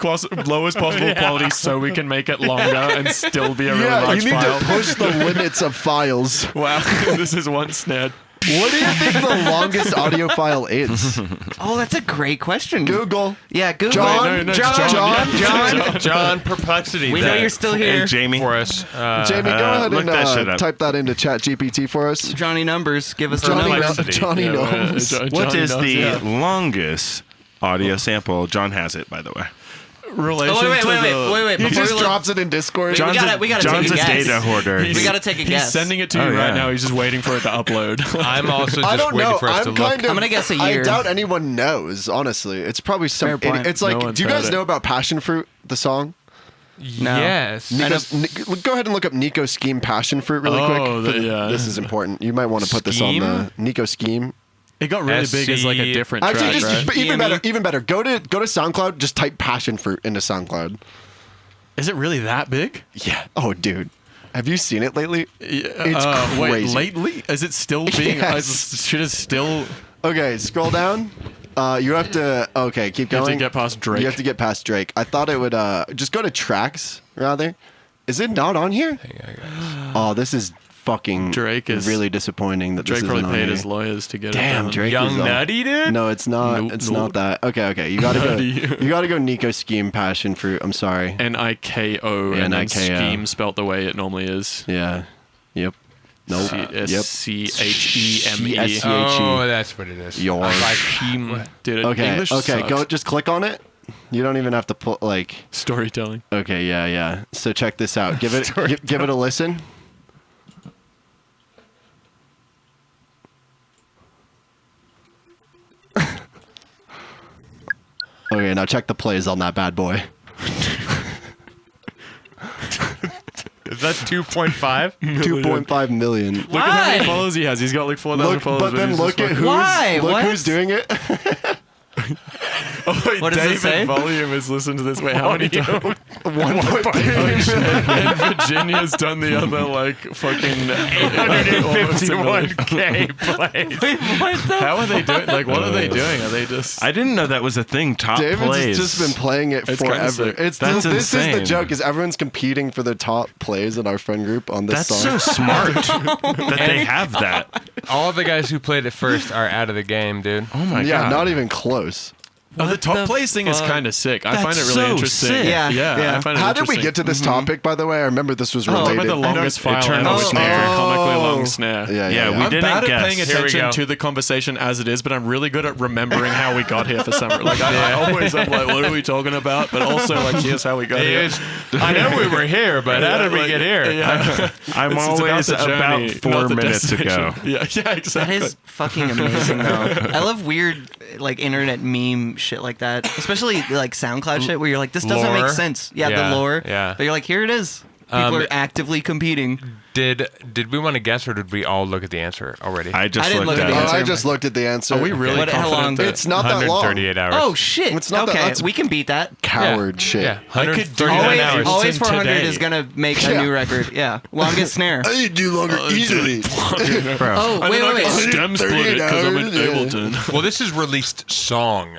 possible quality so we can make it longer and still be a really Yeah, large you need file. to push the limits of files. Wow, this is one snare. What do you think the longest audio file is? Oh, that's a great question. Google. Yeah, Google. John? it. No, John. John Perplexity. We know you're still here. Hey, Jamie. for us. Jamie, go ahead look that shit and up. type that into ChatGPT for us. Johnny Numbers. Give us the Johnny, numbers. Perplexity. Johnny knows. What is the longest audio sample? John has it, by the way. relation Oh, wait. to the... He Before just we look- drops it in Discord. We gotta John's take a a guess. data hoarder. We gotta take a He's guess. sending it to you Oh, right yeah. now. He's just waiting for it to upload. I'm also I just don't waiting know. for us to I'm look. kind of. I'm gonna guess a I year. doubt anyone knows. Honestly, it's probably some. Fair point. It's like, No one's do you guys heard it. know about Passion Fruit, the song? No. Yes. Go ahead and look up Nico Scheme Passion Fruit really Oh, quick. yeah. This is important. You might want to put this on the Nico Scheme. It got really big as like a different Actually, track, right? but even EME. better. Even better. Go to SoundCloud. Just type Passion Fruit into SoundCloud. Is it really that big? Yeah. Oh, dude. Have you seen it lately? It's Wait, crazy. lately? Is it still being... Yes. Shit is still... Okay, scroll down. You have to. Okay, keep You have going. to get past Drake. You have to get past Drake. I thought it would. Just go to tracks rather. Is it not on here? Oh, this is fucking Drake is- really disappointing that Drake this probably isn't on paid here. his lawyers to get Damn, it done. Drake Young is on. Nutty, dude? No, it's not. Nope, it's nope. not that. Okay. You gotta go. Nutty. You gotta go. Nico Scheme Passion Fruit. I'm sorry. Niko Yeah, and then Niko. scheme spelt the way it normally is. Yeah. Yep. Nope. Yep. S-C-H-E-M-E. S-C-H-E. Oh, that's what it is. Yours. Like, Scheme. Dude, Okay. English Okay. sucks. Go. Just click on it. You don't even have to put like. Storytelling. Okay. Yeah. So check this out. Give it. Give it a listen. Okay, now check the plays on that bad boy. is that 2.5? 2.5 million. Look at how many followers he has. He's got like 4,000 Look, followers. but then he's look just at who's Why? look What? who's doing it. Oh, wait, What does it David say? Volume is listen to this. Wait, how many times? 1.3 And Virginia's done the other like fucking 851k plays. How are they doing? Like, what are they doing? Are they just? I didn't know that was a thing. Top David's plays. just been playing it It's kinda forever. sick. It's That's this is the insane. joke. Is everyone's competing for the top plays in our friend group on this That's song? so smart that they have that. All of the guys who played it first are out of the game, dude. Oh my yeah, god! not even close. Oh, the top the plays thing is fuck? kind of sick. I That's find it really so interesting. sick. Yeah, yeah. yeah. I find it How did we interesting. get to this topic, by the way? I remember this was Oh, related. about the longest It file turned ever, to which snare. made for a comically long snare. Yeah, we I'm didn't bad guess. at paying Here we attention go. to the conversation as it is, but I'm really good at remembering how we got here for some reason. Like, I always am like, what are we talking about? But also, like, here's how we got here. I know we were here, but how did we get here? Yeah. I'm It's always the journey, about not 4 the minutes ago. destination. Yeah, exactly. That is fucking amazing, though. I love weird, like, internet meme shit like that. Especially, like, SoundCloud shit where you're like, this doesn't Lore? make sense. Yeah, Yeah, the lore. yeah. But you're like, here it is. People are actively competing. Did we want to guess, or did we all look at the answer already? I just I didn't looked look at at the it. answer. I just looked at the answer. Are we really What- how confident long- that It's not that long. 138 hours. Oh, shit. It's not that- okay, that's- we can beat that. Coward Yeah. shit. Yeah, I could do 139 that. hours. Always Ableton 400 today. is going to make Yeah. a new record. Yeah. Longest snare. I do longer easily. Bro. Oh, I wait, mean, I wait, can wait. stem split it because I'm in 38 hours, Ableton. Well, this is released song.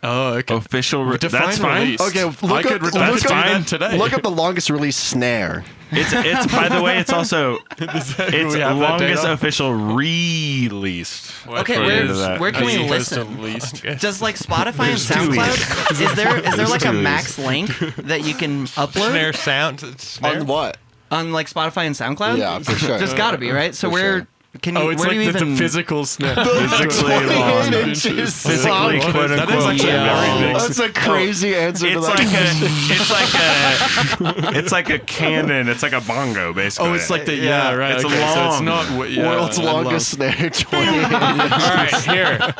Oh, okay. Official. Define That's fine. release. Okay, I look could up, that's look, fine up, today. look up the longest release snare. It's by the way, it's also we it's have that longest data? official released. Okay, Where- where can we As opposed to listen? least. Does like Spotify and two SoundCloud? Is there like a two max length that you can upload Snare sound. Snare? On what? on like Spotify and SoundCloud? Yeah, for sure. There's got to be, right? So For where sure. can you? Oh, it's where like do you the even? physical snap. Physically long. Physically, That quote is unquote. actually long. very big. That's a crazy answer to It's that. like it's like a canon. It's like a bongo, basically. Oh, it's like the Yeah. right. It's okay, so it's long. not World's longest snare, 28 All right, here.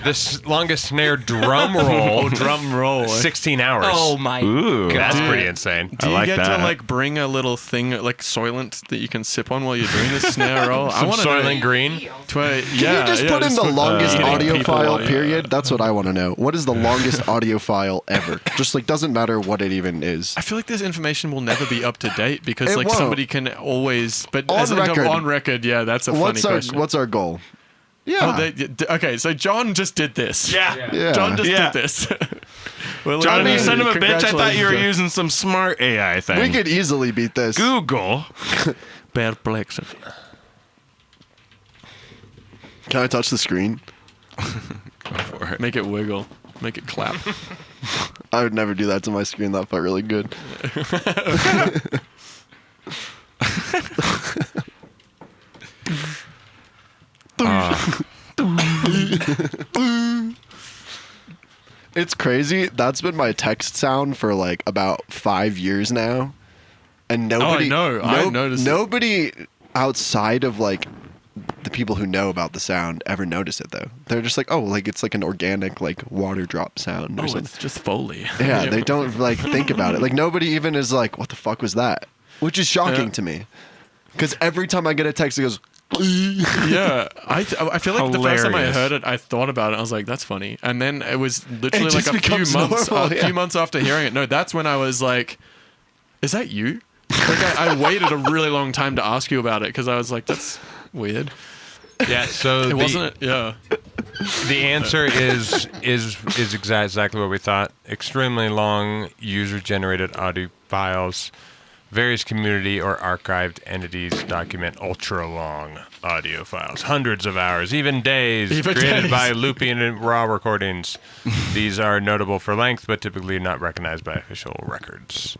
This longest snare drum roll. drum roll. 16 hours. Oh my! Ooh, That's Dude. pretty insane. Do you like get that. to like bring a little thing like Soylent that you can sip on while you're doing this snare roll? I Some want Soylent Green. Can you just put in the longest eating audio people file, while you- period? That's what I want to know. What is the longest audio file ever? Just like, doesn't matter what it even is. I feel like this information will never be up to date because It like won't. somebody can always. But On as in record. on record, yeah, that's a What's funny our question. What's our goal? Oh, okay, so John just did this. Yeah. John just Yeah. did this. Well, John, you son of a bitch! I thought you were congratulations, using some smart AI thing. We could easily beat this. Google. John. Perplexity. Can I touch the screen? Make it wiggle. Make it clap. I would never do that to my screen. That felt really good. It's crazy. That's been my text sound for like about 5 years now, and nobody. know. I've noticed it. Nobody outside of like the people who know about the sound ever notice it though. They're just like, oh, like it's like an organic like water drop sound or Oh, something. it's just Foley. Yeah, they don't like think about it. Like nobody even is like, what the fuck was that? Which is shocking Yeah. to me, because every time I get a text, it goes. Yeah, I feel like the first time I Hilarious. heard it, I thought about it. I was like, "That's funny," and then it was literally It like just a few becomes months, normal, yeah. few months after hearing it. No, that's when I was like, "Is that you?" Like I waited a really long time to ask you about it because I was like, "That's weird." Yeah, so It wasn't. Yeah. the answer is exactly what we thought. Extremely long user-generated audio files. Various community or archived entities document ultra-long audio files, hundreds of hours, even days, Even created days. by looping and raw recordings. These are notable for length, but typically not recognized by official records.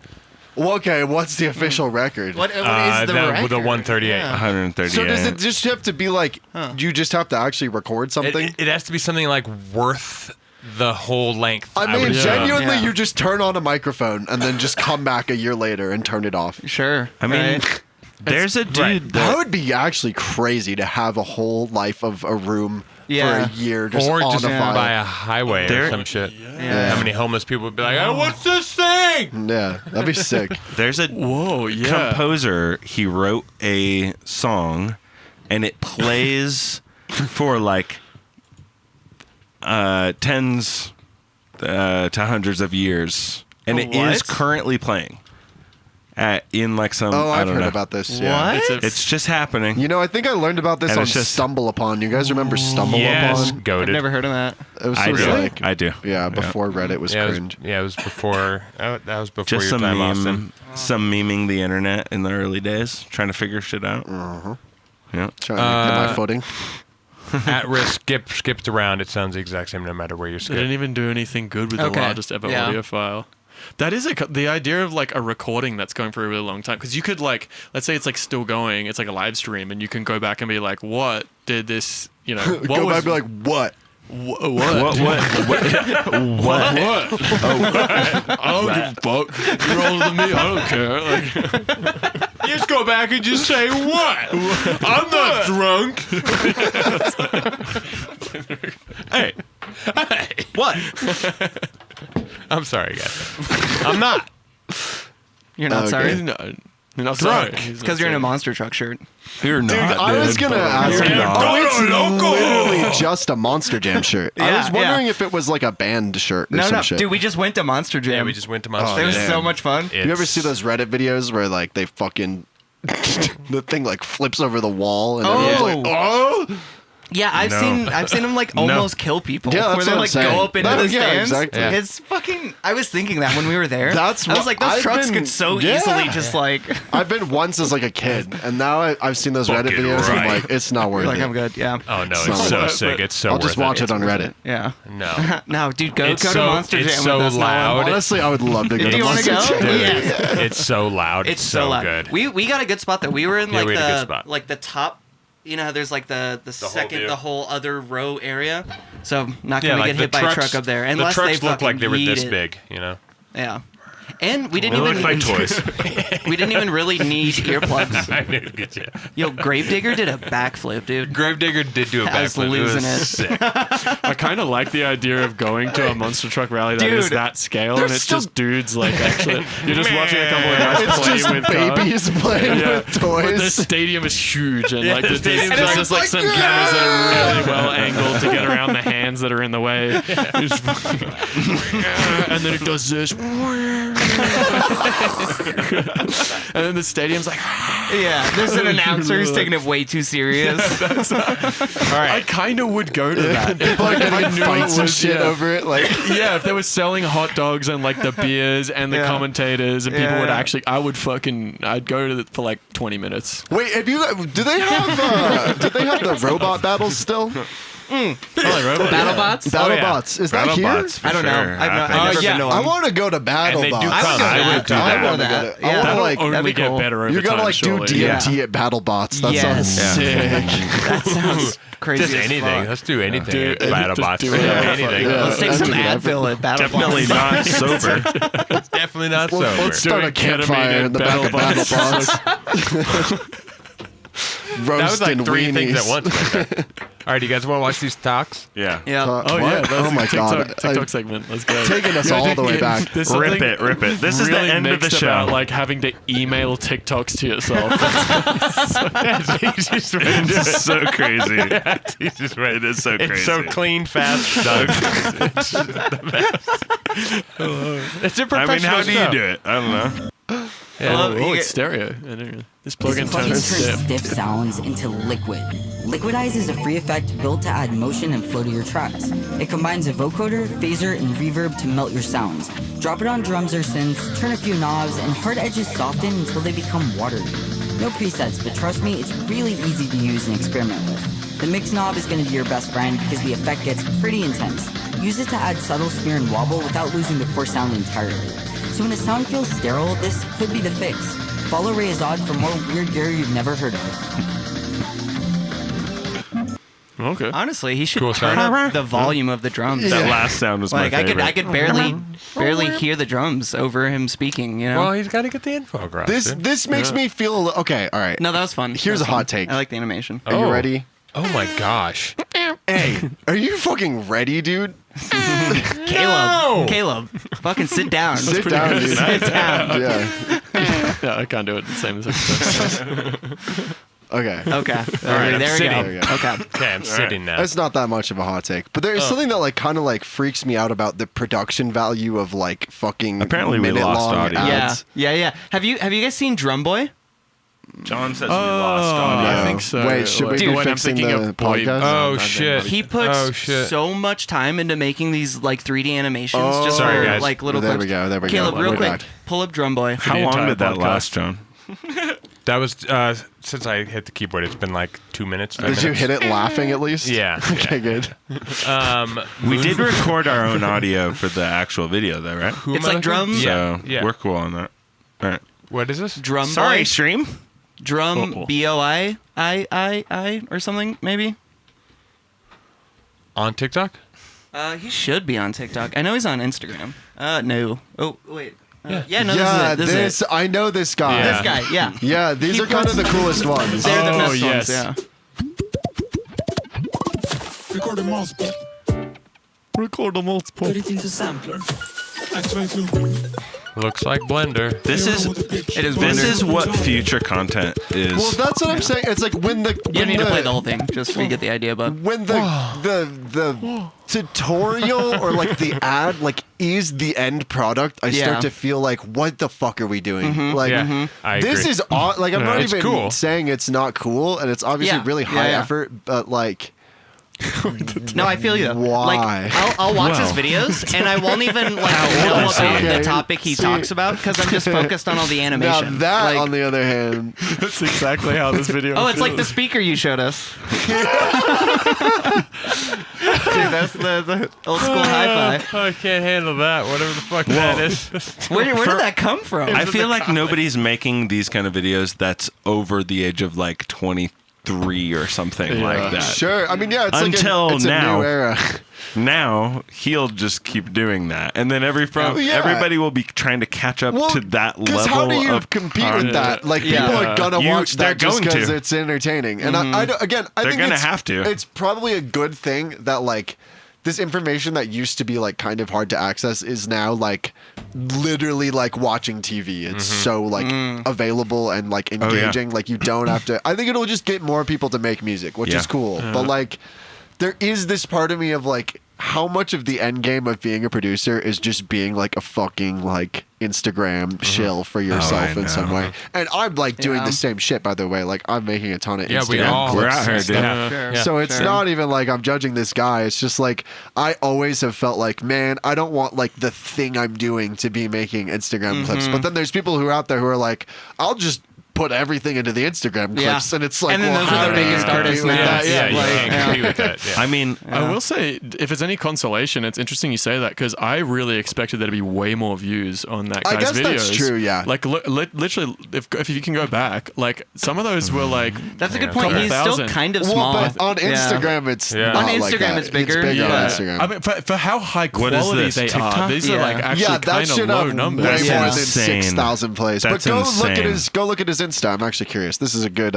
Well, okay, what's the official record? What is the record? The 138. Yeah. 138. So does it just have to be like you just have to actually record something? It has to be something like worth the whole length. I mean, would say. genuinely, Yeah. you just turn on a microphone and then just come back a year later and turn it off. Sure. I mean, right? there's a dude right. That that would be actually crazy to have a whole life of a room Yeah. for a year just or on just a file. by a highway There- or some shit. Yeah. How many homeless people would be like, oh, what's this thing? Yeah, that'd be sick. there's a Whoa. Yeah. composer. He wrote a song, and it plays for like tens to hundreds of years, and it is What? currently playing in like some. Oh, I I've don't heard know. about this. Yeah. What? It's just happening. You know, I think I learned about this And on it's just- Stumble Upon. You guys remember Stumble Yes, Upon? I've goated. never heard of that. It was, I do. like, I do. yeah, before Reddit was Yeah, cringe. it was before. That was before Just your some time, Austin. some memeing the internet in the early days, trying to figure shit out. Yeah. Trying to get my footing. At risk, skipped around. It sounds the exact same no matter where you They skip. didn't even do anything good with the Okay. largest ever Yeah. audio file. That is the idea of like a recording that's going for a really long time, because you could like, let's say it's like still going, it's like a live stream, and you can go back and be like, what did this, you know, what Go was, back and be like, what? what? What? What? I don't give a fuck. You're older than me. I don't care. Like, You just go back and just say, what? I'm not drunk. Hey. What? I'm sorry, guys. I'm not. You're not Okay. sorry? he's not, you're not sorry. Because you're in a monster truck shirt. You're not. I was gonna ask. You're not. Oh, it's literally just a Monster Jam shirt. I Yeah, was wondering yeah. if it was like a band shirt or No, some no. shit. Dude, we just went to Monster Jam. Yeah, we just went to Monster. It was damn. so much fun. You ever see those Reddit videos where like they fucking the thing like flips over the wall and everyone's like, oh. Yeah, I've seen him like No. almost kill people. Yeah, that's where they what I'm like saying. go up into No, the yeah, stands. exactly. Yeah. It's fucking. I was thinking that when we were there. That's I was what like, those I've trucks been- could so yeah. easily just like. I've been once as like a kid, and now I've seen those Reddit Fucking videos. And I'm right. like, it's not worth Like it. I'm good. Yeah. Oh no, So it's so worth sick. It's so I'll worth just watch it on It's worth Reddit. it. Yeah. No. No, dude, go It's to so- Monster it's Jam so with us. loud. Now. Honestly, I would love to go Do to you want to Monster go? Jam. Yes. It's so loud. It's so loud. good. We got a good spot though. We were in Yeah, like we had a good the spot. like the top. You know how there's like the second, view. the whole other row area. So not Yeah, gonna like get the hit by a trucks- truck up there. The Unless trucks they looked like they were fucking this yeet it. big, you know. Yeah. And we They didn't look even like toys. we didn't even really need earplugs. I knew it'd get you. Yo, Gravedigger did a backflip, dude. Gravedigger did do a I was backflip. losing was it. sick. I kind of like the idea of going to a monster truck rally that is Dude, that scale, and it's still- just dudes like actually. You're just watching a couple of guys It's play just with cars. babies playing Yeah. with But the toys. stadium is huge, and like the there's stadium's just, like- just like some cameras that are really well angled to get around the hands that are in the way. It's fucking- and then it does this, and then the stadium's like. Yeah, there's an announcer who's taking it way too serious. I kind of would go to that. People are If I getting knew fights it and was- shit yeah. over it. Like, Yeah, if they were selling hot dogs and like the beers and the Yeah. commentators and people Yeah, would yeah. actually, I'd go to for like 20 minutes. wait, have you? Do they have? Do they have the robot battles still? BattleBots? BattleBots. Is that here? BattleBots, for I don't know. sure. I've Happening. never yeah. been to I one. want to go to BattleBots. And they do come. I would do that. I want to Yeah. go to. I want to That'll like. only that'd be get cool. better over You're gonna time, like do surely. DMT at BattleBots. That Yes. sounds sick. That sounds crazy. Just as anything. fuck. Let's do anything. Dude, at just BattleBots. do it. Anything. Yeah. Let's take some That's Advil at BattleBots. Definitely not sober. Definitely not Let's sober. start a Doing ketamine campfire at in the back of BattleBots. BattleBots. That was like Roasting three weenies. things at once. Like that. All right, you guys want to watch these talks? Yeah. Yeah. Oh yeah, What? that's Oh my a TikTok, God. TikTok segment. Let's go. Taking us all the way back. There's Rip something it, rip it. This is the really end of the mixed show. about, like having to email TikToks to yourself. It's so crazy. He's just right. It is so It's crazy. so clean, fast, done. It's just the best. It's a I professional mean, how do you show. do it? I don't know. Well, Oh, you it's get- stereo. I don't know. This plugin Plugin turns turns stiff. stiff sounds into liquid. Liquidize is a free effect built to add motion and flow to your tracks. It combines a vocoder, phaser, and reverb to melt your sounds. Drop it on drums or synths, turn a few knobs, and hard edges soften until they become watery. No presets, but trust me, it's really easy to use and experiment with. The mix knob is going to be your best friend because the effect gets pretty intense. Use it to add subtle smear and wobble without losing the core sound entirely. So when a sound feels sterile, this could be the fix. Follow Ray Azad for more weird gear you've never heard of. Okay. Honestly, he should Cool turn sound. up the volume of the drums. That last sound was Like my I favorite. could barely hear the drums over him speaking. You know. Well, he's got to get the info across. dude. This makes me feel okay. All right. No, that was fun. Here's That was a hot fun. take. I like the animation. Are you ready? Oh my gosh. Hey, are you fucking ready, dude? Caleb, fucking sit down. Sit down, dude. Sit down. Yeah. Yeah, I can't do it the same as everyone. Okay. Okay. All right, I'm there we sitting. go. There we go. Okay. Okay, I'm sitting now. That's not that much of a hot take, but there's something that like kind of like freaks me out about the production value of like fucking Apparently we minute lost long audio. ads. Yeah. Have you guys seen Drum Boy? John says we lost audio. I think so. Wait, should we Like, be when I'm fixing thinking the of boy podcast? Oh, bands, shit. He puts Oh, shit. so much time into making these like 3D animations Oh. just Sorry, for guys. like little There clips. we go, there we go. Caleb, real We're quick, back. pull up Drum Boy. How the long entire did that podcast. last, John? That was since I hit the keyboard. It's been like 2 minutes. Did you hit it laughing at least? Yeah. Okay, good. We did record our own audio for the actual video, though, right? Who It's am I like looking? drums. Yeah. So Yeah. we're cool on that. All right. What is this? Drum Sorry, Boy. stream. Drum Oh. BOI or something maybe. On TikTok? He should be on TikTok. I know he's on Instagram. No. Oh wait. Yeah. No. Yeah, This is it. I know this guy. Yeah. This guy. Yeah. Yeah, these He are kind of puts- the coolest ones. They're the Oh, best yes. ones. Yeah. Record a multiple. Record a multiple. Put it into sampler. Activate loop. Looks like Blender. This is It is this Blender. is what future content is. Well, that's what I'm saying. It's like when the You don't need to play the whole thing, just so you get the idea. But when the tutorial or like the ad like is the end product, I Yeah. start to feel like, what the fuck are we doing? Like Yeah, I this agree. is like I'm Yeah, not it's even cool. saying it's not cool, and it's obviously Yeah, really high yeah. effort, but like No, I feel you. Why? Like, I'll watch his Well. videos, and I won't even like How know old is he? about the Okay. topic he See- talks about because I'm just focused on all the Now animation. that, Like, on the other hand, That's exactly how this video. oh, it's like the feels. speaker you showed us. Dude, that's the old school hi-fi. I can't handle that. Whatever the fuck that is. Where did that come from? I feel like nobody's making these kind of videos that's over the age of like 23 or something Yeah. like that. sure. I mean, yeah, it's Until like it's now. a new era. Now he'll just keep doing that, and then Yeah. everybody will be trying to catch up to that level Because how do you of compete content. with that? Like, Yeah. people are gonna watch they're that just going because to. it's entertaining. And I don't, again, I They're think gonna it's, have to. It's probably a good thing that, like, this information that used to be, like, kind of hard to access is now, like, literally like watching TV. It's so, like, available and, like, yeah. engaging. Like, you don't have to. I think it'll just get more people to make music, which Yeah. is cool. But, like, there is this part of me of, like, how much of the end game of being a producer is just being like a fucking like Instagram shill for yourself I in some know. way. And I'm like doing Yeah. the same shit, by the way. Like I'm making a ton of Yeah, Instagram we all. We're clips out here, and dude. stuff. Yeah. Sure. Yeah. So it's Sure. not even like I'm judging this guy. It's just like I always have felt like, man, I don't want like the thing I'm doing to be making Instagram clips. But then there's people who are out there who are like, I'll just put everything into the Instagram Yeah. clips, and it's like, And then well, those are how the do you biggest compete artists with now. that? Yeah, you like, can't yeah. compete with that. Yeah. I mean, I will say, if it's any consolation, it's interesting you say that because I really expected there to be way more views on that I guy's guess videos. that's true, yeah. Like literally, if you can go back, like some of those were like That's a good Yeah. point. Couple He's still thousand. kind of Well, small. but on Yeah. Instagram, it's Yeah. not On like Instagram, that. it's bigger, bigger on but- Instagram. I mean, for how high What is quality this, they TikTok? are, these are like Yeah. actually yeah, that kind of should low have numbers. way That's more than insane. 6,000 plays. That's but go look at insane. his Insta. I'm actually curious. This is a good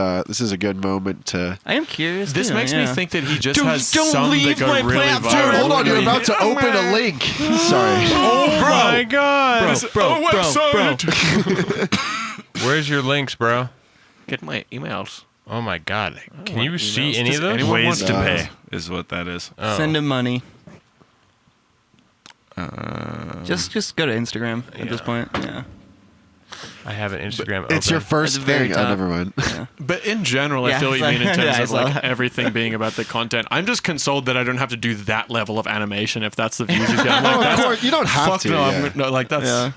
moment to. I am curious. This too, makes me yeah. think that he just Don't- has don't some leave that go my really platform. viral. Dude, hold on, you're Really- about to open a link. Sorry. Oh my god! Bro, Where's your links, bro? Get my emails. Oh my god! Can want you see emails. any Does of those? anyone ways want to those? pay is what that is. Oh. Send him money. Just go to Instagram at this point. Yeah. I have an Instagram. It's open. your first At the very thing. Oh, top. never mind. But in general, I Yeah, feel what you mean in yeah, terms I of saw like that. everything being about the content. I'm just consoled that I don't have to do that level of animation if that's the views he's getting. Like, Oh, of that's- course, you don't have fuck to. no, yeah. no, like that's Yeah.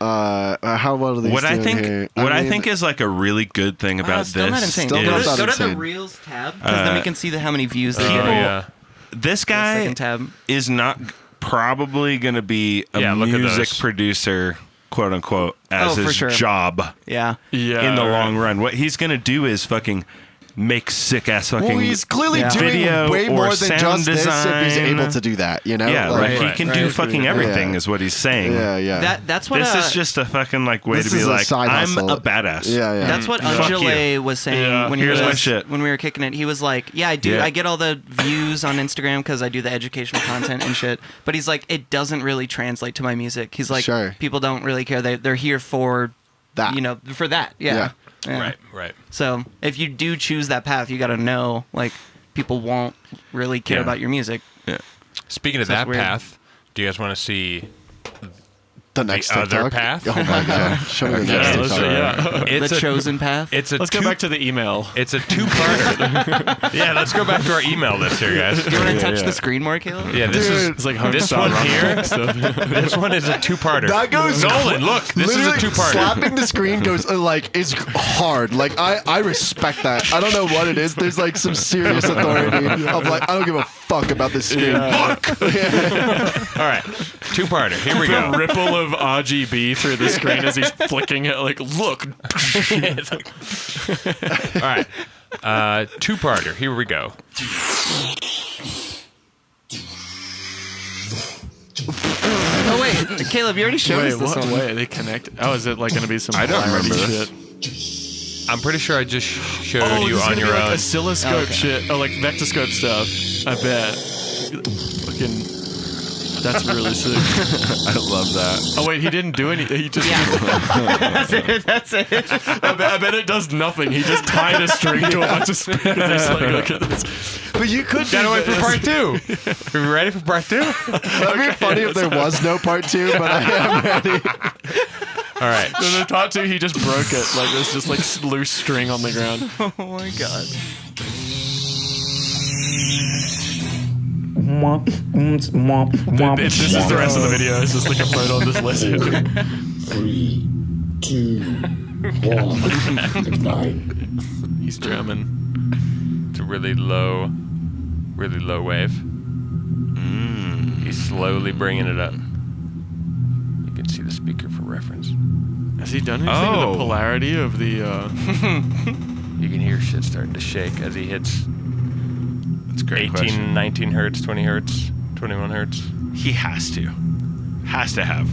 How well are these What I doing think, here? I mean, think is like a really good thing about Still not this insane. Still Go not to, that go to the insane. Reels tab because then we can see how many views they Oh, get. yeah. this guy Second tab. is not probably going to be a Yeah, look at music those. producer, quote unquote, as Oh, for his sure. job Yeah. yeah in the right. long run. What he's going to do is fucking make sick ass fucking Well, he's clearly Yeah. doing video way or more than sound just this if he's design. able to do that. You know? yeah, Like, like, Right, he can right. do fucking everything Yeah. is what he's saying. Yeah, yeah. That's what This is just a fucking like way This to be is a like, side I'm hustle. a badass. Yeah, yeah. That's what Fuck Angele was saying Yeah. when Here's he my was, shit. when we were kicking it. He was like, "Yeah, I do. Yeah. I get all the views on Instagram because I do the educational content and shit." But he's like, it doesn't really translate to my music. He's like, Sure. people don't really care. They're here for That. you know, for that. Yeah. Yeah. Yeah. Right, right. So if you do choose that path, you got to know like people won't really care Yeah. about your music. Speaking of Sounds that weird. path, do you guys want to see? the next other TikTok? path? Oh my god! Show me the Yeah, next let's TikTok. show- yeah. It's The a chosen path. It's a Let's two, go back to the email. It's a two-parter. Yeah, let's go back to our email list here, guys. Do you want to touch yeah. the screen more, Caleb? Yeah, this Dude. is It's like this Homestar one Runner here. stuff. This one is a two-parter. That goes Nolan. Look, this is a Literally, two-parter. slapping the screen goes like it's hard. Like I respect that. I don't know what it is. There's like some serious authority of like I don't give a fuck about this screen. Look, All right, two-parter. Here we the go. ripple of RGB through the screen as he's flicking it. Like, look. All right, two-parter. Here we go. Oh wait, Caleb, you already showed Wait, us this what one. way are they connect? Oh, is it like going to be some? I don't clarity remember shit? this. I'm pretty sure I just showed Oh, you this is on gonna your be like own. oscilloscope Oh, okay. shit. Oh, like vectorscope stuff. I bet. Fucking. That's really sick. I love that. Oh wait, he didn't do anything. He just. That's it. That's it. I bet it does nothing. He just tied a string to a bunch of speakers. He's like, look at this. But you could. Gotta do wait for this. part two. Are we ready for part two? That'd be funny if there was no part 2, but I am ready. All right. Then the part 2, he just broke it. Like there's just like loose string on the ground. Oh my god. This is the rest of the video. It's just like a photo of this listen. 3, 2, 1, ignite. He's German. It's a really low wave. He's slowly bringing it up. You can see the speaker for reference. Has he done anything with the polarity of the... You can hear shit starting to shake as he hits That's a great 18, question. 19 hertz, 20 hertz, 21 hertz. He has to have.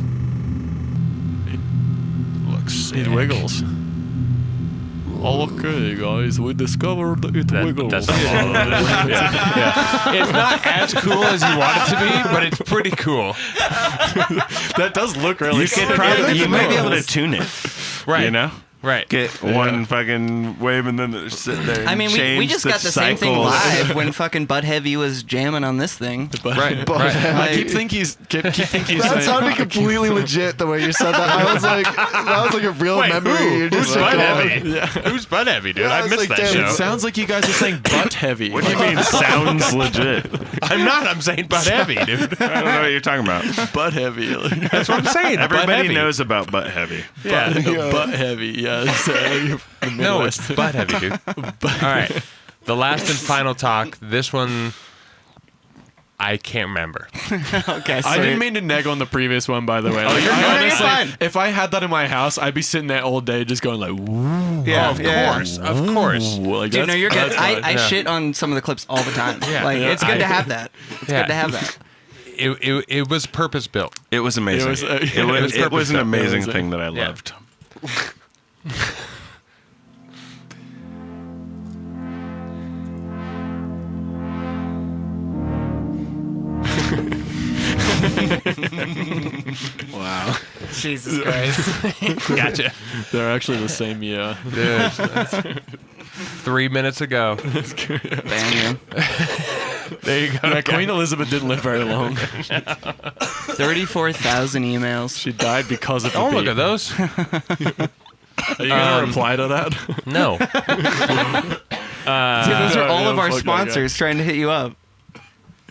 Looks sick. It wiggles. Okay, guys, we discovered it wiggles. That's a lot of it. Yeah. It's not as cool as you want it to be, but it's pretty cool. That does look really You sick. could probably, you might be able to tune it. Right. You know? Right. Get one fucking wave and then sit there and I mean, we change just got the same thing cycles. live when fucking BudHeavy was jamming on this thing. Right. I keep thinking he's That saying... sounded completely legit the way you said that. I was like, that was like a real memory. You're just Who's like, BudHeavy? Who's BudHeavy, dude? I was missed like, that damn, It show. sounds like you guys are saying butt heavy. What do you mean sounds legit? I'm not. I'm saying BudHeavy, dude. I don't know what you're talking about. butt heavy? That's what I'm saying. Everybody BudHeavy. knows about butt heavy. Yeah. Butt heavy. Yeah. It's, the No, Midwest. it's BudHeavy, dude. All right. The last and final talk. This one, I can't remember. Okay, so I didn't mean to neg on the previous one, by the way. Like, you're I good. honestly- You're fine. If I had that in my house, I'd be sitting there all day just going like, "Woo." yeah, Of yeah. course. Of course. Like, Dude, no, you're good. that's I fine. Yeah. shit on some of the clips all the time. Yeah. Like, Yeah. it's good to have that. It's Yeah. good to have that. It was purpose built. It was amazing. It was, It was an amazing amazing. thing that I Yeah. loved. Wow. Jesus Christ. Gotcha. They're actually the same year. Dude, 3 minutes ago. Bam. There you go. Yeah, Queen Elizabeth didn't live very long. 34,000 emails. She died because of the Oh, beat. look at those. Are you going to reply to that? No. See, those are all of our fuck that sponsors trying to hit you up.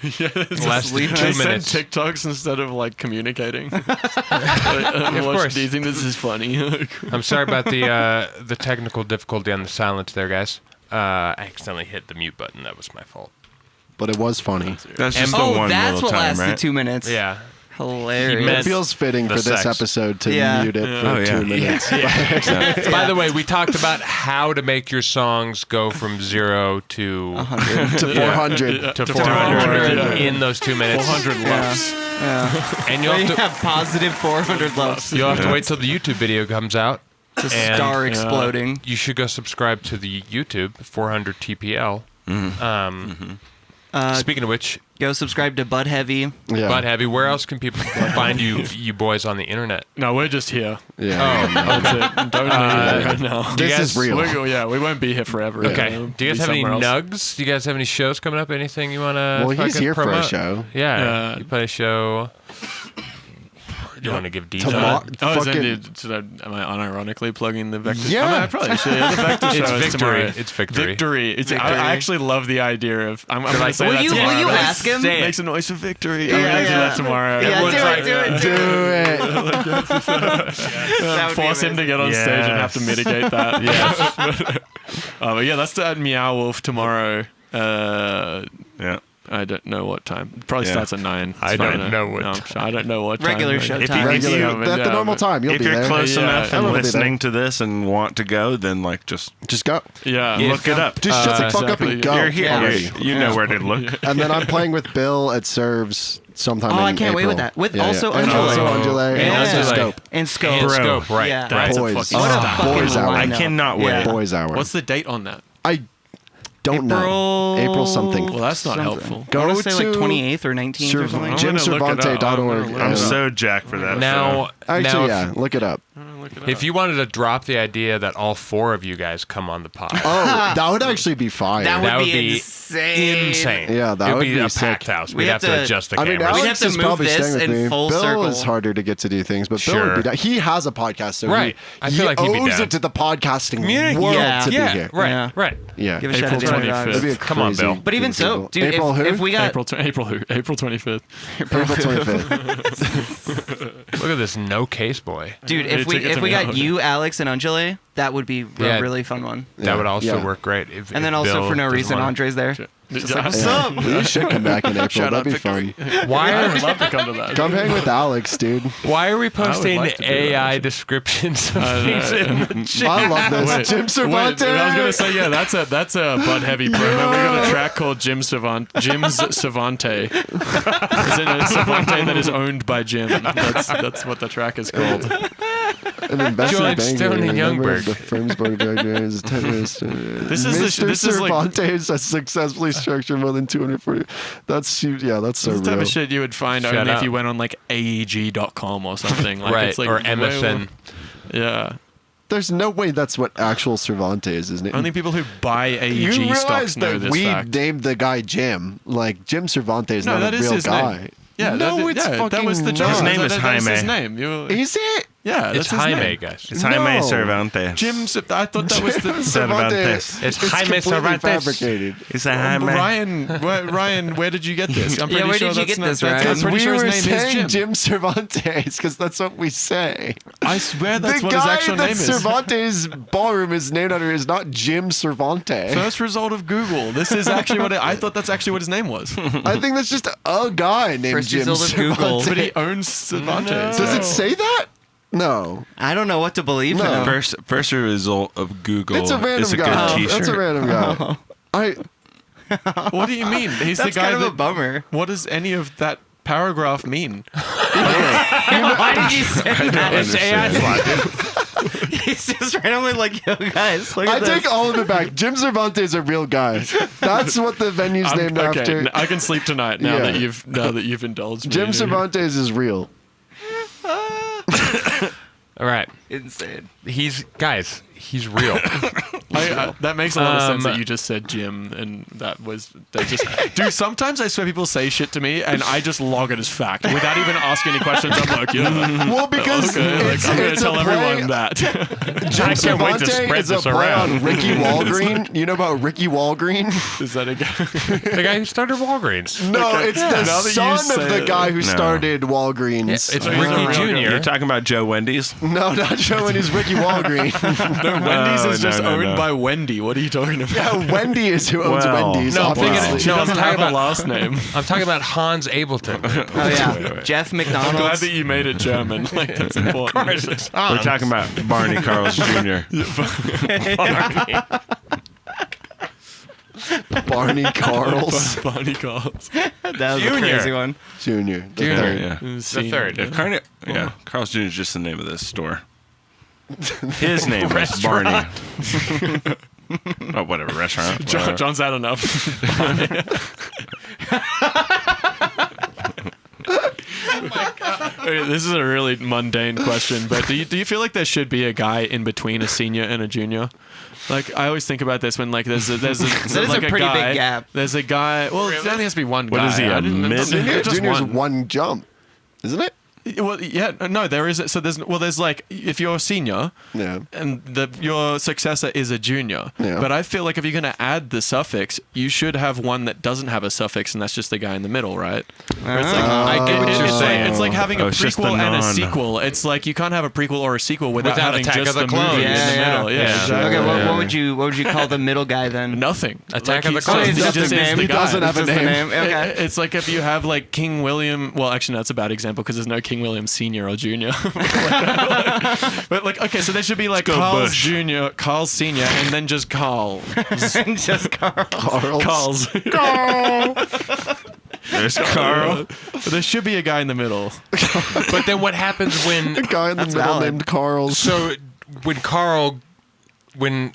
Less than leave 2 it. Send minutes. TikToks instead of like communicating. Of course. Do you think this is funny? I'm sorry about the technical difficulty on the silence there, guys. I accidentally hit the mute button. That was my fault. but it was funny. That's just the Oh, one that's little what time, lasted right? 2 minutes. Yeah. Hilarious. It meant- feels fitting the for this sex. episode to Yeah. mute it for Oh, yeah. 2 minutes. By the way, we talked about how to make your songs go from 0 to 100. To 400. to 400, 400 yeah. in those 2 minutes. 400 lefts. And you'll You have to, have positive 400 loves. you'll have to wait till the YouTube video comes out. The And- star exploding. You should go subscribe to the YouTube 400 TPL. Speaking of which, Go subscribe to BudHeavy. Yeah. BudHeavy, where else can people find you boys on the internet? No, we're just here. Yeah. That's it. Don't need it right now. Do you This is guys- real. We won't be here forever. Okay. You know, Do you guys be have any somewhere else. nugs? Do you guys have any shows coming up? Anything you want to? Well, he's here for a show. Yeah. Uh, You play a show. Do you want to give details? Tomorrow- Oh, is fucking- am I unironically plugging the Vector? Yeah. I mean, I probably should. Yeah, the Vector show It's is victory. tomorrow. It's victory. Victory. I actually love the idea of. I'm going to say Will that you- tomorrow. will you Like, ask him? Say it. Makes a noise for victory. Yeah, I'm going to do yeah. that tomorrow. Yeah, Everyone's do it, like, do it, Do it. That would be force him to get on stage and have to Yes. mitigate that. But yeah, that's at Meow Wolf tomorrow. Yeah. I don't know what time. It probably Yeah. starts at 9. It's I don't fine. know what No, time. I don't know what time. Regular Like, show If time. you- Regular, Yeah, at the normal time, you'll If be you're there. close Yeah. enough and Everyone will be listening to this and want to go, then like just Just go. Yeah. look it up. Just shut the fuck up exactly. and go. You're here. already. You know where to look. And then I'm playing with Bill at Serves sometime Oh, in I can't wait with April. that. With Yeah, also yeah. And Undulate. also Undulate. And Yeah. also Scope. And Scope. And Bro. Scope, right. Yeah. right. That's a Boys. fucking What a stop. fucking Boys hour. I lineup. cannot wait. Yeah. Boys Hour. What's the date on that? I don't know. April something. Well, that's not Something. helpful. I want Go to say like to 28th or 19th or something. I'm gonna look it up. JimCervante.org. I'm I'm Yeah. so jacked for that. Now, Actually, now yeah, look it up. look it up. If you wanted to drop the idea that all 4 of you guys come on the pod, Oh, that would actually be fire. That would be insane. Yeah, that It'd would be be a sick. packed house. We We'd have have to to- adjust the I mean, cameras. We'd Alex have to is move probably this staying with in me. full Bill circle. is harder to get to do things, but Bill Sure. would be down. He has a podcast, so Right. I feel like he'd be owes down. it to the podcasting Community- world Yeah. to yeah, be here. right, Yeah. right. Yeah. Give a shout April out to Johnny 25th. Dogs. That'd be a Come on, crazy Bill. But even so, group of dude, people. if we got April 25th. April 25th. Look at this no case boy. dude, Hey, if we take it to me got out. you, Alex, and Angele, that would be Yeah. a really fun one. That would also Yeah. work great. If, And then if also Bill for no doesn't reason, wanna- Andre's there. Just like, what's Yeah. up? You should come back in April. Shut That'd up, be fun. Why I are would love to come to that. Come hang with Alex, dude. Why are we posting like to do that, AI descriptions of these in chat? I love this. Wait, Jim wait, Cervantes. I was gonna say, yeah, that's a BudHeavy promo. We got a track called Jim's Savante. As in a Savante that is owned by Jim. That's what the track is called. An investor George banker, Stone and a member of Youngberg. the firm's board of directors. This is Mr. this is like Cervantes has successfully structured more than 240. That's so the real. type of shit you would find Shut only up. if you went on like AEG.com or something. Like, Right, it's like or way MSN. Yeah. There's no way that's what actual Cervantes is named. Only people who buy you AEG realize stocks know that this we fact. named the guy Jim. Like Jim Cervantes, No, not that a is real his guy. name. Yeah, no, it's that fucking was the not. joke. His name is That's his Jaime. name. Is it? Yeah, It's that's his Jaime, name. guys. It's Jaime No. Cervantes. I thought that was the Cervantes. It's Jaime completely Cervantes. fabricated. It's a Jaime. Ryan, where did you get this? I'm pretty where sure did you that's get not, this, that's- Ryan? I'm pretty we sure were his name saying is Jim. Jim Cervantes because that's what we say. I swear that's The what his guy actual that name is. Cervantes Ballroom is named after is not Jim Cervantes. First result of Google. This is actually what I thought. That's actually what his name was. I think that's just a guy named First Jim result of Google. Cervantes. But he owns Cervantes. Does it say that? No. I don't know what to believe No. now. First result of Google It's a random is a guy. good T-shirt. That's a random guy. What do you mean? He's That's the guy kind of a that. bummer. What does any of that paragraph mean? Why did you say that? It's AI slot. He's just randomly like, yo, guys, look I at this. take all of it back. Jim Cervantes is a real guy. That's what the venue's named okay, after. I can sleep tonight now Yeah. that you've indulged me. Jim Cervantes is real. All right. Insane. He's real. That makes a lot of sense that you just said Jim, and they just dude. Sometimes I swear people say shit to me, and I just log it as fact without even asking any questions. I'm like, yeah, Well, because okay, like, I'm gonna it's tell a play. everyone that. Jim I can't wait to Cervantes spread is a this play around. on Ricky Walgreen. You know about Ricky Walgreen? Is that a guy? The guy who started Walgreens. No, it's the Now that you son say of the it. guy who No. started Walgreens. It's he's a Ricky real guy. You're Jr. talking about Joe Wendy's? No, not Joe and his Ricky Walgreen. No, Wendy's is no, just no, owned no. by Wendy. What are you talking about? Yeah, Wendy is who owns Well, Wendy's. no, I'm thinking- obviously. She No, I'm doesn't talking have a about- last name. I'm talking about Hans Ableton. Oh yeah, Wait, wait. Jeff I'm glad McDonald's. that you made it German. Like that's important. We're talking about Barney Carls Jr. Barney Carls Barney Carls. That was a Junior. crazy one. Jr. The Junior. third. Yeah. The third. Yeah, Carl's Jr. is just the name of this store. His name is Barney. Oh, whatever, restaurant. whatever. John's had enough. Okay, this is a really mundane question, but do you feel like there should be a guy in between a senior and a junior? Like I always think about this when like there's a That is like a pretty guy, big gap. There's a guy. Well, it only has to be one What guy. is he, a I didn't- mid? Junior, just Junior's one. one jump, isn't it? Well, yeah, no, there is. So there's like if you're a senior, Yeah. and your successor is a junior. Yeah. But I feel like if you're going to add the suffix, you should have one that doesn't have a suffix, and that's just the guy in the middle, right? Where it's like, I get what you're saying. It's like having a Oh, it's just the prequel and a non- sequel. It's like you can't have a prequel or a sequel without having Attack just of the the movie Clones. in the Yeah, middle. Yeah, yeah. exactly. Okay, Yeah. what would you call the middle guy then? Nothing. Attack of the he's Clones. just- It's he just just a is name. the He guy. doesn't have It's a just the name. Okay. It's like if you have like King William. Well, actually, no, that's a bad example because there's no King William Senior or Junior. But like, okay, so there should be like go Carl's Bush. Junior, Carl's Senior, and then just Carl. Just Carl. Carls. Carl's. There's Carl. But there should be a guy in the middle. But then what happens when? A guy in the middle valid. named Carls. So when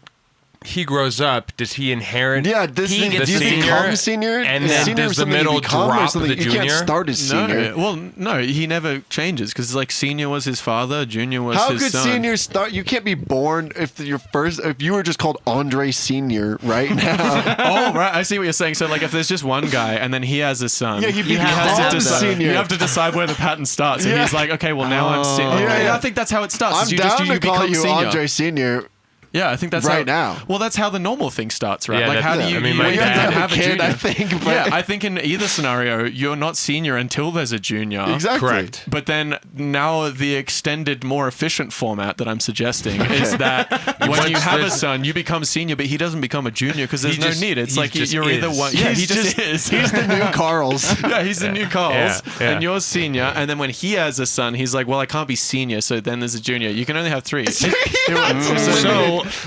he grows up, does he inherit? Yeah, does he he the become senior, senior? and Is then senior does the something you middle become or drop something- the You junior? can't start as senior. No, well, no, he never changes because like senior was his father, junior was How his could son. senior start? You can't be born if you were just called Andre Senior right now. Oh, right. I see what you're saying. So, like, if there's just one guy and then he has a son, Yeah, he you have becomes to decide, senior. You have to decide where the pattern starts. And Yeah. he's like, okay, well, now I'm senior. Yeah. I think that's how it starts. I'm is you down just, to call become you senior. Andre Senior. Yeah, I think that's right how, now. Well, that's how the normal thing starts, right? Yeah, like, how do that's- you? I mean, you my you dad- have a kid, junior. I think. But Yeah, I think in either scenario, you're not senior until there's a junior. exactly. Correct. But then now the extended, more efficient format that I'm suggesting is that when you have a son, you become senior, but he doesn't become a junior because there's He no just- need. It's he like just you're either is. one. Yeah, He's he just is. He's the new Carl's. Yeah, he's the new Carl's, Yeah. and you're senior. And then when he has a son, he's like, "Well, I can't be senior, so then there's a junior. You can only have 3." So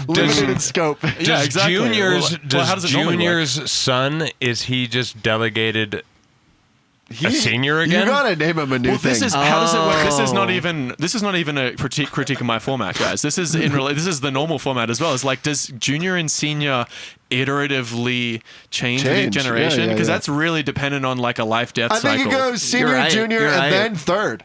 Limited in does, scope. Yeah, exactly. Junior's Well, how does it normally work? Junior's son, is he just delegated a senior again? You gotta name him a new Well, thing. this is how does it work? This is not Oh. even a critique of my format, guys. This is this is the normal format as well. It's like, does junior and senior iteratively change with each Change. generation? Yeah, Because yeah. that's really dependent on like a life death I cycle. think it goes senior, You're right, junior, you're and right. then third.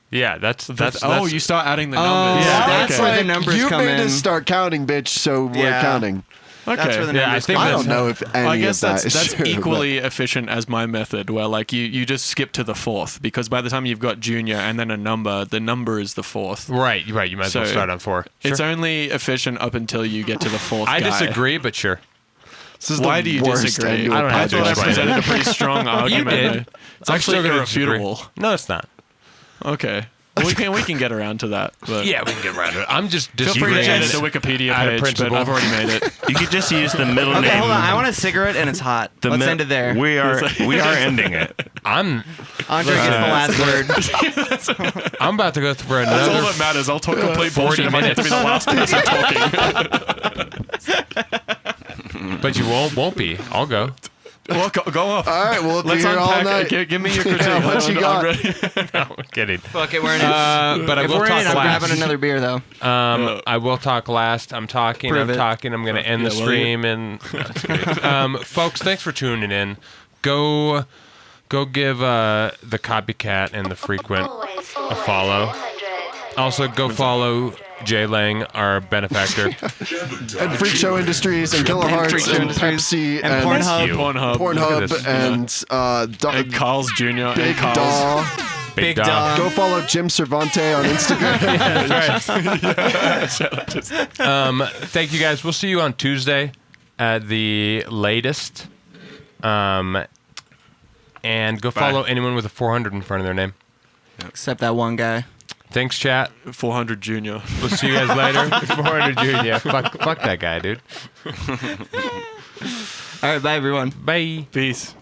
Yeah, that's Oh, you start adding the numbers. yeah, okay. that's where the numbers you come made in. us start counting, bitch, so we're Yeah. counting. Okay. That's where the Yeah, I numbers think come I in. don't know if any I guess of that that's is true, equally efficient as my method, where like you just skip to the 4th because by the time you've got junior and then a number, the number is the 4th. right. You might as well So, start on 4. It's Sure. only efficient up until you get to the 4th. I guy. disagree, but sure. This is Why the do you worst disagree? end to a I don't have I to thought I explain presented it. a pretty strong argument. did. It's I'm actually still gonna disagree. irrefutable. No, it's not. Okay. We can get around to that. But Yeah, we can get around to it. I'm just Feel free to disagreeing. change the Wikipedia out of page, but principle. I've already made it. You could just use the middle Okay, name. hold on. I want a cigarette and it's hot. Let's end it there. We are ending it. I'm Andre gets the last word. I'm about to go for That's all another. that matters. I'll talk complete 40 bullshit if I get to be the last person talking. But you won't be. I'll go. Well, go off. All right, we'll be Let's here all unpack. night. Give me your critique. Yeah, what you got? I'm ready. No, I'm kidding. Fuck it, we're in it. But I If will we're in talk it, I'm last. grabbing another beer though. I will talk last. I'm talking. Prove I'm it. talking. I'm going to end the yeah, will stream. And no, just kidding. Folks, thanks for tuning in. Go give the Copycat and the Frequent a follow. Also, go follow Jay Lang, our benefactor. And Freak Show Industries and Kilohearts Freak Show and Industries Pepsi and and Pornhub. Pornhub. Look at this. Pornhub and Carl's Jr. Big and Carl's. Daw. Big dog. Go follow Jim Cervante on Instagram. Thank you guys. We'll see you on Tuesday at the latest. And go follow anyone with a 400 in front of their name. Except that one guy. Thanks, chat. 400 Junior. We'll see you guys later. 400 Junior. Yeah, fuck that guy, dude. All right, bye everyone. Bye. Peace.